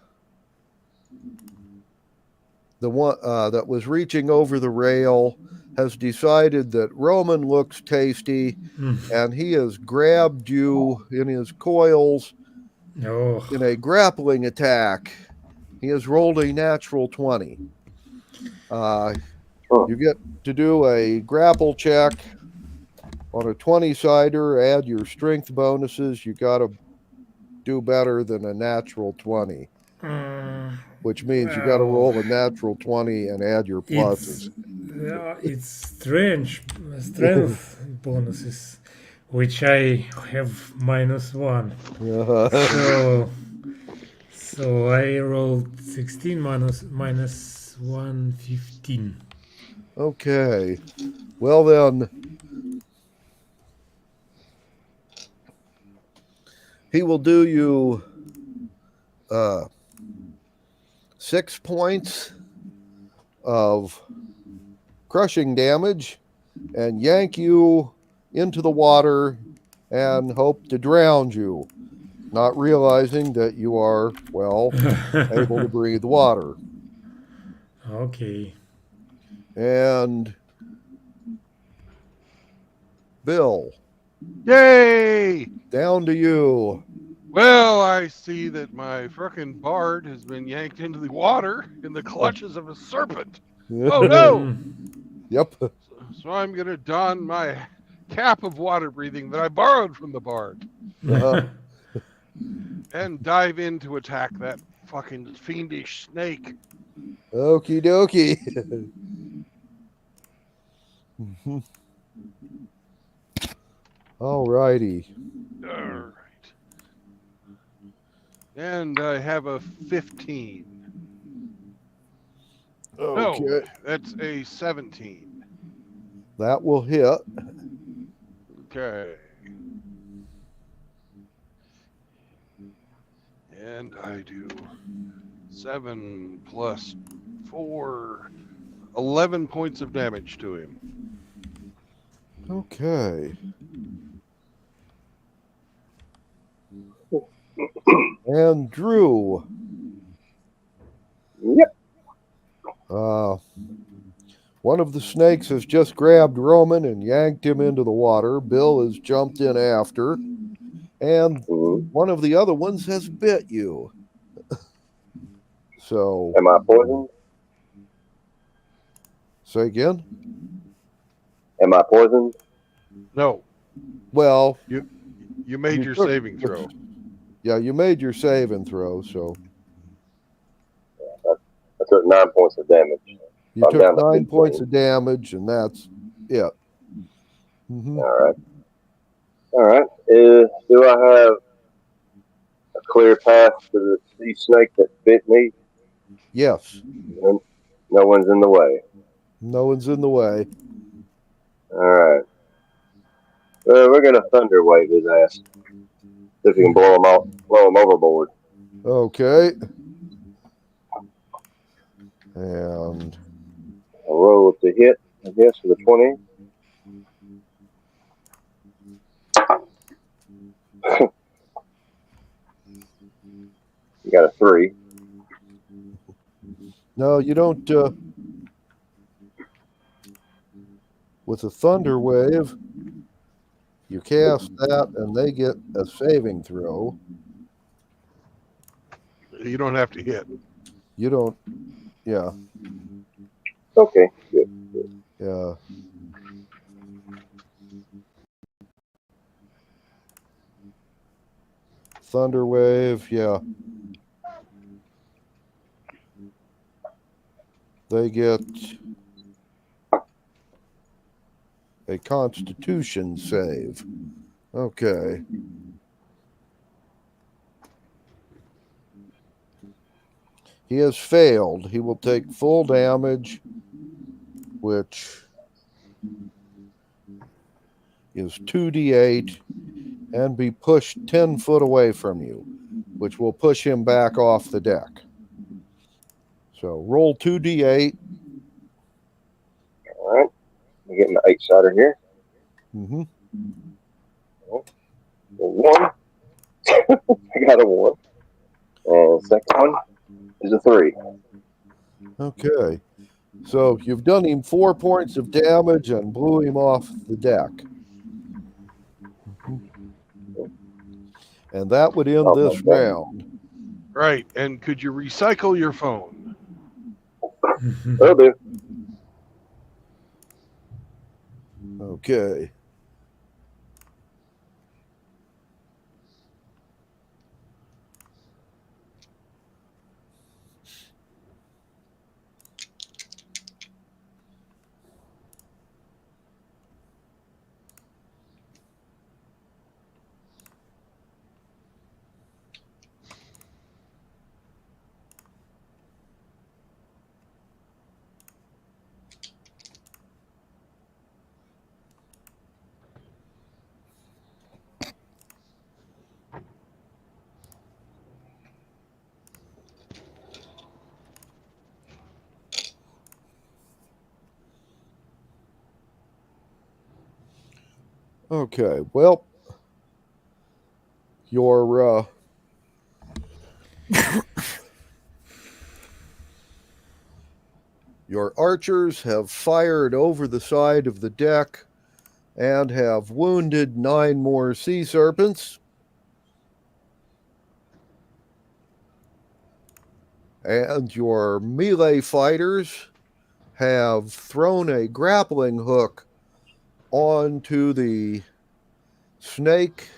one that was reaching over the rail, has decided that Roman looks tasty, and he has grabbed you in his coils Oh, in a grappling attack. He has rolled a natural 20. right. You get to do a grapple check on a 20 sider, add your strength bonuses. You got to do better than a natural 20, which means you got to well, roll a natural 20 and add your pluses. it's strange strength bonuses, which I have -1. So so I rolled 16 minus 1, 15. Okay. Well, then, he will do you 6 points of crushing damage and yank you into the water and hope to drown you, not realizing that you are, well, able to breathe water. Okay. And Bill, Yay! down to you. Well, I see that my frickin' bard has been yanked into the water in the clutches of a serpent. Oh no! Yep. So I'm gonna don my cap of water breathing that I borrowed from the bard Uh-huh. and dive in to attack that fucking fiendish snake. Okie dokie. All righty. All right. And I have a 15. Okay. No, that's a 17. That will hit. Okay. And I do 7 plus 4, 11 points of damage to him. Okay. And Drew. Yep. One of the snakes has just grabbed Roman and yanked him into the water. Bill has jumped in after. And one of the other ones has bit you. So, Am I poisoned? say again? Am I poisoned? No, Well, you made your took- saving throw. Yeah, you made your save and throw, so I took 9 points of damage. you I'm took down to 9 15. points of damage, and that's it. Mm-hmm. All right. All right. Do I have a clear path to the sea snake that bit me? Yes, No, no one's in the way. no one's in the way. All right. We're gonna thunder wave his ass. See if we can blow him overboard. Okay. And I'll roll to hit, I guess, for the 20. You got a 3. no, you don't. With a thunder wave, you cast that, and they get a saving throw. You don't have to hit. You don't. Yeah, Okay, good. yeah. Thunder wave, yeah. They get a Constitution save. Okay. He has failed. He will take full damage, which is 2d8, and be pushed 10 foot away from you, which will push him back off the deck. So roll 2d8. All right. I'm getting my 8-sider here. Mm-hmm. 1. I got a 1. And the second one is a 3. Okay. So you've done him 4 points of damage and blew him off the deck. And that would end this round. Right. And could you recycle your phone? Will do. Okay. Okay. Well, your your archers have fired over the side of the deck and have wounded 9 more sea serpents. And your melee fighters have thrown a grappling hook onto the snake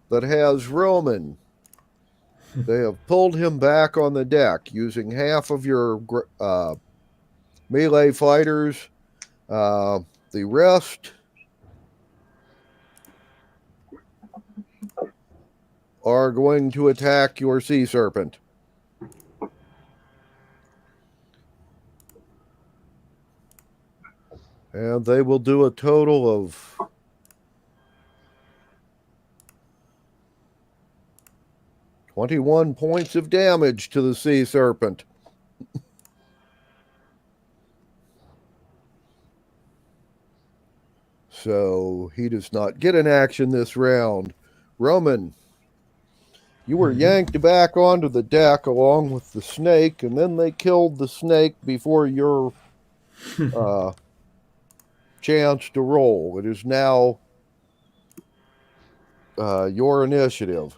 that has Roman. They have pulled him back on the deck using half of your melee fighters. The rest are going to attack your sea serpent. And they will do a total of 21 points of damage to the sea serpent. So he does not get an action this round. Roman, you were yanked back onto the deck along with the snake, and then they killed the snake before your chance to roll. It is now your initiative.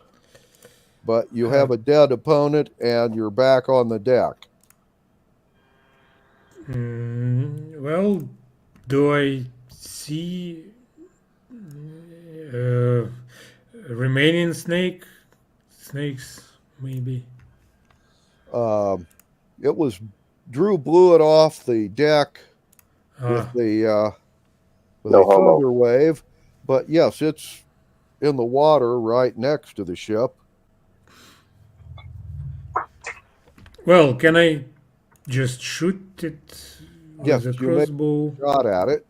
But you have a dead opponent, and you're back on the deck. Well, do I see remaining snakes? Maybe. It was Drew blew it off the deck with Ah, the No homo. thunder wave, but yes, it's in the water right next to the ship. well, can I just shoot it with Yes, a you make crossbow? a shot at it.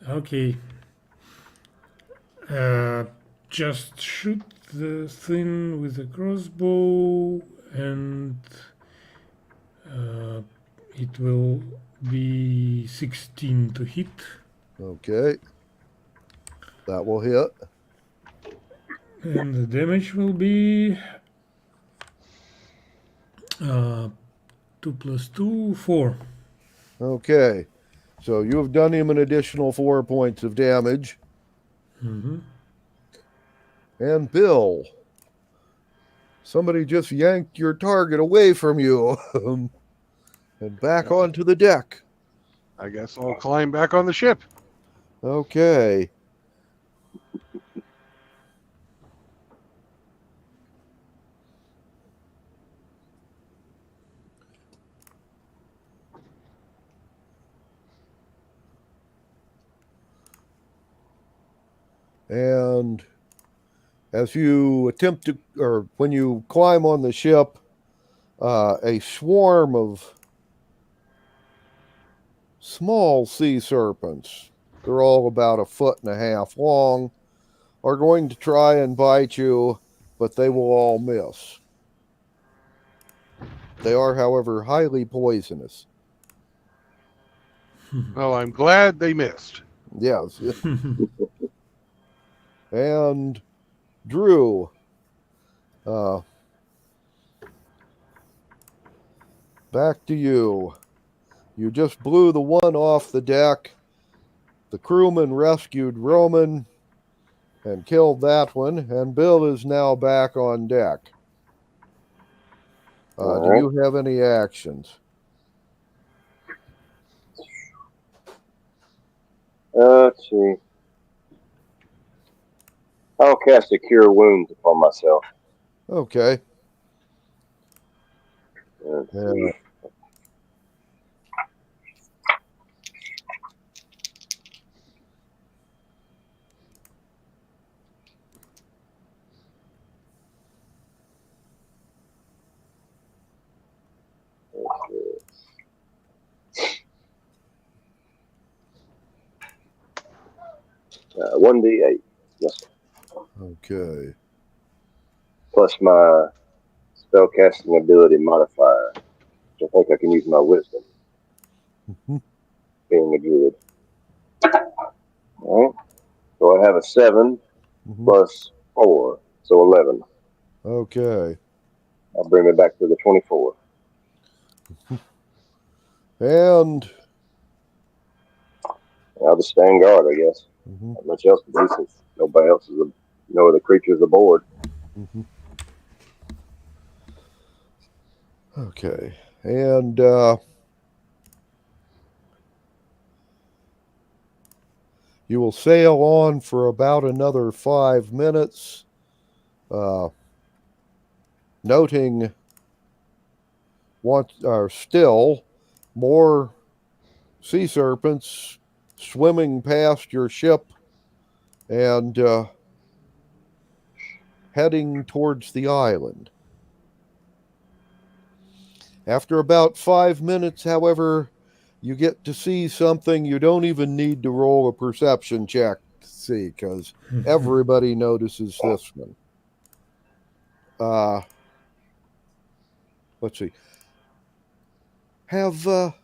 Okay. Just shoot the thing with a crossbow, and it will be 16 to hit. Okay, that will hit. And the damage will be 2 plus 2, 4. Okay, so you have done him an additional 4 points of damage. And Bill, somebody just yanked your target away from you and back onto the deck. I guess I'll climb back on the ship. Okay. And as you attempt to, or when you climb on the ship, a swarm of small sea serpents, they're all about 1.5 feet long, are going to try and bite you, but they will all miss. They are, however, highly poisonous. Well, I'm glad they missed. Yes. And Drew, back to you. You just blew the one off the deck. The crewman rescued Roman and killed that one, and Bill is now back on deck. Do right. you have any actions? Let's see. I'll cast a Cure Wounds upon myself. Okay. Let's Yeah. see. Uh, 1d8. Yes, sir. Okay. Plus my spellcasting ability modifier. Which I think I can use my wisdom. Being a druid. Alright. So I have a 7 plus 4. So 11. Okay. I'll bring it back to the 24. And I'll just stand guard, I guess. Not much else to do since nobody else is, no other creatures aboard. Okay. And you will sail on for about another 5 minutes, noting still more sea serpents swimming past your ship and heading towards the island. After about 5 minutes, however, you get to see something you don't even need to roll a perception check to see, because everybody notices this one. let's see. Have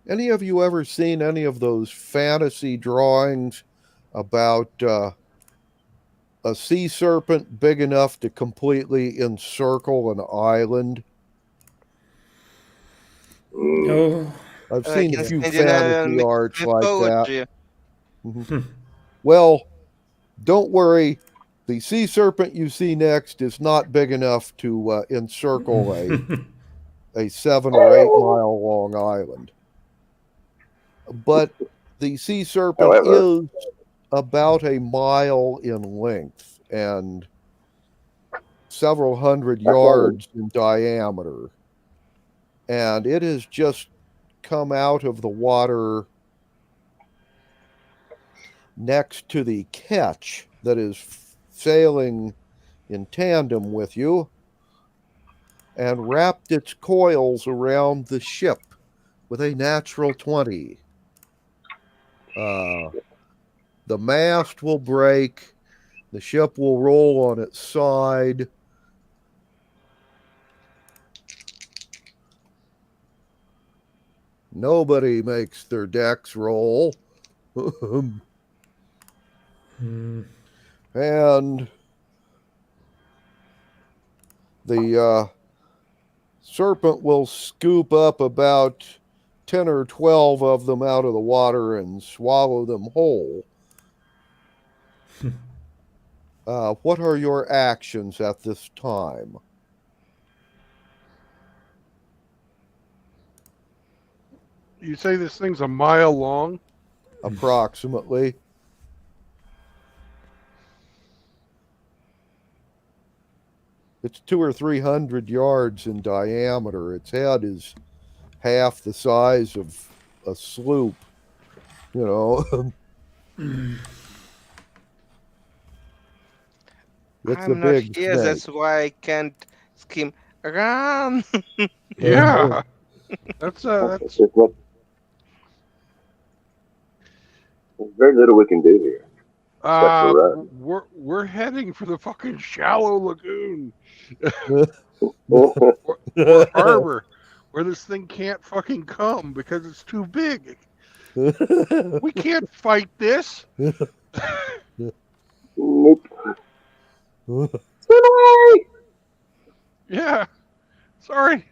any of you ever seen any of those fantasy drawings about a sea serpent big enough to completely encircle an island? Oh, I've Like seen a in yeah. few Scandinavian fantasy arts like that. mythology. Mhm. Well, don't worry. The sea serpent you see next is not big enough to encircle a 7 or 8 mile long island. But the sea serpent However, is about a mile in length and several hundred that's London. yards in diameter. And it has just come out of the water next to the ketch that is sailing in tandem with you and wrapped its coils around the ship with a natural 20. Uh, the mast will break, the ship will roll on its side. Nobody makes their decks roll. Mm. And the serpent will scoop up about 10 or 12 of them out of the water and swallow them whole. What are your actions at this time? You say this thing's a mile long? Approximately. It's 200 or 300 yards in diameter. Its head is half the size of a sloop. You know, it's a I'm not big here, snake. that's why I can't scream, run! Yeah. That's It's just what, there's very little we can do here except for run. we're heading for the fucking shallow lagoon or harbor where this thing can't fucking come because it's too big. We can't fight this. Nope. Swim away! Yeah. Sorry.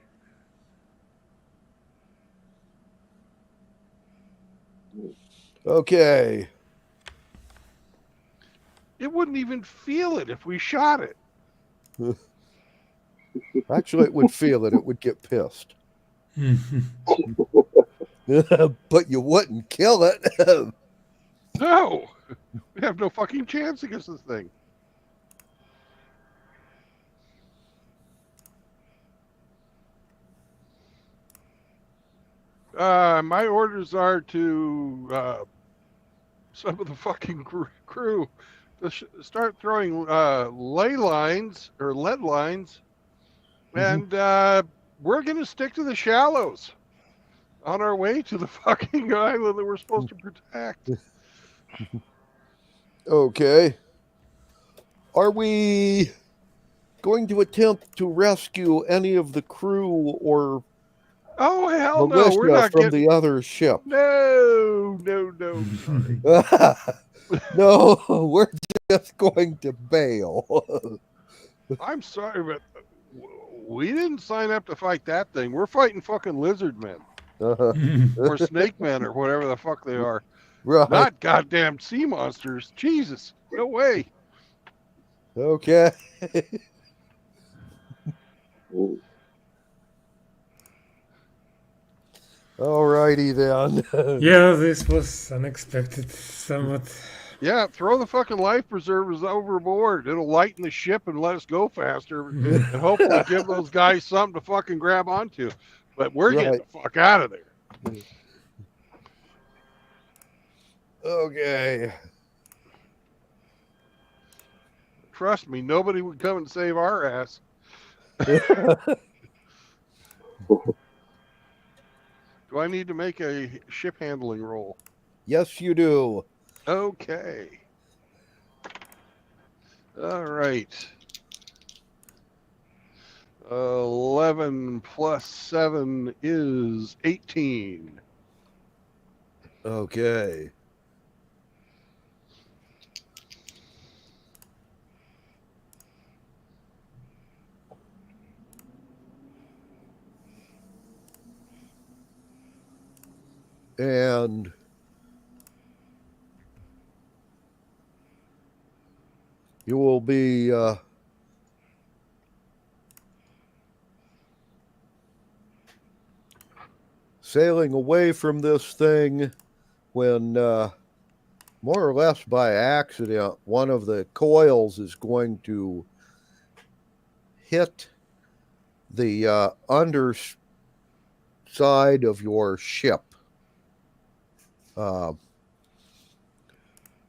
Okay. It wouldn't even feel it if we shot it. Actually, it would feel it. It would get pissed. Mhm. But you wouldn't kill it. No. We have no fucking chance against this thing. My orders are to some of the fucking crew to start throwing ley lines or lead lines, and we're going to stick to the shallows on our way to the fucking island that we're supposed to protect. Okay. Are we going to attempt to rescue any of the crew or Oh, hell no. We're militia not from getting. the other ship? No. Sorry. No, we're just going to bail. I'm sorry, but we didn't sign up to fight that thing. We're fighting fucking lizard men or snake men or whatever the fuck they are. Right. Not goddamn sea monsters. Jesus. No way. Okay. All righty then. Yeah, this was unexpected, somewhat. Yeah, throw the fucking life preservers overboard. It'll lighten the ship and let us go faster and hopefully give those guys something to fucking grab onto. But we're getting Right. the fuck out of there. Okay. Trust me, nobody would come and save our ass. Do I need to make a ship handling roll? Yes, you do. Okay. All right. 11 plus 7 is 18. Okay. And you will be sailing away from this thing when, more or less by accident, one of the coils is going to hit the underside of your ship.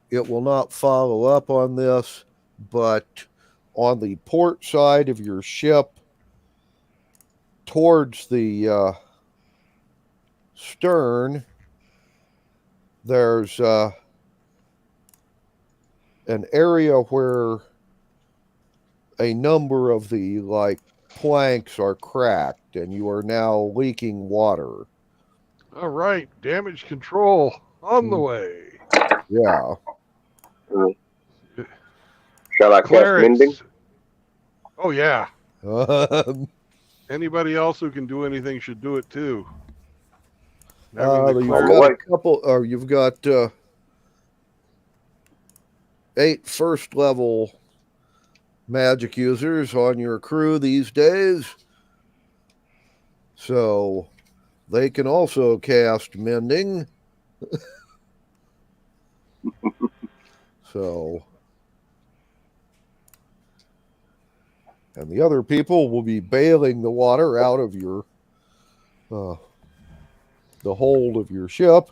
It will not follow up on this, but on the port side of your ship, towards the stern, there's an area where a number of the planks are cracked, and you are now leaking water. All right, damage control on the way. Yeah. Shall I cast mending? Clerics. Oh yeah. Um, Anybody else who can do anything should do it too. Having the you've cleric. got a couple, or you've got 8 first level magic users on your crew these days, so they can also cast mending. So, and the other people will be bailing the water out of your the hold of your ship.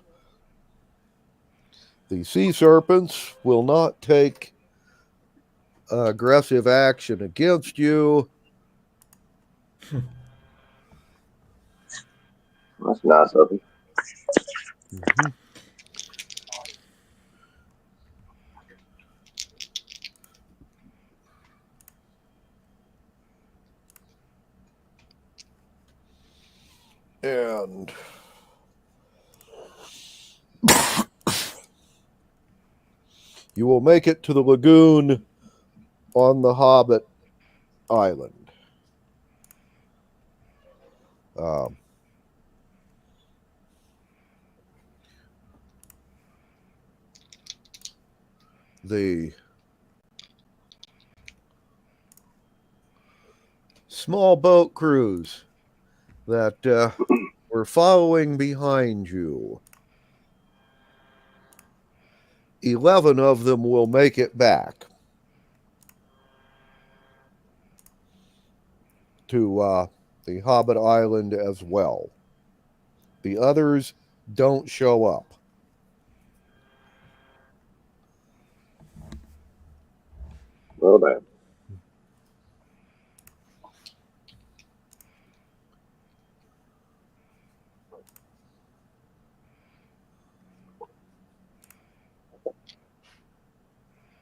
The sea serpents will not take aggressive action against you. That's nice of him. Mm-hmm. And you will make it to the lagoon on the Hobbit Island. The small boat crews that were following behind you, 11 of them will make it back to the Hobbit Island as well. The others don't show up. Well then.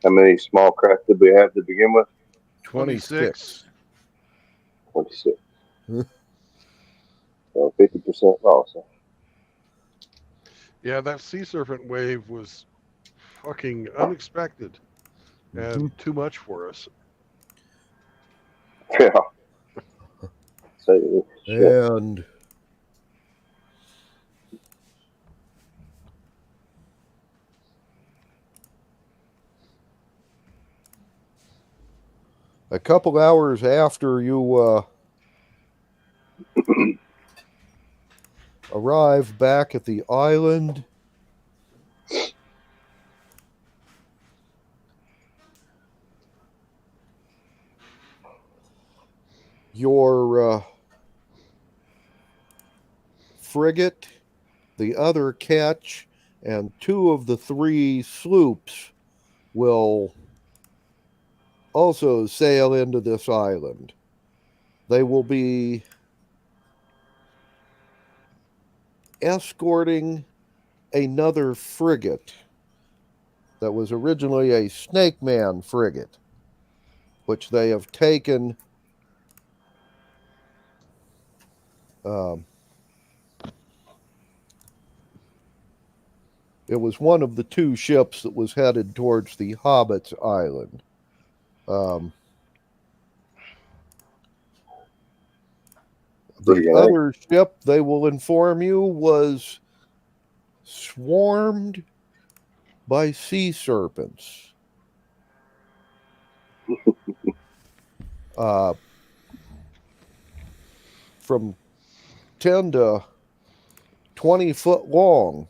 How many small craft did we have to begin with? 26. 26. So 50% loss. Yeah, that sea serpent wave was fucking unexpected and too much for us. Yeah. So, shit. And a couple hours after you arrive back at the island, your frigate, the other ketch, and 2 of the 3 sloops will also sail into this island. They will be escorting another frigate that was originally a Snake Man frigate, which they have taken Um, it was one of the two ships that was headed towards the Hobbits Island. The Brilliant. other ship, they will inform you, was swarmed by sea serpents. Uh, from 10 to 20 foot long.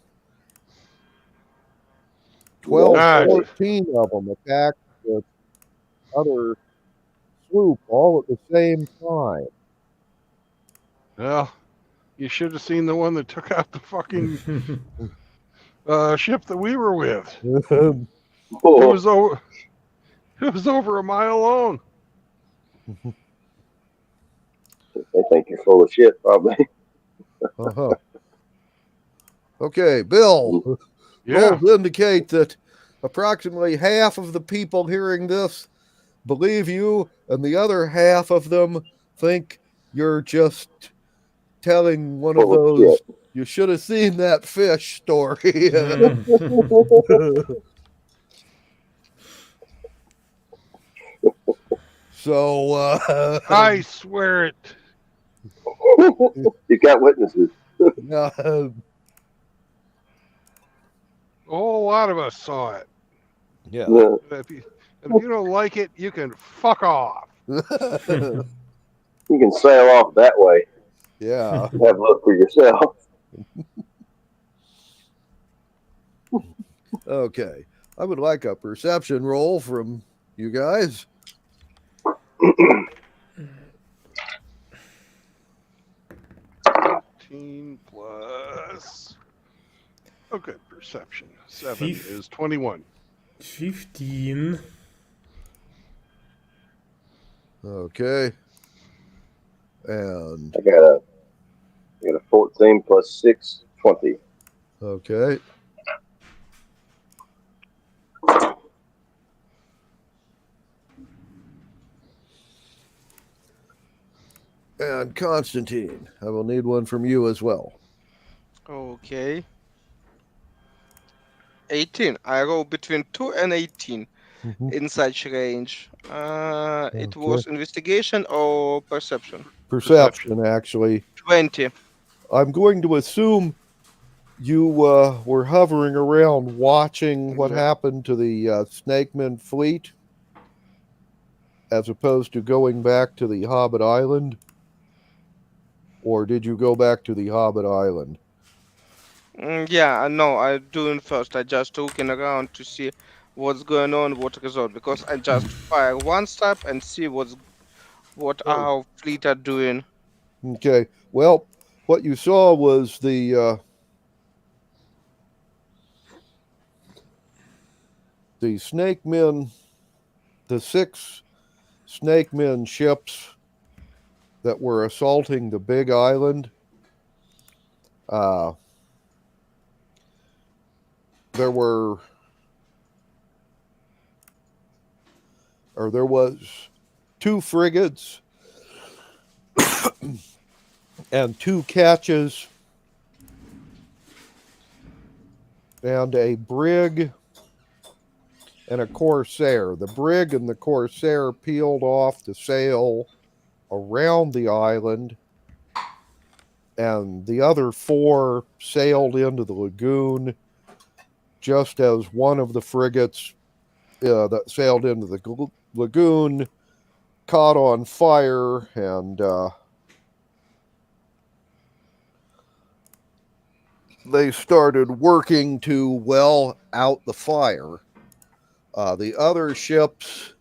12, Ah, 14 of them attacked the other sloop all at the same time. well, you should have seen the one that took out the fucking ship that we were with. It Oh, was over. It was over a mile long. they think you're full of shit, probably. Uh-huh. Okay, Bill. Yeah. Rolls indicate that approximately half of the people hearing this believe you, and the other half of them think you're just telling one of Full of those shit. "you should have seen that fish" story. So, I swear it. You got witnesses. uh, A whole lot of us saw it. yeah. Yeah. If you don't like it, you can fuck off. You can sail off that way. Yeah. Have a look for yourself. Okay. I would like a perception roll from you guys. 18 plus. Oh, good perception. 7 Fif- is 21. 15. Okay. And I got a 14 plus 6, 20. okay. And Constantine, I will need one from you as well. Okay. 18. I roll between 2 and 18 in such range. It was investigation or perception? Perception, actually. 20. I'm going to assume you were hovering around watching what Yeah. happened to the Snakeman fleet as opposed to going back to the Hobbit Island. Or did you go back to the Hobbit Island? Yeah, no, I doing first. I just looking around to see what's going on, what result, because I just fire one step and see what our fleet are doing. Okay. Well, what you saw was the Snakemen, the 6 Snakemen ships that were assaulting the big island. There was 2 frigates and 2 catches and a brig and a corsair. The brig and the corsair peeled off to sail around the island, and the other 4 sailed into the lagoon just as one of the frigates that sailed into the lagoon caught on fire, and they started working to well out the fire. The other ships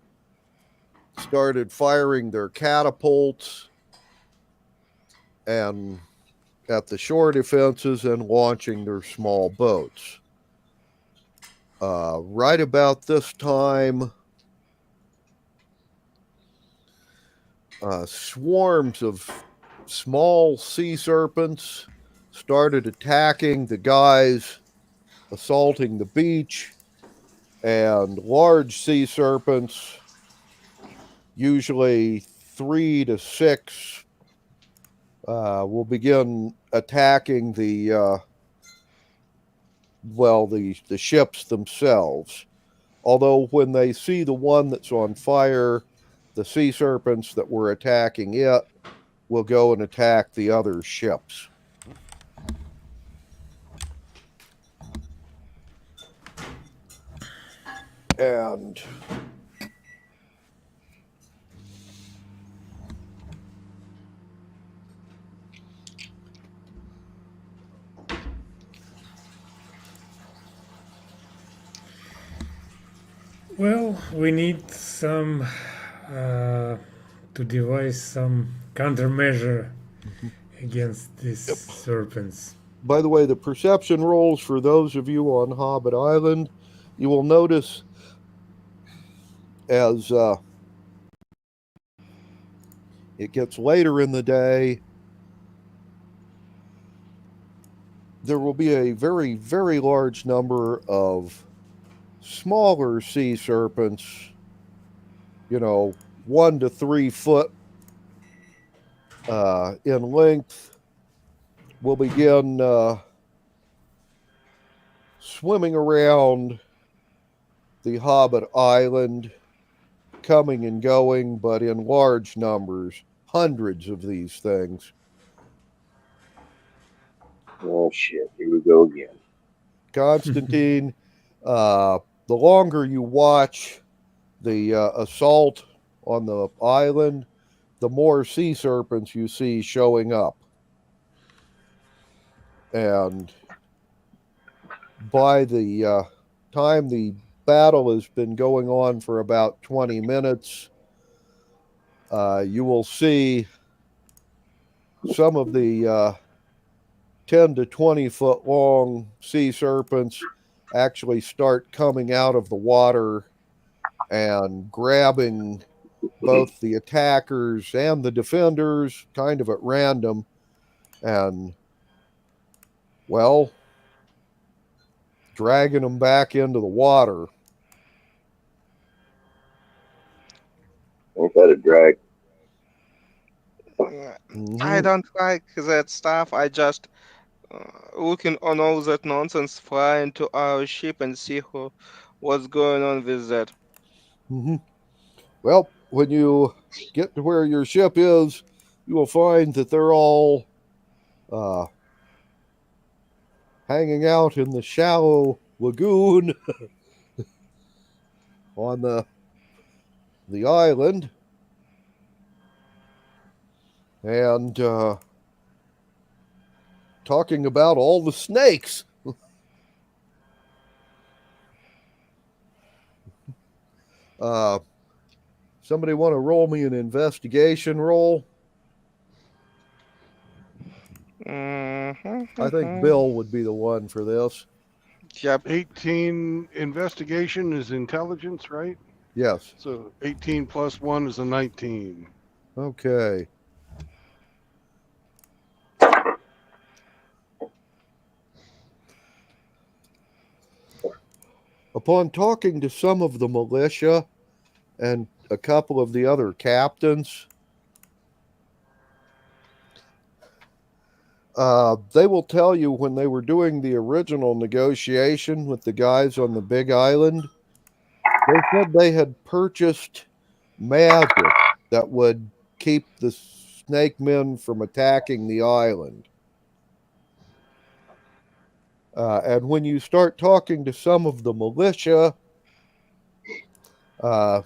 started firing their catapults and at the shore defenses and launching their small boats. Right about this time, swarms of small sea serpents started attacking the guys assaulting the beach, and large sea serpents, usually 3 to 6 will begin attacking the ships themselves. Although when they see the one that's on fire, the sea serpents that were attacking it will go and attack the other ships. And Well, we need some to devise some countermeasure against these serpents. by the way, the perception rolls for those of you on Hobbit Island, you will notice as it gets later in the day, there will be a very, very large number of smaller sea serpents, 1 to 3 foot in length, will begin swimming around the Hobbit Island, coming and going, but in large numbers, hundreds of these things. Oh shit! Here we go again. Constantine, the longer you watch the assault on the island, the more sea serpents you see showing up. And by the time the battle has been going on for about 20 minutes, you will see some of the 10 to 20 foot long sea serpents actually start coming out of the water and grabbing both the attackers and the defenders kind of at random, and, well, dragging them back into the water. Ain't that a drag? I Mhm. don't like that stuff. I just looking on all that nonsense, fly into our ship and see what's going on with that. Mhm. Well, when you get to where your ship is, you will find that they're all uh, hanging out in the shallow lagoon on the island, and talking about all the snakes. Uh, somebody want to roll me an investigation roll? I think Mm-hmm. Bill would be the one for this. Yep. 18 investigation is intelligence, right? Yes. So 18 plus 1 is a 19. Okay. Upon talking to some of the militia and a couple of the other captains, they will tell you when they were doing the original negotiation with the guys on the Big Island, they said they had purchased magic that would keep the snake men from attacking the island. And when you start talking to some of the militia, uh,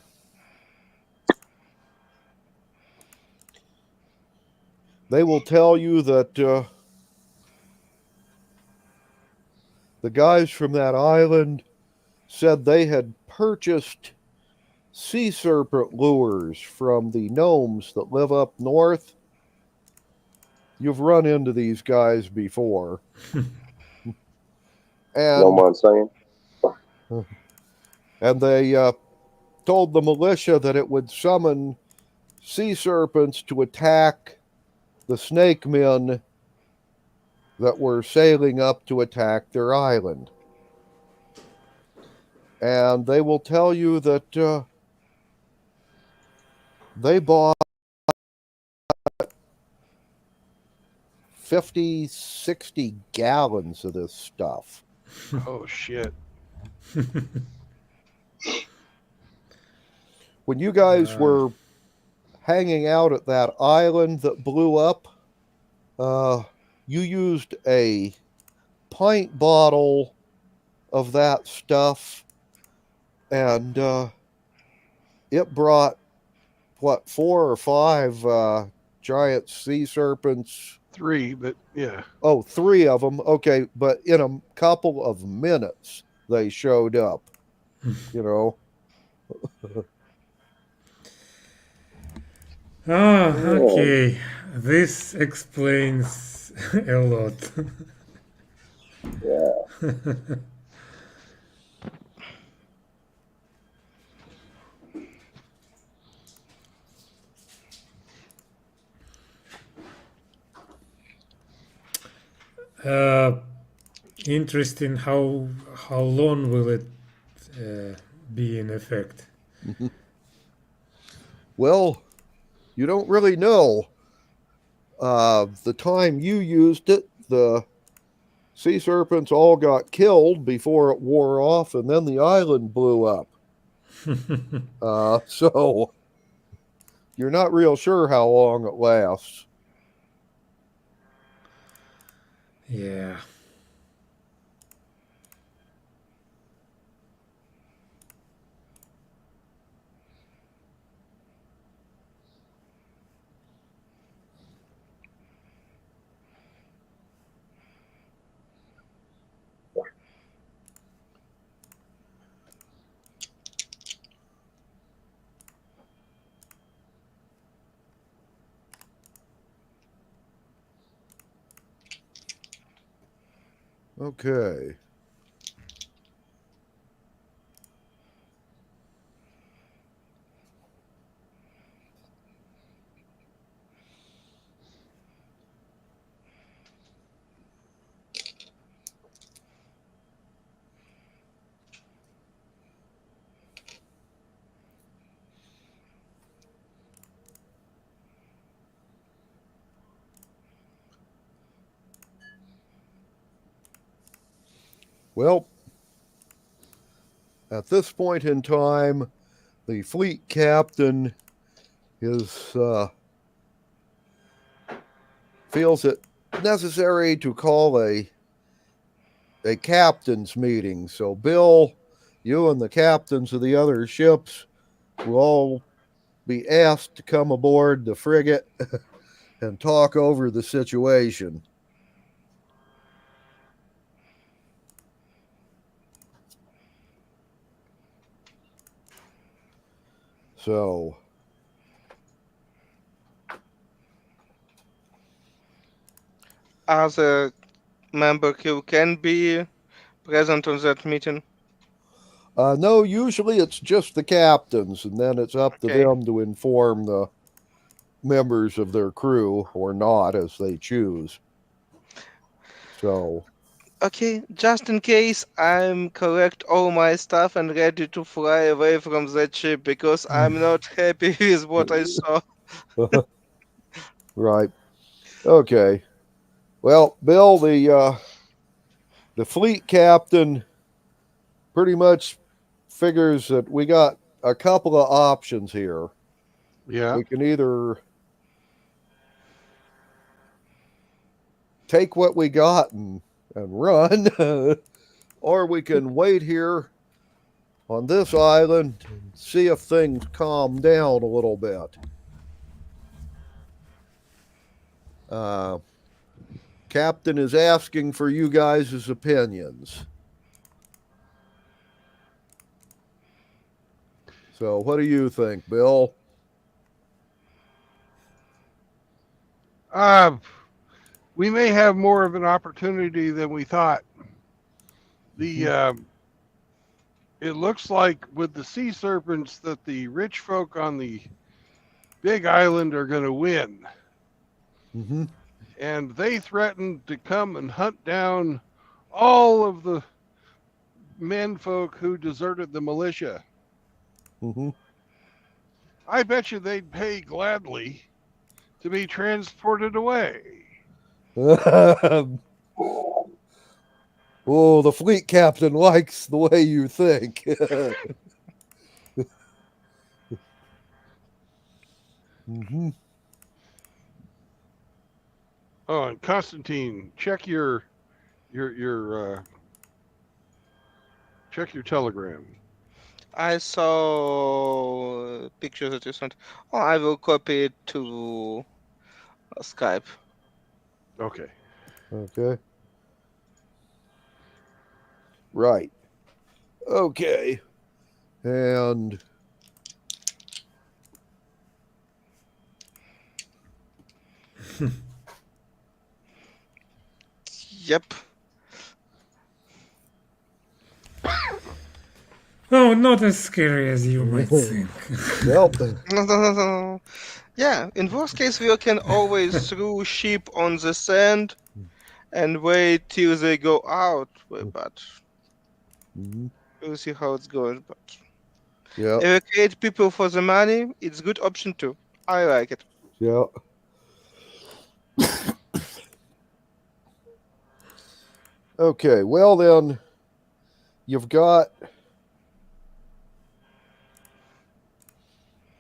they will tell you that the guys from that island said they had purchased sea serpent lures from the gnomes that live up north. You've run into these guys before. No And mind saying. they told the militia that it would summon sea serpents to attack the snake men that were sailing up to attack their island. And they will tell you that they bought 50, 60 gallons of this stuff. Oh shit. When you guys Uh, were hanging out at that island that blew up, you used a pint bottle of that stuff, and it brought what, 4 or 5 giant sea serpents. 3, but yeah. Oh, 3 of them. Okay, but in a couple of minutes they showed up. You know. Yeah. okay. This explains a lot. Yeah. uh, interesting. How long will it be in effect? Well, you don't really know. The time you used it, the sea serpents all got killed before it wore off, and then the island blew up. So you're not real sure how long it lasts. Yeah. Okay. Well, at this point in time, the fleet captain is feels it necessary to call a captain's meeting. So, Bill, you and the captains of the other ships will all be asked to come aboard the frigate and talk over the situation. So, As a member who can be present on that meeting. no, usually it's just the captains, and then it's up to Okay. them to inform the members of their crew or not as they choose. So, Okay, just in case, I'm collect all my stuff and ready to fly away from that ship because I'm not happy with what I saw. right. Okay. Well, Bill, the fleet captain pretty much figures that we got a couple of options here. Yeah. We can either take what we got and run, or we can wait here on this island and see if things calm down a little bit. Uh, Captain is asking for you guys' opinions. So, what do you think, Bill? We may have more of an opportunity than we thought. The it looks like with the sea serpents that the rich folk on the big island are going to win. Mm-hmm. And they threatened to come and hunt down all of the men folk who deserted the militia. Mm-hmm. I bet you they'd pay gladly to be transported away. Oh, the fleet captain likes the way you think. Mhm. Oh, and Constantine, your check your telegram. I saw pictures that you sent. Oh, I will copy it to Skype. Okay. Okay. Right. Okay. And Yep. Oh, not as scary as you might think. well, No. Yeah, in worst case, we can always throw sheep on the sand and wait till they go out. But mhm, we'll see how it's going. But yeah, evacuate people for the money, it's good option too. I like it. yeah. Okay. Well, then you've got.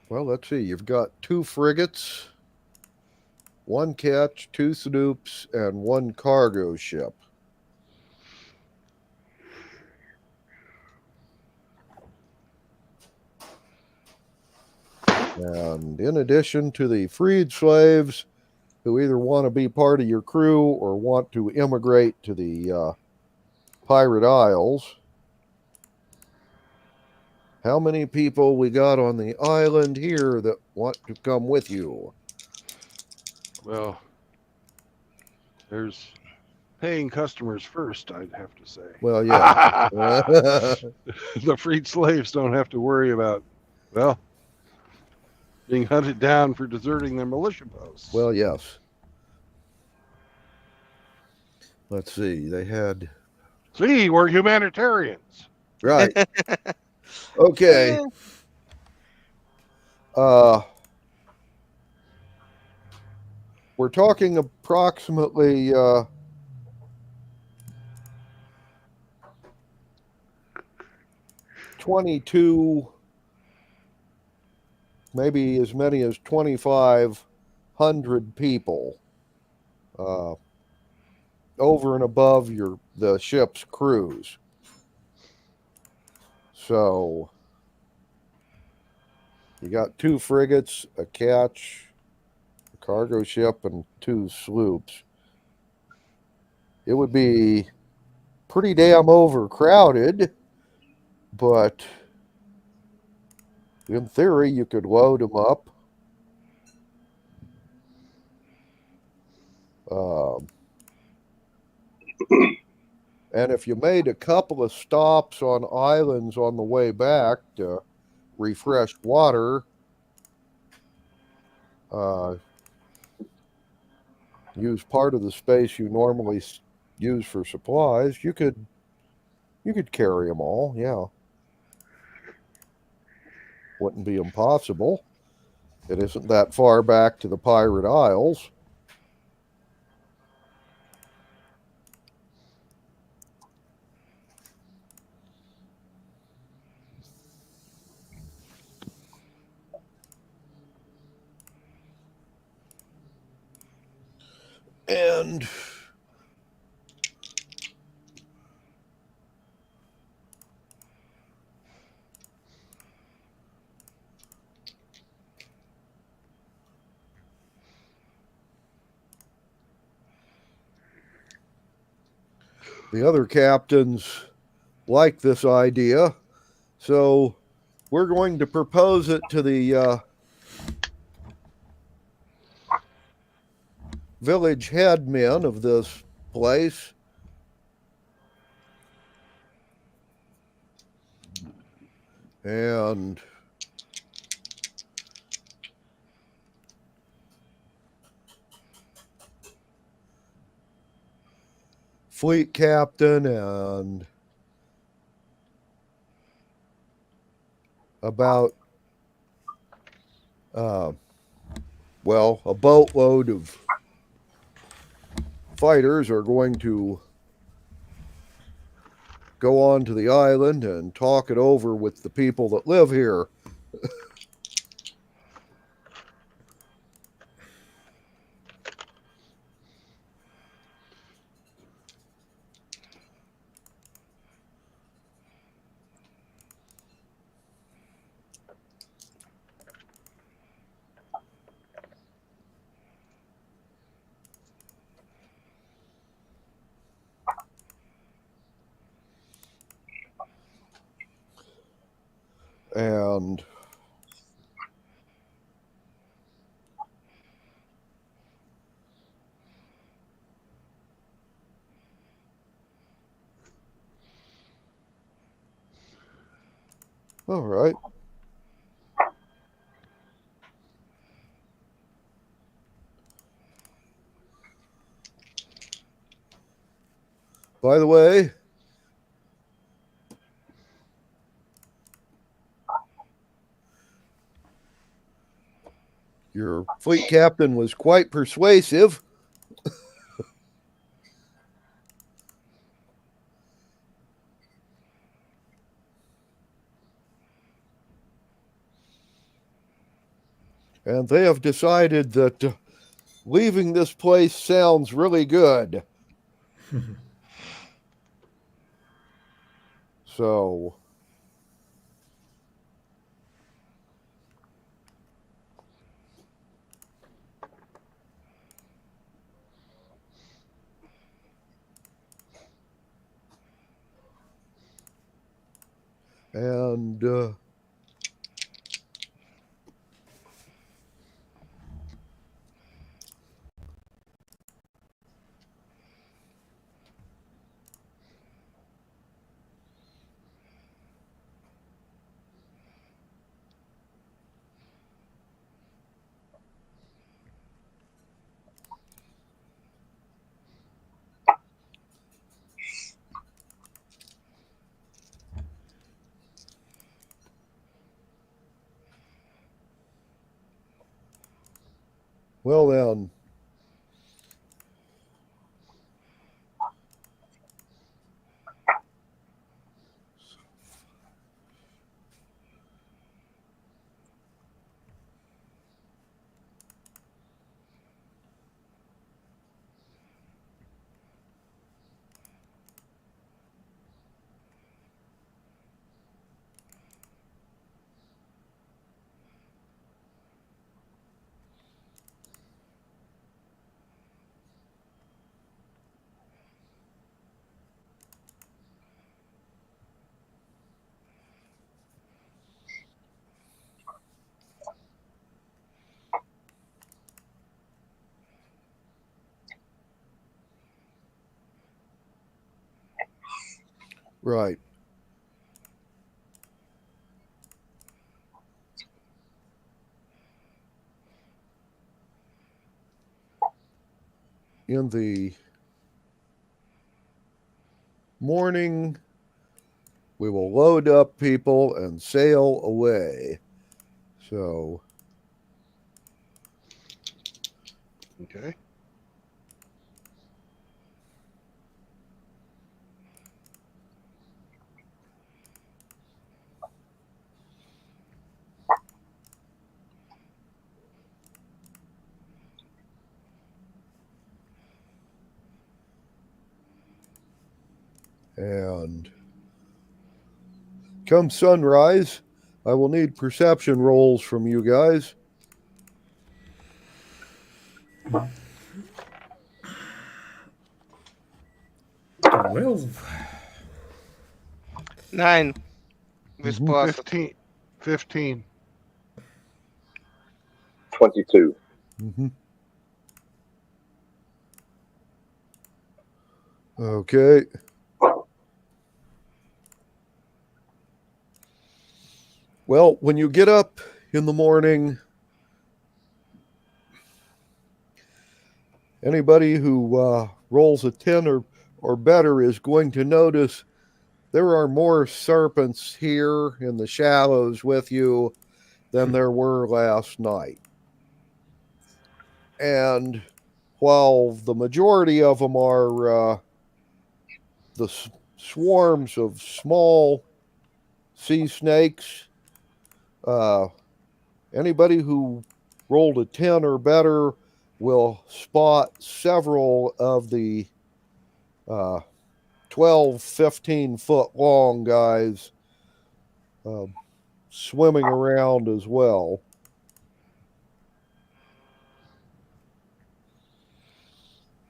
Well, let's see. You've got 2 frigates, 1 ketch, 2 sloops, and 1 cargo ship. And in addition to the freed slaves who either want to be part of your crew or want to immigrate to the Pirate Isles, how many people we got on the island here that want to come with you? Well, there's paying customers first, I'd have to say. Well, yeah. The freed slaves don't have to worry about, well, being hunted down for deserting their militia posts. Well, yes. Let's see. They had. See, we're humanitarians. Right. Okay. Uh, we're talking approximately 22, maybe as many as 2,500 people over and above the ship's crews. So you got 2 frigates, a ketch, a cargo ship, and 2 sloops. It would be pretty damn overcrowded, but in theory, you could load them up. Um, and if you made a couple of stops on islands on the way back to refresh water, use part of the space you normally use for supplies, you could carry them all. Yeah, wouldn't be impossible. It isn't that far back to the Pirate Isles. And the other captains like this idea, so we're going to propose it to the village headmen of this place. And fleet captain and about a boatload of fighters are going to go on to the island and talk it over with the people that live here. And all right. By the way, your fleet captain was quite persuasive. And they have decided that leaving this place sounds really good. So, and well then, right. In the morning, we will load up people and sail away. So, Okay. and come sunrise, I will need perception rolls from you guys. 12. 9 with Mhm. plus. 15. 22. Mm-hmm. Okay. Well, when you get up in the morning, anybody who rolls a 10 or better is going to notice there are more serpents here in the shallows with you than there were last night. And while the majority of them are the swarms of small sea snakes, anybody who rolled a 10 or better will spot several of the 12, 15 foot long guys swimming around as well.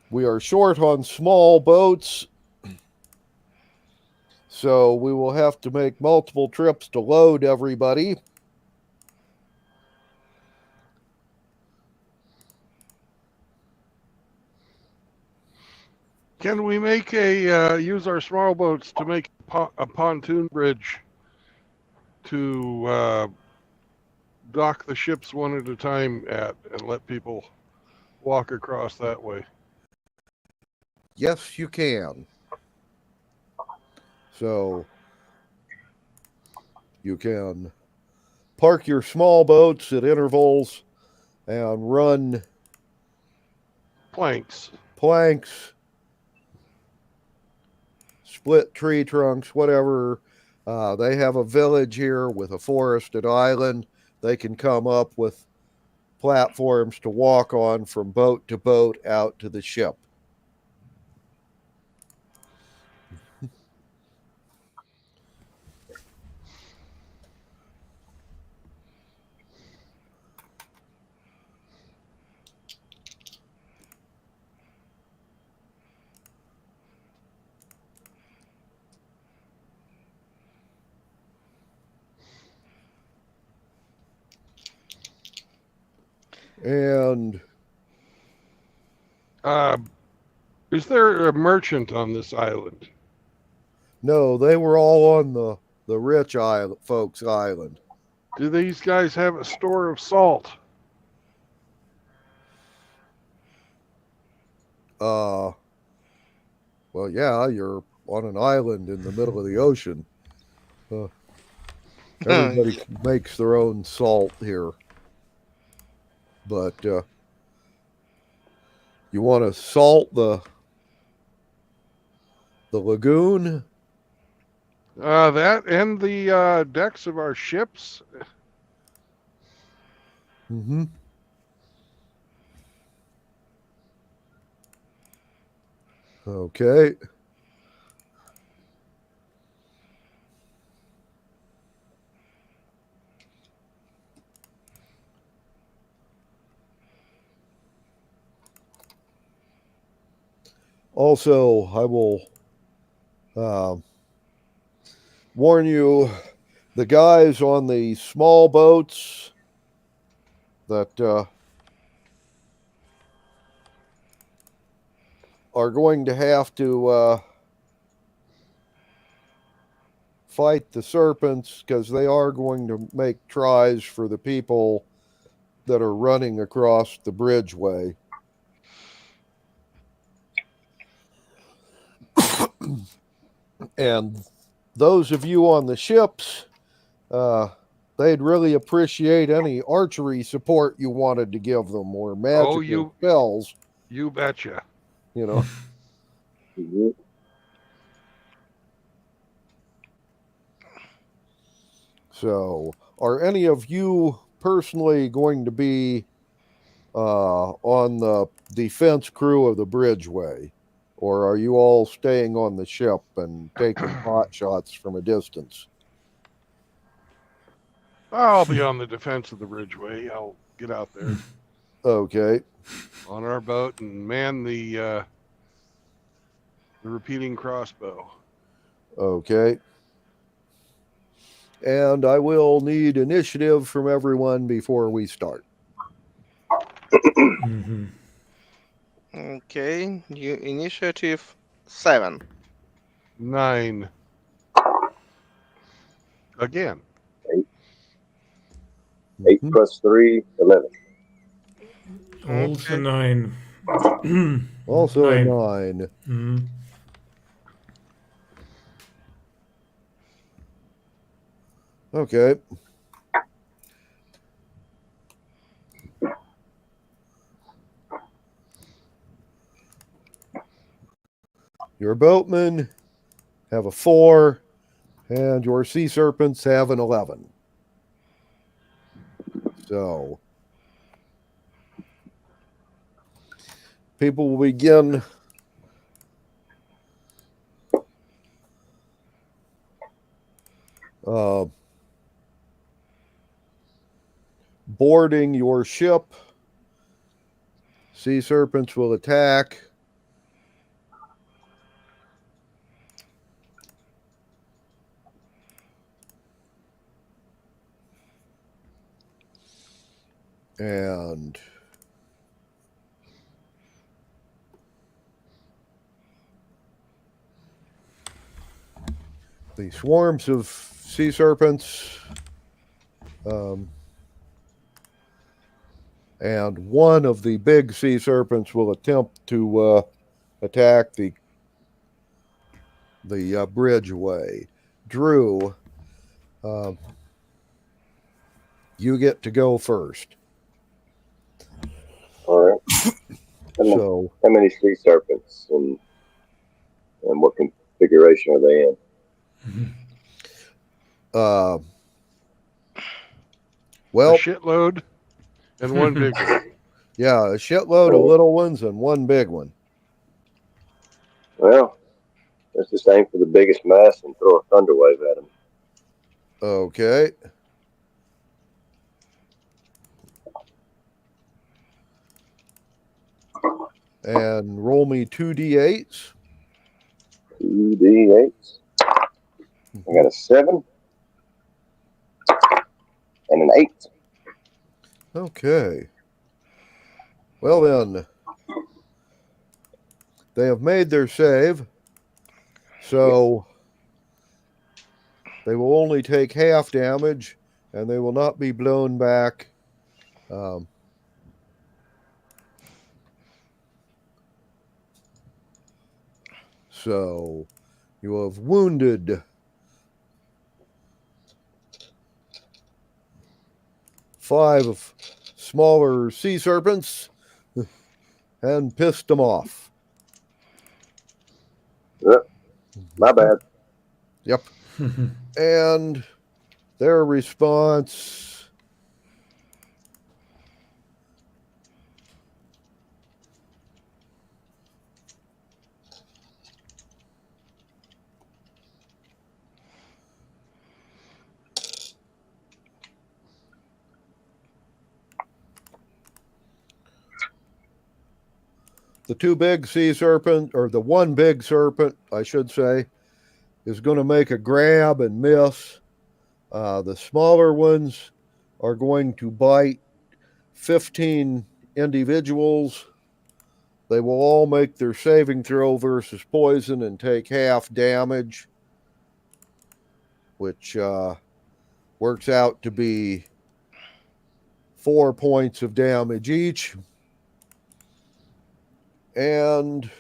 We are short on small boats, so we will have to make multiple trips to load everybody. Can we make use our small boats to make a pontoon bridge to dock the ships one at a time at and let people walk across that way? Yes, you can. So you can park your small boats at intervals and run Planks. planks, split tree trunks, whatever. They have a village here with a forested island. They can come up with platforms to walk on from boat to boat out to the ship. And Is there a merchant on this island? no, they were all on the rich folks' island. Do these guys have a store of salt? Well, yeah, you're on an island in the middle of the ocean. Everybody makes their own salt here. But you want to salt the lagoon? That and the decks of our ships. Mm-hmm. Okay. Also, I will warn you, the guys on the small boats that are going to have to fight the serpents because they are going to make tries for the people that are running across the bridgeway. And those of you on the ships, they'd really appreciate any archery support you wanted to give them or magical spells. You betcha. You know. Mhm. So, are any of you personally going to be on the defense crew of the bridgeway? Or are you all staying on the ship and taking pot shots from a distance? I'll be on the defense of the bridgeway. I'll get out there Okay. on our boat and man the repeating crossbow. Okay. And I will need initiative from everyone before we start. Mm-hmm. Okay, new initiative 7. 9. Again. 8 Mhm. plus 3, 11. Also Okay. 9. Also a 9. 9. Mm. Okay. Your boatmen have a 4, and your sea serpents have an 11. So, people will begin boarding your ship. Sea serpents will attack. And the swarms of sea serpents, and one of the big sea serpents will attempt to attack the bridgeway. Drew, you get to go first. All right. So, How many sea serpents and what configuration are they in? A well, shitload and one big one. yeah, a shitload of little ones and one big one. Well, let's just aim for the biggest mass and throw a thunder wave at them. Okay. And roll me 2d8s. 2d8s. I got a 7 and an 8. Okay. Well then, they have made their save, so they will only take half damage, and they will not be blown back. So you have wounded 5 smaller sea serpents and pissed them off. My bad. Yep. And their response, the 2 big sea serpent, or the 1 big serpent, I should say, is going to make a grab and miss. The smaller ones are going to bite 15 individuals. They will all make their saving throw versus poison and take half damage, which works out to be 4 points of damage each. And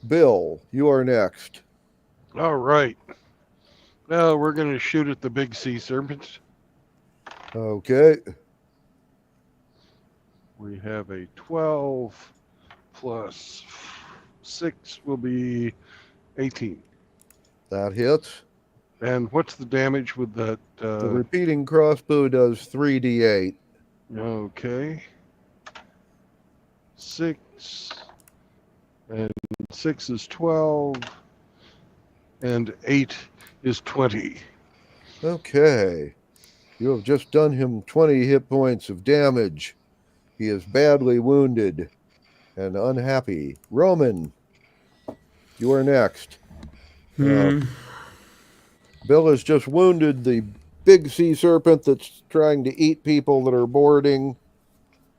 Bill, you are next. All right. Now we're going to shoot at the big sea serpent. Okay. We have a 12 plus 6 will be 18. That hits. And what's the damage with that? The repeating crossbow does 3d8. Okay. 6. And 6 is 12. And 8 is 20. Okay. You have just done him 20 hit points of damage. He is badly wounded and unhappy. Roman, you are next. Bill has just wounded the big sea serpent that's trying to eat people that are boarding.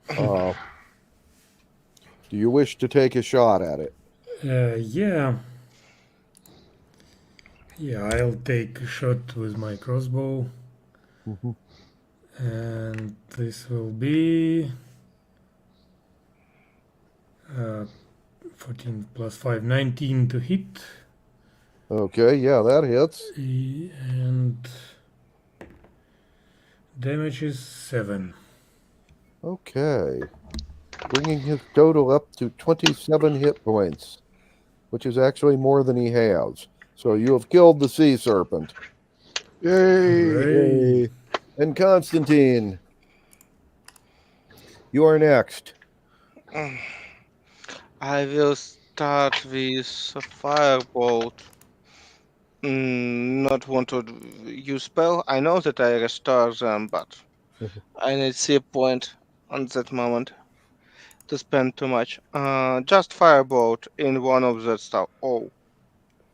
Do you wish to take a shot at it? Yeah. Yeah, I'll take a shot with my crossbow. And this will be 14 plus 5, 19 to hit. Okay, yeah, that hits. And damage is 7. Okay. Bringing his total up to 27 hit points. which is actually more than he has. So you have killed the sea serpent. Yay! Hooray. Yay. And Constantine, you are next. I will start with a firebolt. Not want to use spell. I know that I restore them, but I need see a point on that moment to spend too much. Just firebolt in one of that stuff. Oh,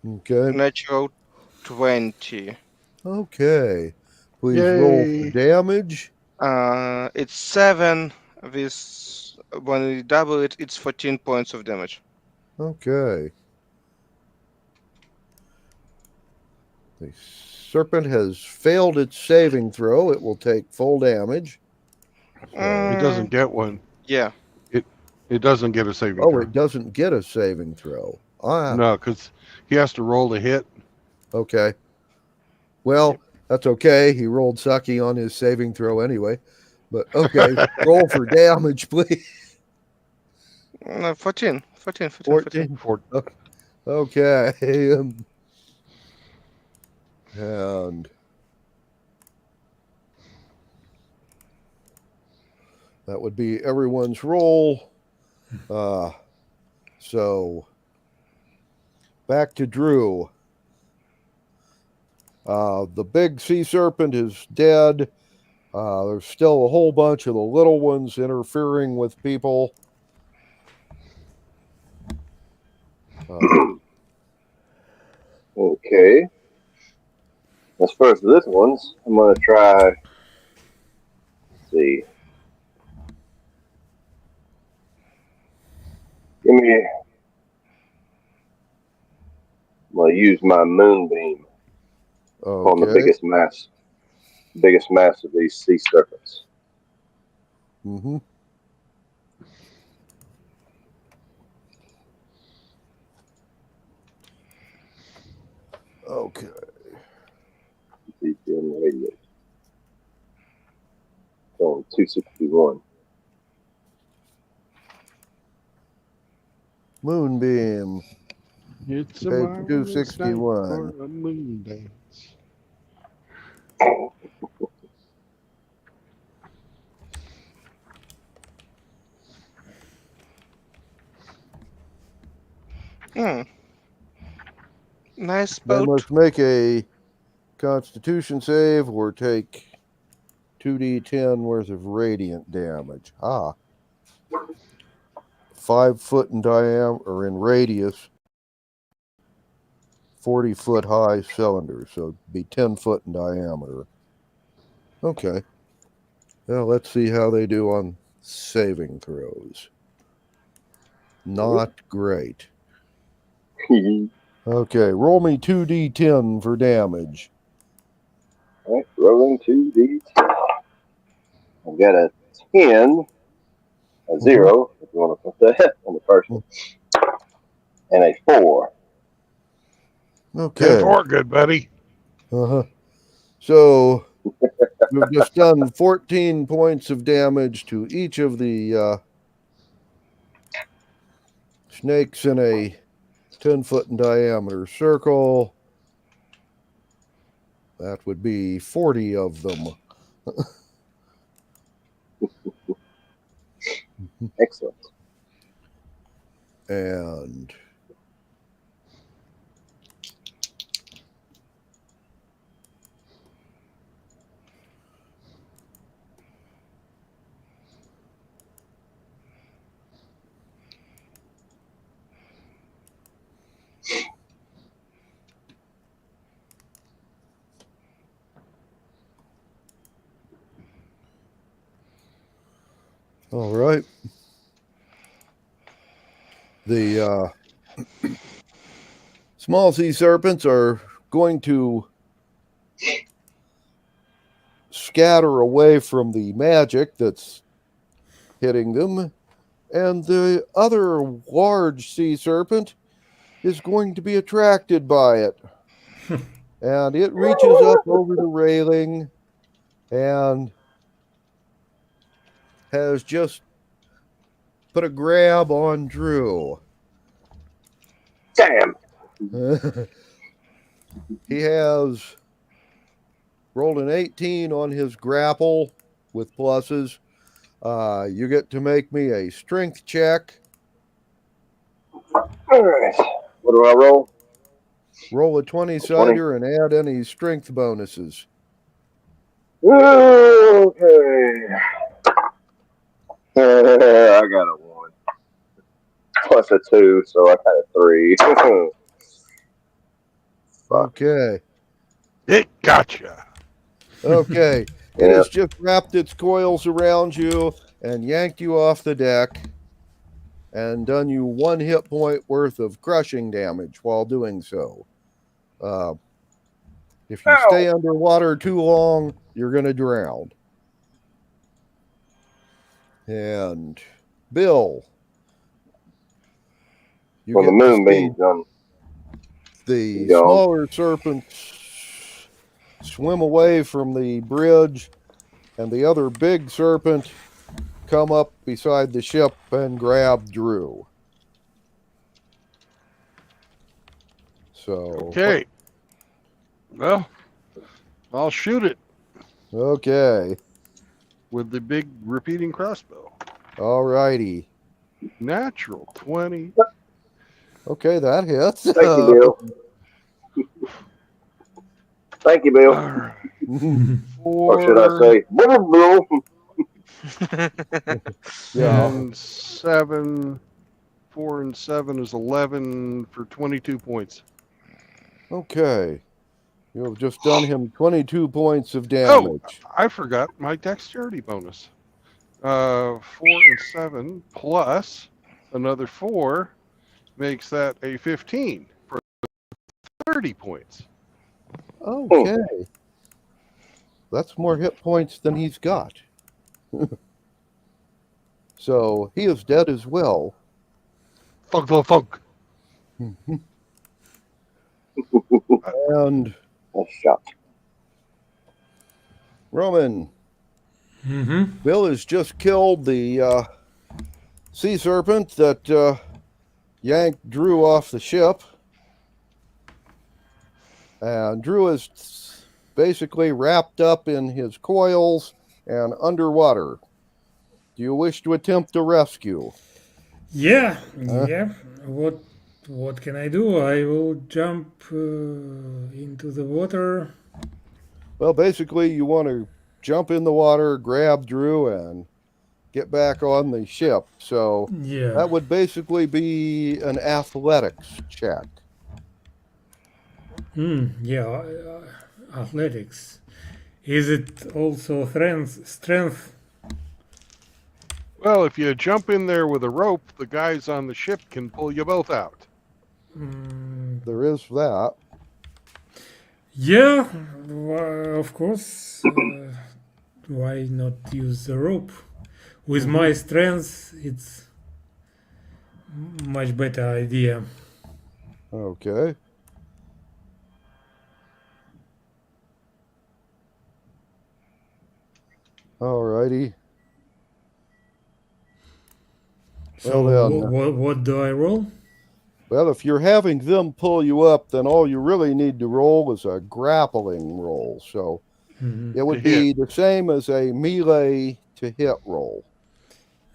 Okay. natural 20. Okay. Please roll for Yay! damage. It's 7 with when you double it, it's 14 points of damage. Okay. The serpent has failed its saving throw. It will take full damage. So, It doesn't get one. Yeah. It doesn't get a saving oh, throw. it doesn't get a saving throw. Ah, No, because he has to roll to hit. okay. Well, that's okay. He rolled sucky on his saving throw anyway. But okay, roll for damage, please. 14. 14. 14. For Okay. And that would be everyone's roll. So back to Drew. The big sea serpent is dead. There's still a whole bunch of the little ones interfering with people. Okay. As far as this one's, I'm gonna try. Let's see. Give me. I'm gonna use my moonbeam on the Okay. biggest mass of these sea serpents. Mm-hmm. Okay. DPM radius. On 261. Moonbeam. it's a Page marvelous night 261. for a moon dance. Hmm. Nice They boat. must make a Constitution save or take 2d10 worth of radiant damage. 5 foot in diameter or in radius, 40-foot high cylinder, so it'd be 10 foot in diameter. Okay. Now let's see how they do on saving throws. Not great. Okay, roll me 2d10 for damage. Alright, rolling 2d. I've got a 10, a 0, if you want to put that on the first one, and a 4. Okay. 10-4, good buddy. Uh-huh. So we've just done 14 points of damage to each of the snakes in a 10-foot in diameter circle. That would be 40 of them. Excellent. And all right. The small sea serpents are going to scatter away from the magic that's hitting them, and the other large sea serpent is going to be attracted by it. And it reaches up over the railing and has just put a grab on Drew. Damn. He has rolled an 18 on his grapple with pluses. You get to make me a strength check. All right. What do I roll? Roll a 20 A 20. sider and add any strength bonuses. Okay. I got a 1 plus a 2, so I got a 3. Fuck. Okay. It gotcha. Okay. It Yeah. has just wrapped its coils around you and yanked you off the deck and done you 1 hit point worth of crushing damage while doing so. If you Ow. stay underwater too long, you're going to drown. And Bill, you When the get to see moonbeam's done the gone. smaller serpents swim away from the bridge, and the other big serpent come up beside the ship and grab Drew. So, Okay. Well, I'll shoot it okay. with the big repeating crossbow. All righty. Natural 20. Okay, that hits. Thank you, Bill. Thank you, Bill. All right. Or should I 4 say, Bill? Yeah. and 7. 4 and 7 is 11 for 22 points. Okay. You have just done him 22 points of Oh, damage. I forgot my dexterity bonus. 4 and 7 plus another 4 makes that a 15 for 30 points. Okay. That's more hit points than he's got. So he is dead as well. Thunk, thunk, thunk. And Nice shot. Roman, Mm-hmm. Bill has just killed the sea serpent that yanked Drew off the ship. And Drew is basically wrapped up in his coils and underwater. Do you wish to attempt a rescue? Yeah, Huh? yeah. What can I do? I will jump into the water. Well, basically, you want to jump in the water, grab Drew, and get back on the ship. So Yeah. that would basically be an athletics check. Yeah. Athletics. Is it also strength? Well, if you jump in there with a rope, the guys on the ship can pull you both out. There is that. Yeah, of course. Why not use the rope? With my strength, it's much better idea. Okay. Alrighty. So Well then. what do I roll? Well, if you're having them pull you up, then all you really need to roll is a grappling roll. So it would To hit. be the same as a melee to hit roll.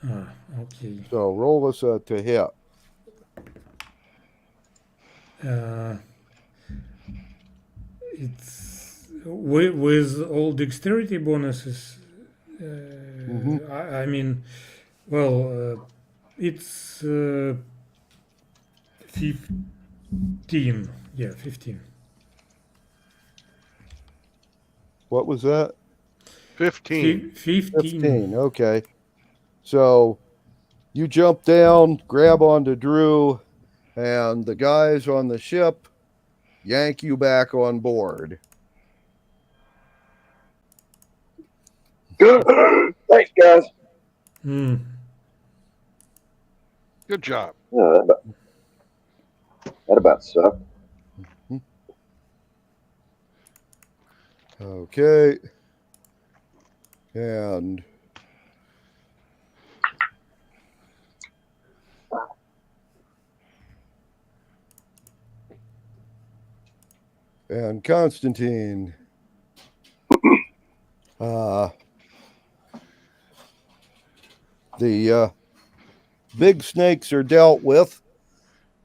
Okay. So roll us a to hit. It's with all dexterity bonuses. I mean, well, it's 15. Yeah, 15. What was that? 15. 15. Okay. So you jump down, grab onto Drew, and the guys on the ship yank you back on board. Thanks, guys. Good job. Yeah, that about sucked. Okay. And And Constantine. The big snakes are dealt with.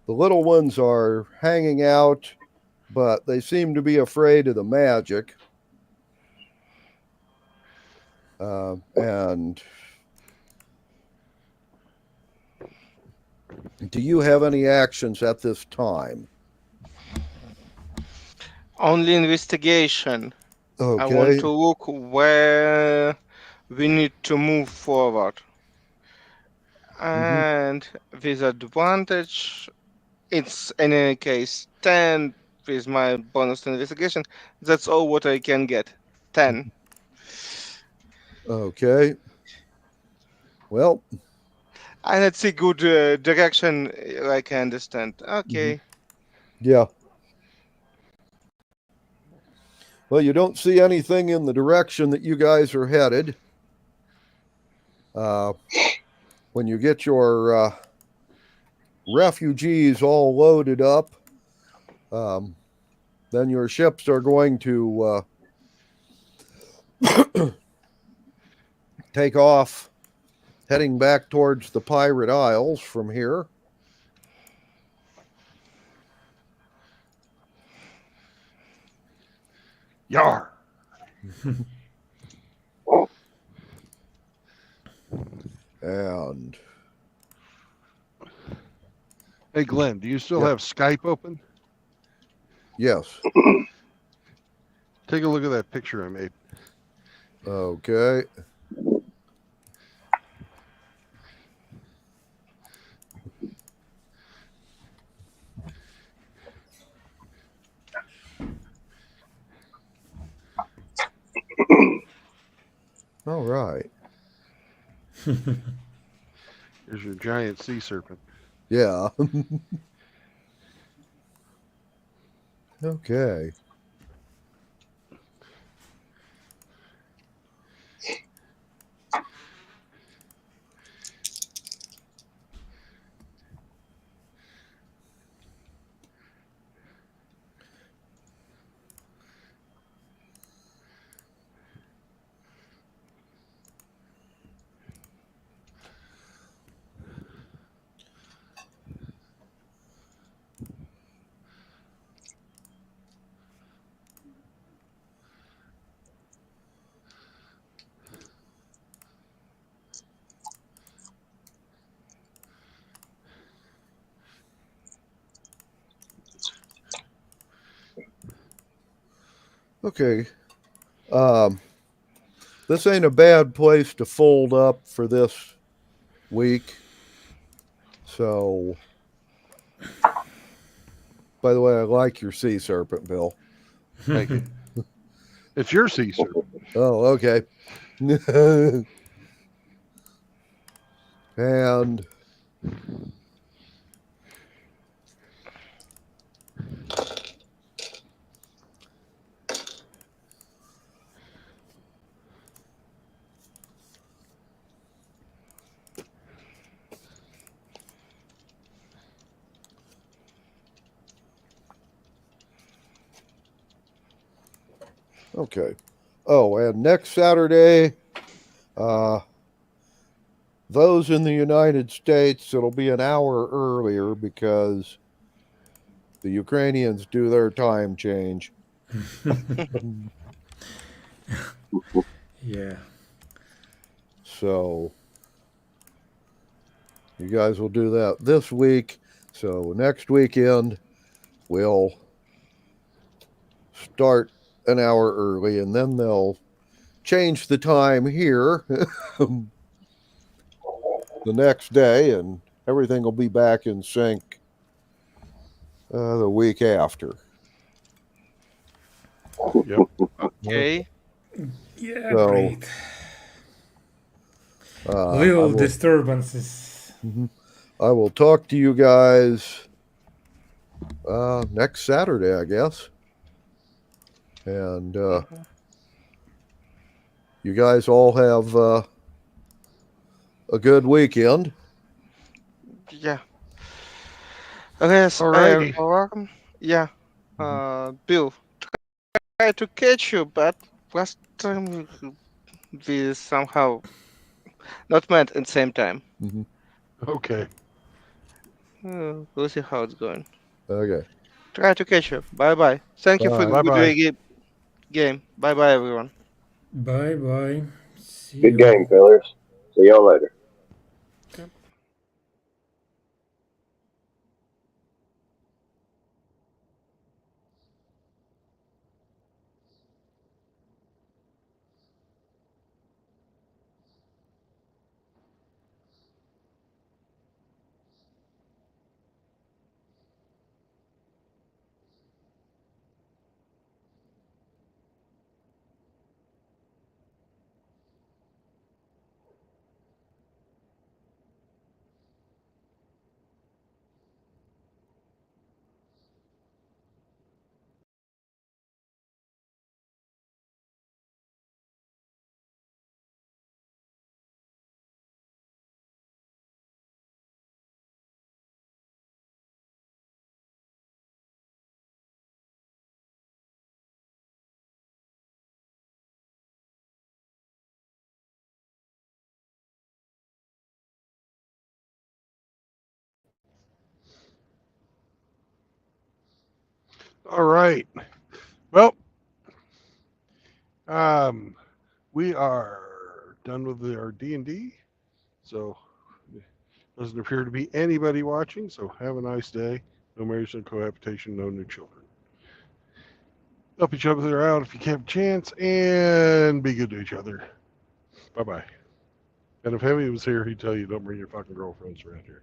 The little ones are hanging out, but they seem to be afraid of the magic. And do you have any actions at this time? Only investigation. I want Okay. to look where we need to move forward. Mhm. And with advantage, it's in any case 10 with my bonus to investigation. That's all what I can get. 10. Okay. Well, And it's a good direction, like I understand. Okay. yeah. Well, you don't see anything in the direction that you guys are headed. When you get your refugees all loaded up, then your ships are going to take off, heading back towards the Pirate Isles from here. Yar. And Hey, Glenn, do you still Yeah. have Skype open? yes, Take a look at that picture I made. okay. All right. There's your giant sea serpent. Yeah. Okay. Okay. Um, this ain't a bad place to fold up for this week. So, by the way, I like your sea serpent, Bill. Thank you. It's your sea serpent. Oh, okay. And okay. Oh, and next Saturday, uh, those in the United States, it'll be an hour earlier because the Ukrainians do their time change. Yeah. So you guys will do that this week. So next weekend, we'll start an hour early and then they'll change the time here the next day and everything will be back in sync the week after. Yep. Okay. Yeah, So, great. I Little will, disturbances. I will talk to you guys next Saturday, I guess. And you guys all have a good weekend. Yeah. Okay, Alrighty. welcome. Yeah. Bill, Try to catch you, but last time we somehow not met at the same time. Hmm. Okay. We'll see how it's going. Okay. Try to catch you. Bye bye. Thank you for Bye. the Bye good bye. game. Bye bye, everyone. Bye bye. See Good you. game, fellas. See y'all later. All right. Well, um, we are done with our D&D. So doesn't appear to be anybody watching. So have a nice day. No marriage, no cohabitation, no new children. Help each other out if you have a chance, and be good to each other. Bye bye. And if Heavy was here, he'd tell you don't bring your fucking girlfriends around here.